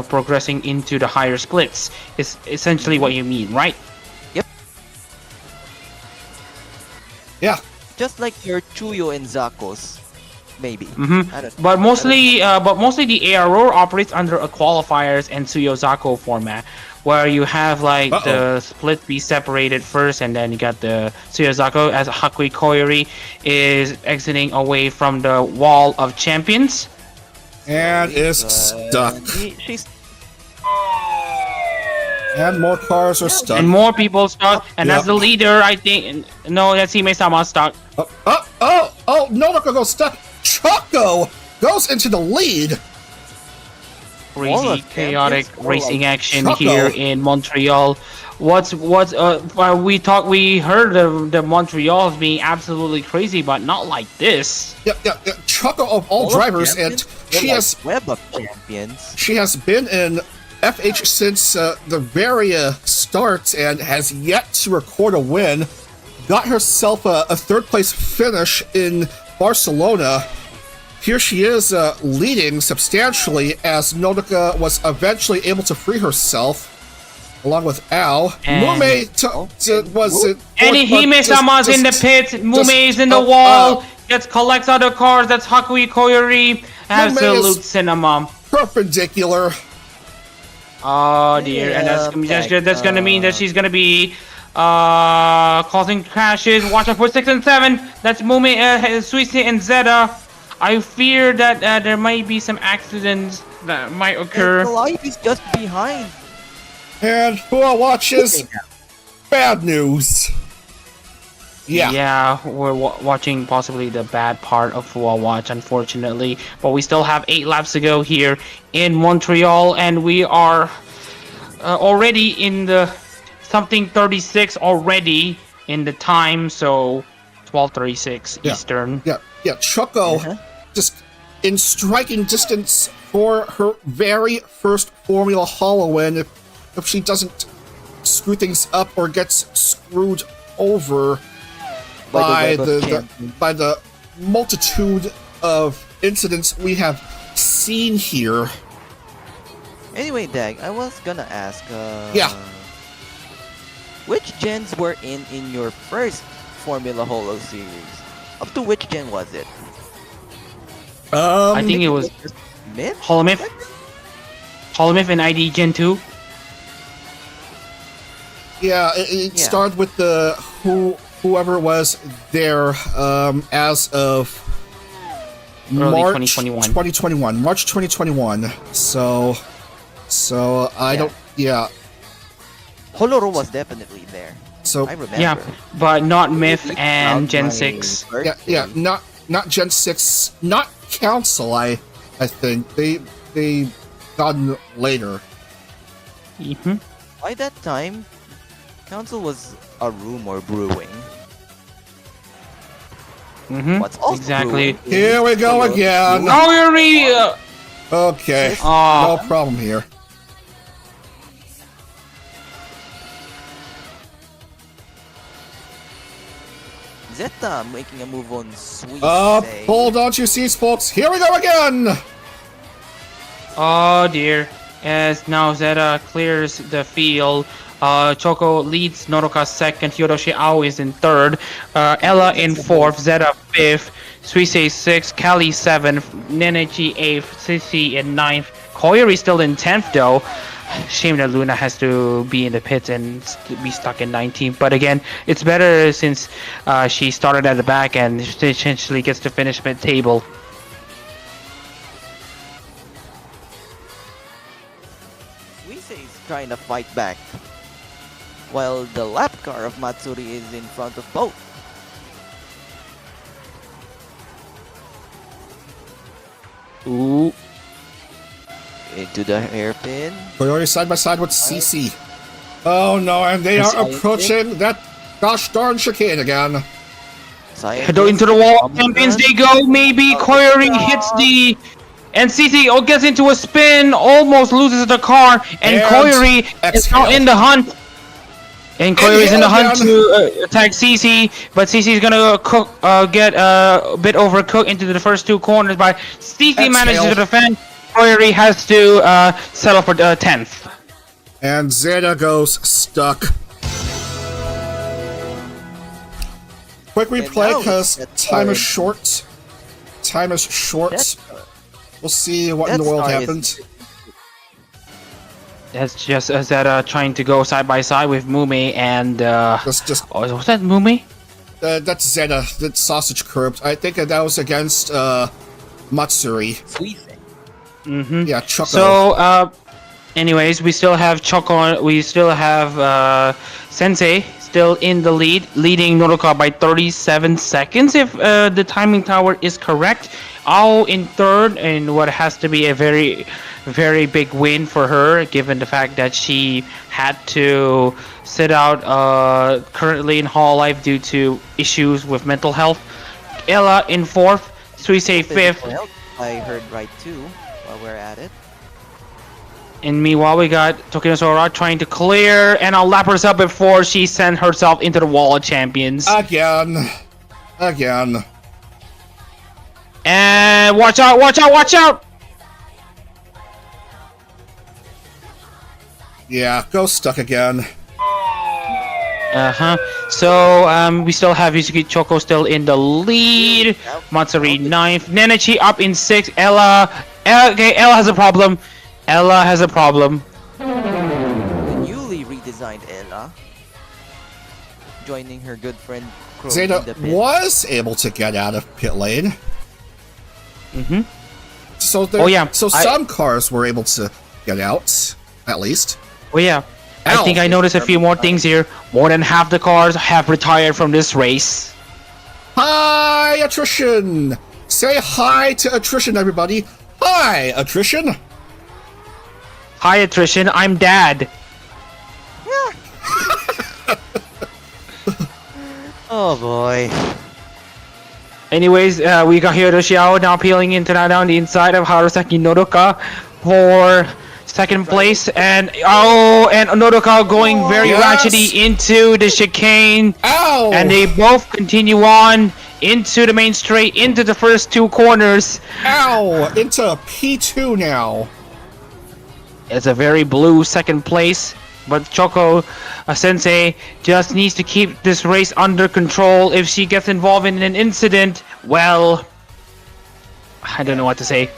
progressing into the higher splits is essentially what you mean, right? Yep. Yeah. Just like your Chuyo and Zakos, maybe. But mostly the ARO operates under a qualifiers and Tsuyo-Zako format, where you have like the split be separated first, and then you got the Tsuyo-Zako as Hakui Koyori is exiting away from the wall of champions. And is stuck. And more cars are stuck. And more people stuck. And as the leader, I think... No, that's Hime-sama stuck. Nonoko goes stuck. Choco goes into the lead. Crazy, chaotic racing action here in Montreal. We heard the Montreal being absolutely crazy, but not like this. Yeah. Choco of all drivers, and she has web of champions. She has been in FH since the very start and has yet to record a win. Got herself a third place finish in Barcelona. Here she is leading substantially as Nodoka was eventually able to free herself along with Ao. Mumei was it. And Hime-sama's in the pit. Mumei is in the wall. That collects other cars. That's Hakui Koyori. Absolute cinema. Perpendicular. Oh dear, and that's gonna mean that she's gonna be causing crashes. Watch out for 6 and 7. That's Mumei, Suisse, and Zeta. I fear that there might be some accidents that might occur. And Hololive is just behind And who watches? Bad news. Yeah. Yeah, we're watching possibly the bad part of Full Watch, unfortunately. But we still have 8 laps to go here in Montreal, and we are already in the something 36 already in the time, so 12:36 Eastern. Yeah. Choco just in striking distance for her very first Formula Holo win. If she doesn't screw things up or gets screwed over by the multitude of incidents we have seen here. Anyway, Dag, I was gonna ask. Which gens were in your first Formula Holo series? Up to which gen was it? I think it was Myth? Holomyth and ID Gen 2. Yeah, it started with the whoever was there as of Early March 2021. March 2021. So I don't. Yeah. Holoro was definitely there. So I remember. Yeah, but not Myth and Gen 6. Yeah. Not Gen 6. Not Council. I think they gotten later. Mm-hmm. By that time, Council was a rumor brewing. Mm-hmm. What's also exactly. brewing is Here we go Holo again. Oh, you're Okay. Aw. No problem here. Zeta making a move on Sweet. Hold on to your seats, folks. Here we go again. Oh dear. As now Zeta clears the field, Choco leads Noroka second, Hiroshi Ao is in third, Ella in fourth, Zeta fifth, Suisei sixth, Kali seventh, Nenechi eighth, Sissy in ninth, Koyori still in 10th though. Shame that Luna has to be in the pits and be stuck in 19th, but again, it's better since she started at the back and she essentially gets to finish mid-table. Suisei is trying to fight back, while the lap car of Matsuri is in front of both. Ooh. Into the hairpin. Koyori side by side with CC. Oh no, and they are approaching that gosh darn chicane again. Head into the wall. Champions they go. Maybe Koyori hits the. And CC gets into a spin, almost loses the car, and Koyori is now in the hunt. And Koyori's in the hunt to attack CC, but CC is gonna get a bit overcooked into the first two corners. But CC manages to defend. Koyori has to settle for 10th. And Zeta goes stuck. Quick replay because time is short. Time is short. We'll see what in the world happened. That's just Zeta trying to go side by side with Mumei and was that Mumei? That's Zeta. That's sausage curved. I think that was against Matsuri. Mm-hmm. Yeah, Choco. So, anyways, we still have Choco. We still have Sensei still in the lead, leading Noroka by 37 seconds, if the timing tower is correct. Ao in third, and what has to be a very, very big win for her, given the fact that she had to sit out currently in hololive due to issues with mental health. Ella in fourth, Suisei fifth. I heard right too. While we're at it. And meanwhile, we got Tokinosora trying to clear and I'll lap herself before she sent herself into the wall of champions. Again. And watch out, watch out, watch out! Yeah, go stuck again. So, we still have Yusuke Choco still in the lead. Matsuri 9th. Nenechi up in 6th. Ella has a problem. The newly redesigned Ella. Joining her good friend Crow Zeta in the pit. was able to get out of pit lane. Mm-hmm. So some cars were able to get out, at least. Oh yeah. I think I noticed a few more things here. More than half the cars have retired from this race. Hi, attrition! Say hi to attrition, everybody. Hi, attrition. Hi, attrition. I'm Dad. Oh boy. Anyways, we got Hiro Xiao now peeling into down the inside of Harasaki Nodoka for second place, and Nodoka going very ratchetly into the chicane. Ow! And they both continue on into the main straight, into the first two corners. Ow! Into P2 now. It's a very blue second place, but Choco Sensei just needs to keep this race under control. If she gets involved in an incident, well, I don't know what to say.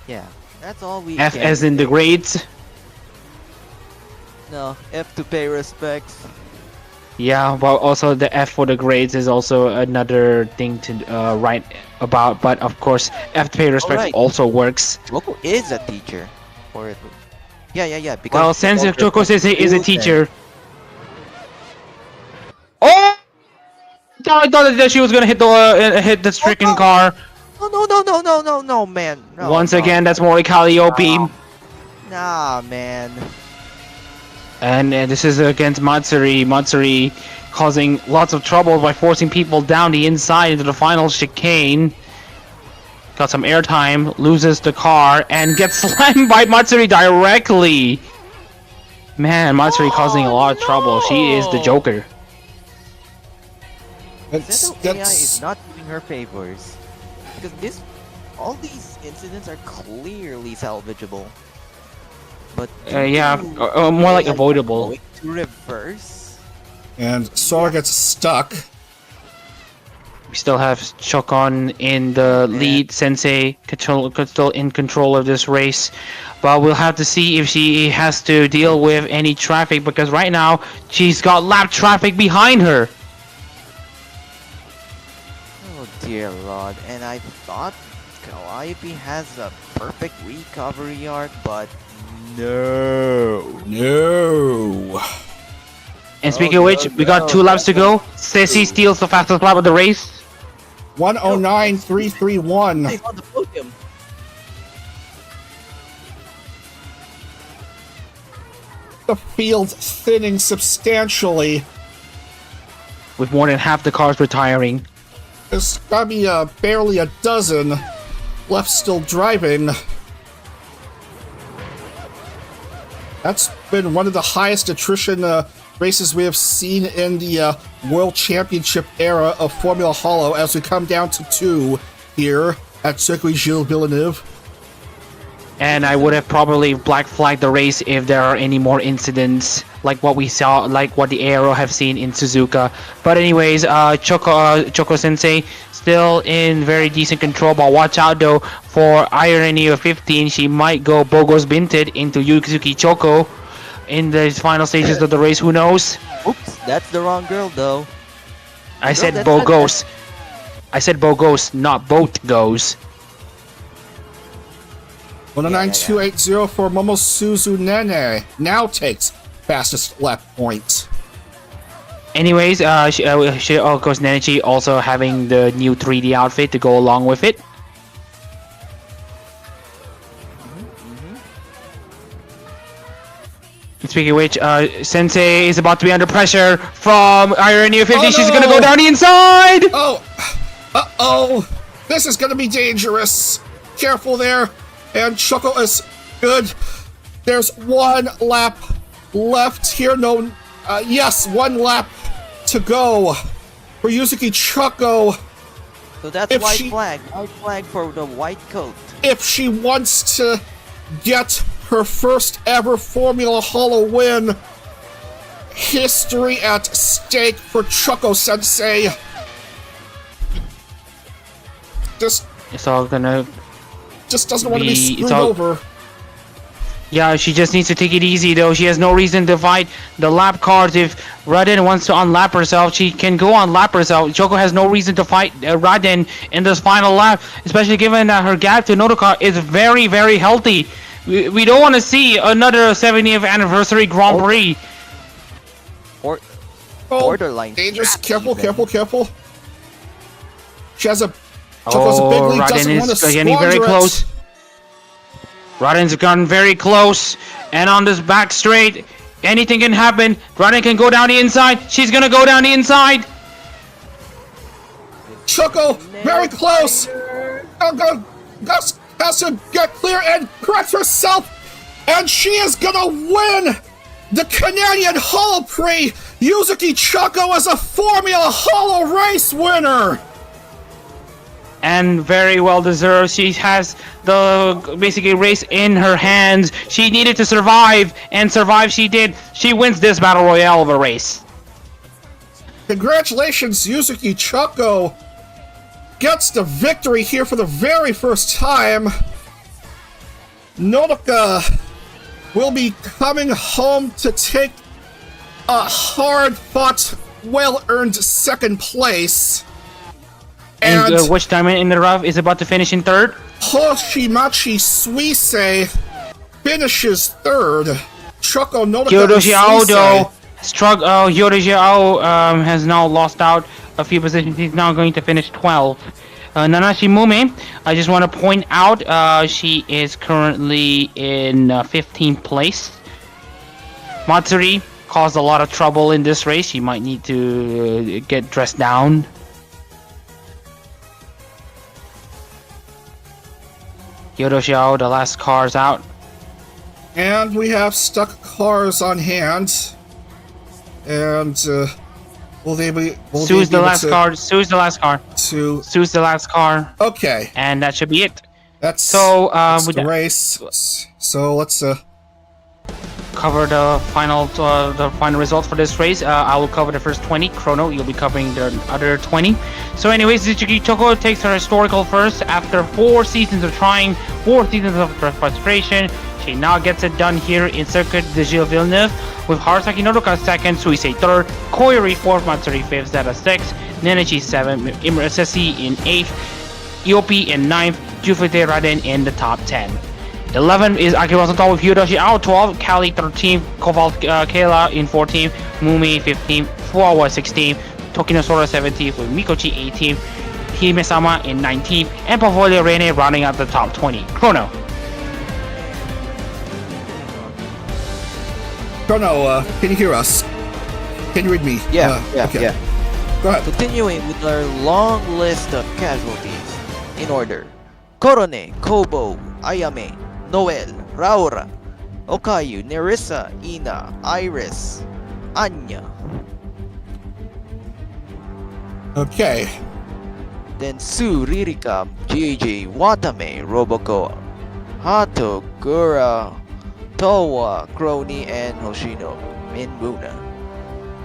Yeah, that's all we F can as in the grades. No, F to pay respects. Yeah, well, also the F for the grades is also another thing to write about. But of course, F to pay respect also works. Choco is a teacher. Or yeah. Because Well, Sensei Choco Sensei is a teacher. Oh! I thought that she was gonna hit the stricken car. No, man. No, Once again, that's Mori Calliope. Nah, man. And this is against Matsuri. Matsuri causing lots of trouble by forcing people down the inside into the final chicane. Got some airtime, loses the car, and gets slammed by Matsuri directly. Man, Matsuri causing a lot of trouble. She is the Joker. Zeto AI is not doing her favors. Because all these incidents are clearly salvageable. But more like avoidable. Going to reverse. And Sora gets stuck. We still have Chokon in the lead. Sensei still in control of this race, but we'll have to see if she has to deal with any traffic, because right now she's got lap traffic behind her. Oh dear lord, and I thought Calliope has a perfect recovery arc, but no. And speaking of which, we got 2 laps to go. Ceci steals the fastest lap of the race. 109.331. He's on the podium. The field thinning substantially. With more than half the cars retiring. There's gotta be barely a dozen left still driving. That's been one of the highest attrition races we have seen in the World Championship era of Formula Holo, as we come down to 2 here at Circuit Gilles Villeneuve. And I would have probably black flagged the race if there are any more incidents like what we saw, like what the Aero have seen in Suzuka. But anyways, Choco Sensei still in very decent control, but watch out though for Irony of 15. She might go Bogos Binted into Yuzuki Choco in the final stages of the race. Who knows? Oops, that's the wrong girl though. I said Bogos. I said Bogos, not boat goes. 109.280 for Momosuzu Nene now takes fastest lap point. Anyways, she of course Nenechi also having the new 3D outfit to go along with it. Speaking of which, Sensei is about to be under pressure from Irony of 50. She's gonna go down the inside! Oh! Uh-oh! This is gonna be dangerous! Careful there! And Choco is good. There's 1 lap left here. Yes, 1 lap to go for Yuzuki Choco. So that's white flag. White flag for the white coat. If she wants to get her first ever Formula Holo win, history at stake for Choco Sensei. It's all gonna just doesn't want to be screwed over. Yeah, she just needs to take it easy though. She has no reason to fight the lap cards. If Raden wants to unlap herself, she can go unlap herself. Choco has no reason to fight Raden in this final lap, especially given that her gap to Nodoka is very, very healthy. We don't want to see another 70th anniversary Grand Prix. Or Oh, borderline. dangerous. trap Careful, even. careful, careful. She has a... Choco's a big lead, doesn't want to is getting very squander close. it. Rodden's gotten very close, and on this back straight, anything can happen. Rodden can go down the inside. She's gonna go down the inside. Choco, very close. Gus has to get clear and correct herself, and she is gonna win the Canadian Holo Prix. Yuzuki Choco is a Formula Holo race winner. And very well deserved. She has the basically race in her hands. She needed to survive, and survive she did. She wins this battle royale of a race. Congratulations, Yuzuki Choco gets the victory here for the very first time. Nodoka will be coming home to take a hard-fought, well-earned second place. And which diamond in the rough is about to finish in third? Hoshimachi Suisei finishes third. Choco Nodoka Kyoto and Xiao Suisei. Kyoto Xiao has now lost out a few positions. He's now going to finish 12th. Nanashi Mumei, I just want to point out, she is currently in 15th place. Matsuri caused a lot of trouble in this race. She might need to get dressed down. Kyoto Xiao, the last car's out. And we have stuck cars on hand. And will they be? Sue's the last car. Sue's the last car. Sue's the last car. Okay. And that should be it. That's so with the race. So let's cover the final results for this race. I will cover the first 20. Chrono, you'll be covering the other 20. So anyways, Tsuchi Choco takes her historical first after 4 seasons of trying, 4 seasons of frustration. She now gets it done here in Circuit de Gilles Villeneuve with Harasaki Nodoka second, Suisei third, Koyori fourth, Matsuri fifth, Zeta sixth, Nenechi seventh, Imrasesi in eighth, Iopi in ninth, Jufute Raden in the top 10. 11 is Akira on top with Hiroshi out 12, Kali 13th, Koval Kayla in 14th, Mumi 15th, Fuawa 16th, Tokinosora 17th with Mikochi 18th, Hime-sama in 19th, and Pavolia Rene rounding out the top 20. Chrono. Chrono, can you hear us? Can you read me? Yeah. Go ahead. Continuing with our long list of casualties. In order. Korone, Kobo, Ayame, Noel, Raura, Okayu, Nerissa, Ina, Iris, Anya. Okay. Then Sue, Ririka, JJ, Watame, Roboko, Hato, Gura, Towa, Crony, and Hoshino in Buna.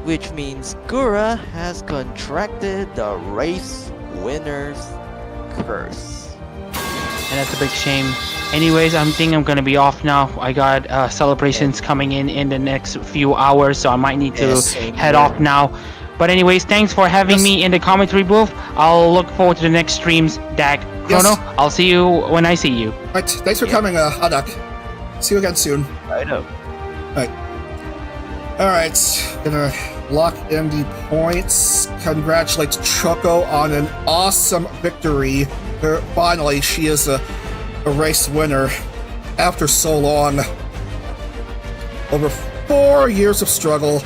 Which means Gura has contracted the race winner's curse. And that's a big shame. Anyways, I think I'm gonna be off now. I got celebrations coming in the next few hours, so I might need to head off now. But anyways, thanks for having me in the commentary booth. I'll look forward to the next streams, Dak. Chrono, I'll see you when I see you. Right, thanks for coming, Hadak. See you again soon. I know. Alright, gonna lock in the points. Congratulate Choco on an awesome victory. Finally, she is a race winner after so long. Over 4 years of struggle,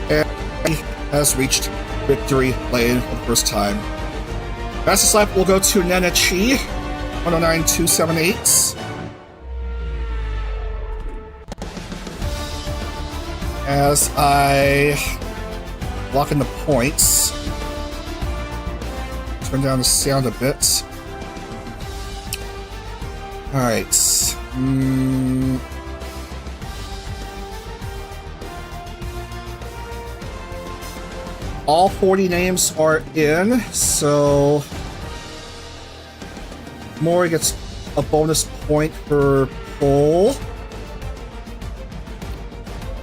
and he has reached victory lane for the first time. Fastest lap will go to Nenechi, 109.278. As I lock in the points, turn down the sound a bit. Alright. All 40 names are in, so Mori gets a bonus point for pole.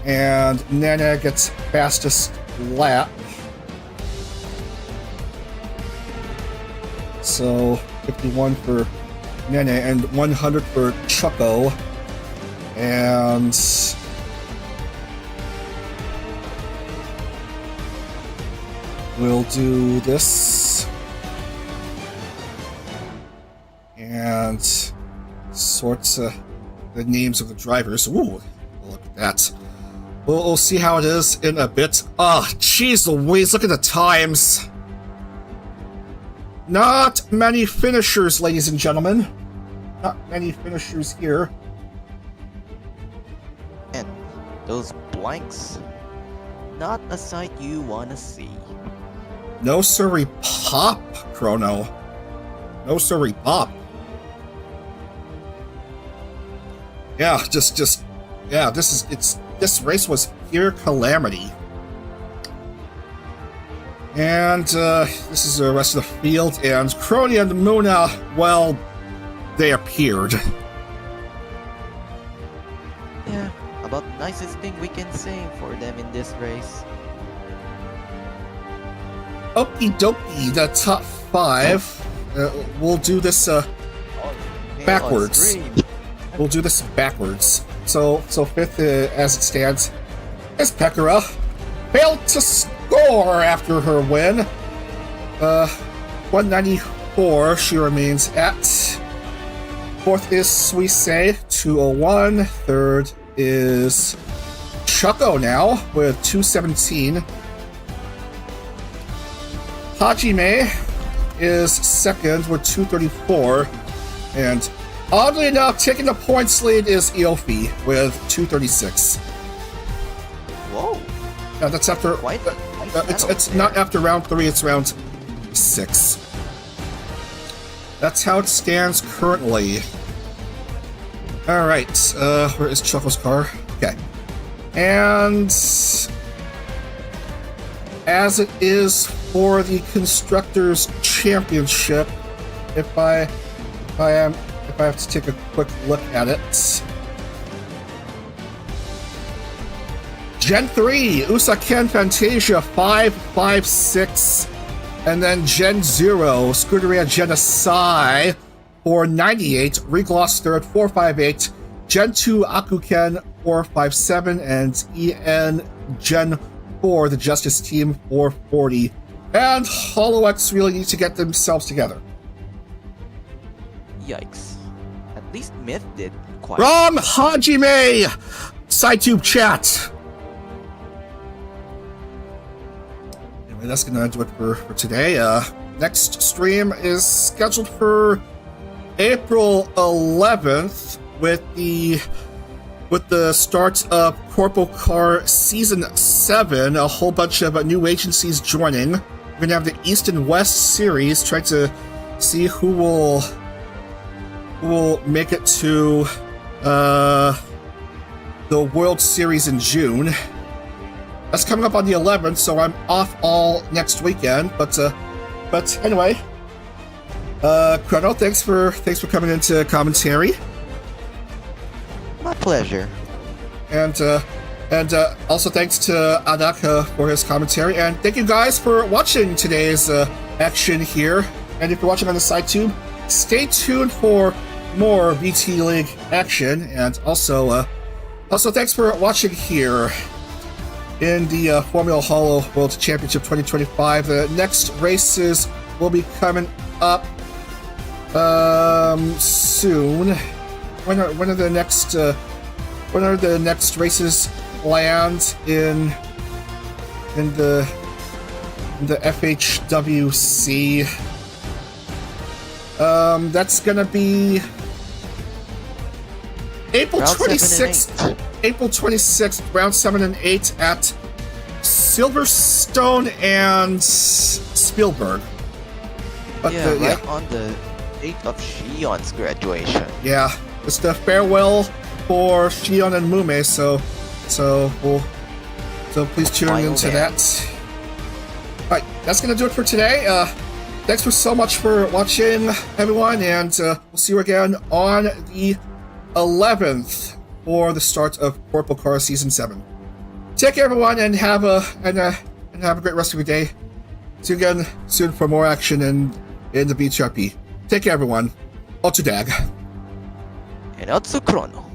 And Nana gets fastest lap. So 51 for Nene, and 100 for Choco. And we'll do this. And sort the names of the drivers. Ooh, look at that. We'll see how it is in a bit. Ah, jeez Louise, look at the times. Not many finishers, ladies and gentlemen. Not many finishers here. And those blanks, not a sight you wanna see. No siree pop, Chrono. No siree pop. Yeah, yeah, this race was pure calamity. And this is the rest of the field, and Crony and Muna, well, they appeared. Yeah, about the nicest thing we can say for them in this race. Okie dokie, the top 5. We'll do this backwards. We'll do this backwards. So 5th, as it stands, is Pekara. Failed to score after her win. 194, she remains at. 4th is Suisse, 201. 3rd is Choco now, with 217. Hajime is 2nd with 234. And oddly enough, taking the points lead is Iofi with 236. Whoa. Yeah, that's after. It's not after round 3, it's round 6. That's how it stands currently. Alright, where is Choco's car? Okay. And as it is for the Constructors' Championship, if I have to take a quick look at it. Gen 3, Usaken Fantasia 556, and then Gen 0, Scuderia Genocide 498, Regloss 3rd 458, Gen 2 Akuken 457, and EN Gen 4, the Justice Team 440. And HoloX really need to get themselves together. Yikes. At least Myth did quite. Wrong, Hajime! SideTube chat! Anyway, that's gonna do it for today. Next stream is scheduled for April 11th with the start of Corpo Car Season 7, a whole bunch of new agencies joining. We're gonna have the East and West series, trying to see who will make it to the World Series in June. That's coming up on the 11th, so I'm off all next weekend. But anyway, Chrono, thanks for coming into commentary. My pleasure. And also thanks to Adaka for his commentary, and thank you guys for watching today's action here. And if you're watching on the SideTube, stay tuned for more VT League action, and also thanks for watching here in the Formula Holo World Championship 2025. The next races will be coming up soon. When are the next races planned in the FHWC? That's gonna be April 26th. April 26th, round 7 and 8 at Silverstone and Spielberg. But right on the date of Shion's graduation. Yeah, it's the farewell for Shion and Mumei, so please tune into that. Alright, that's gonna do it for today. Thanks so much for watching, everyone, and we'll see you again on the 11th for the start of Corpo Car Season 7. Take care, everyone, and have a great rest of your day. See you again soon for more action in the BTRP. Take care, everyone. Otudag. And Otsu Chrono.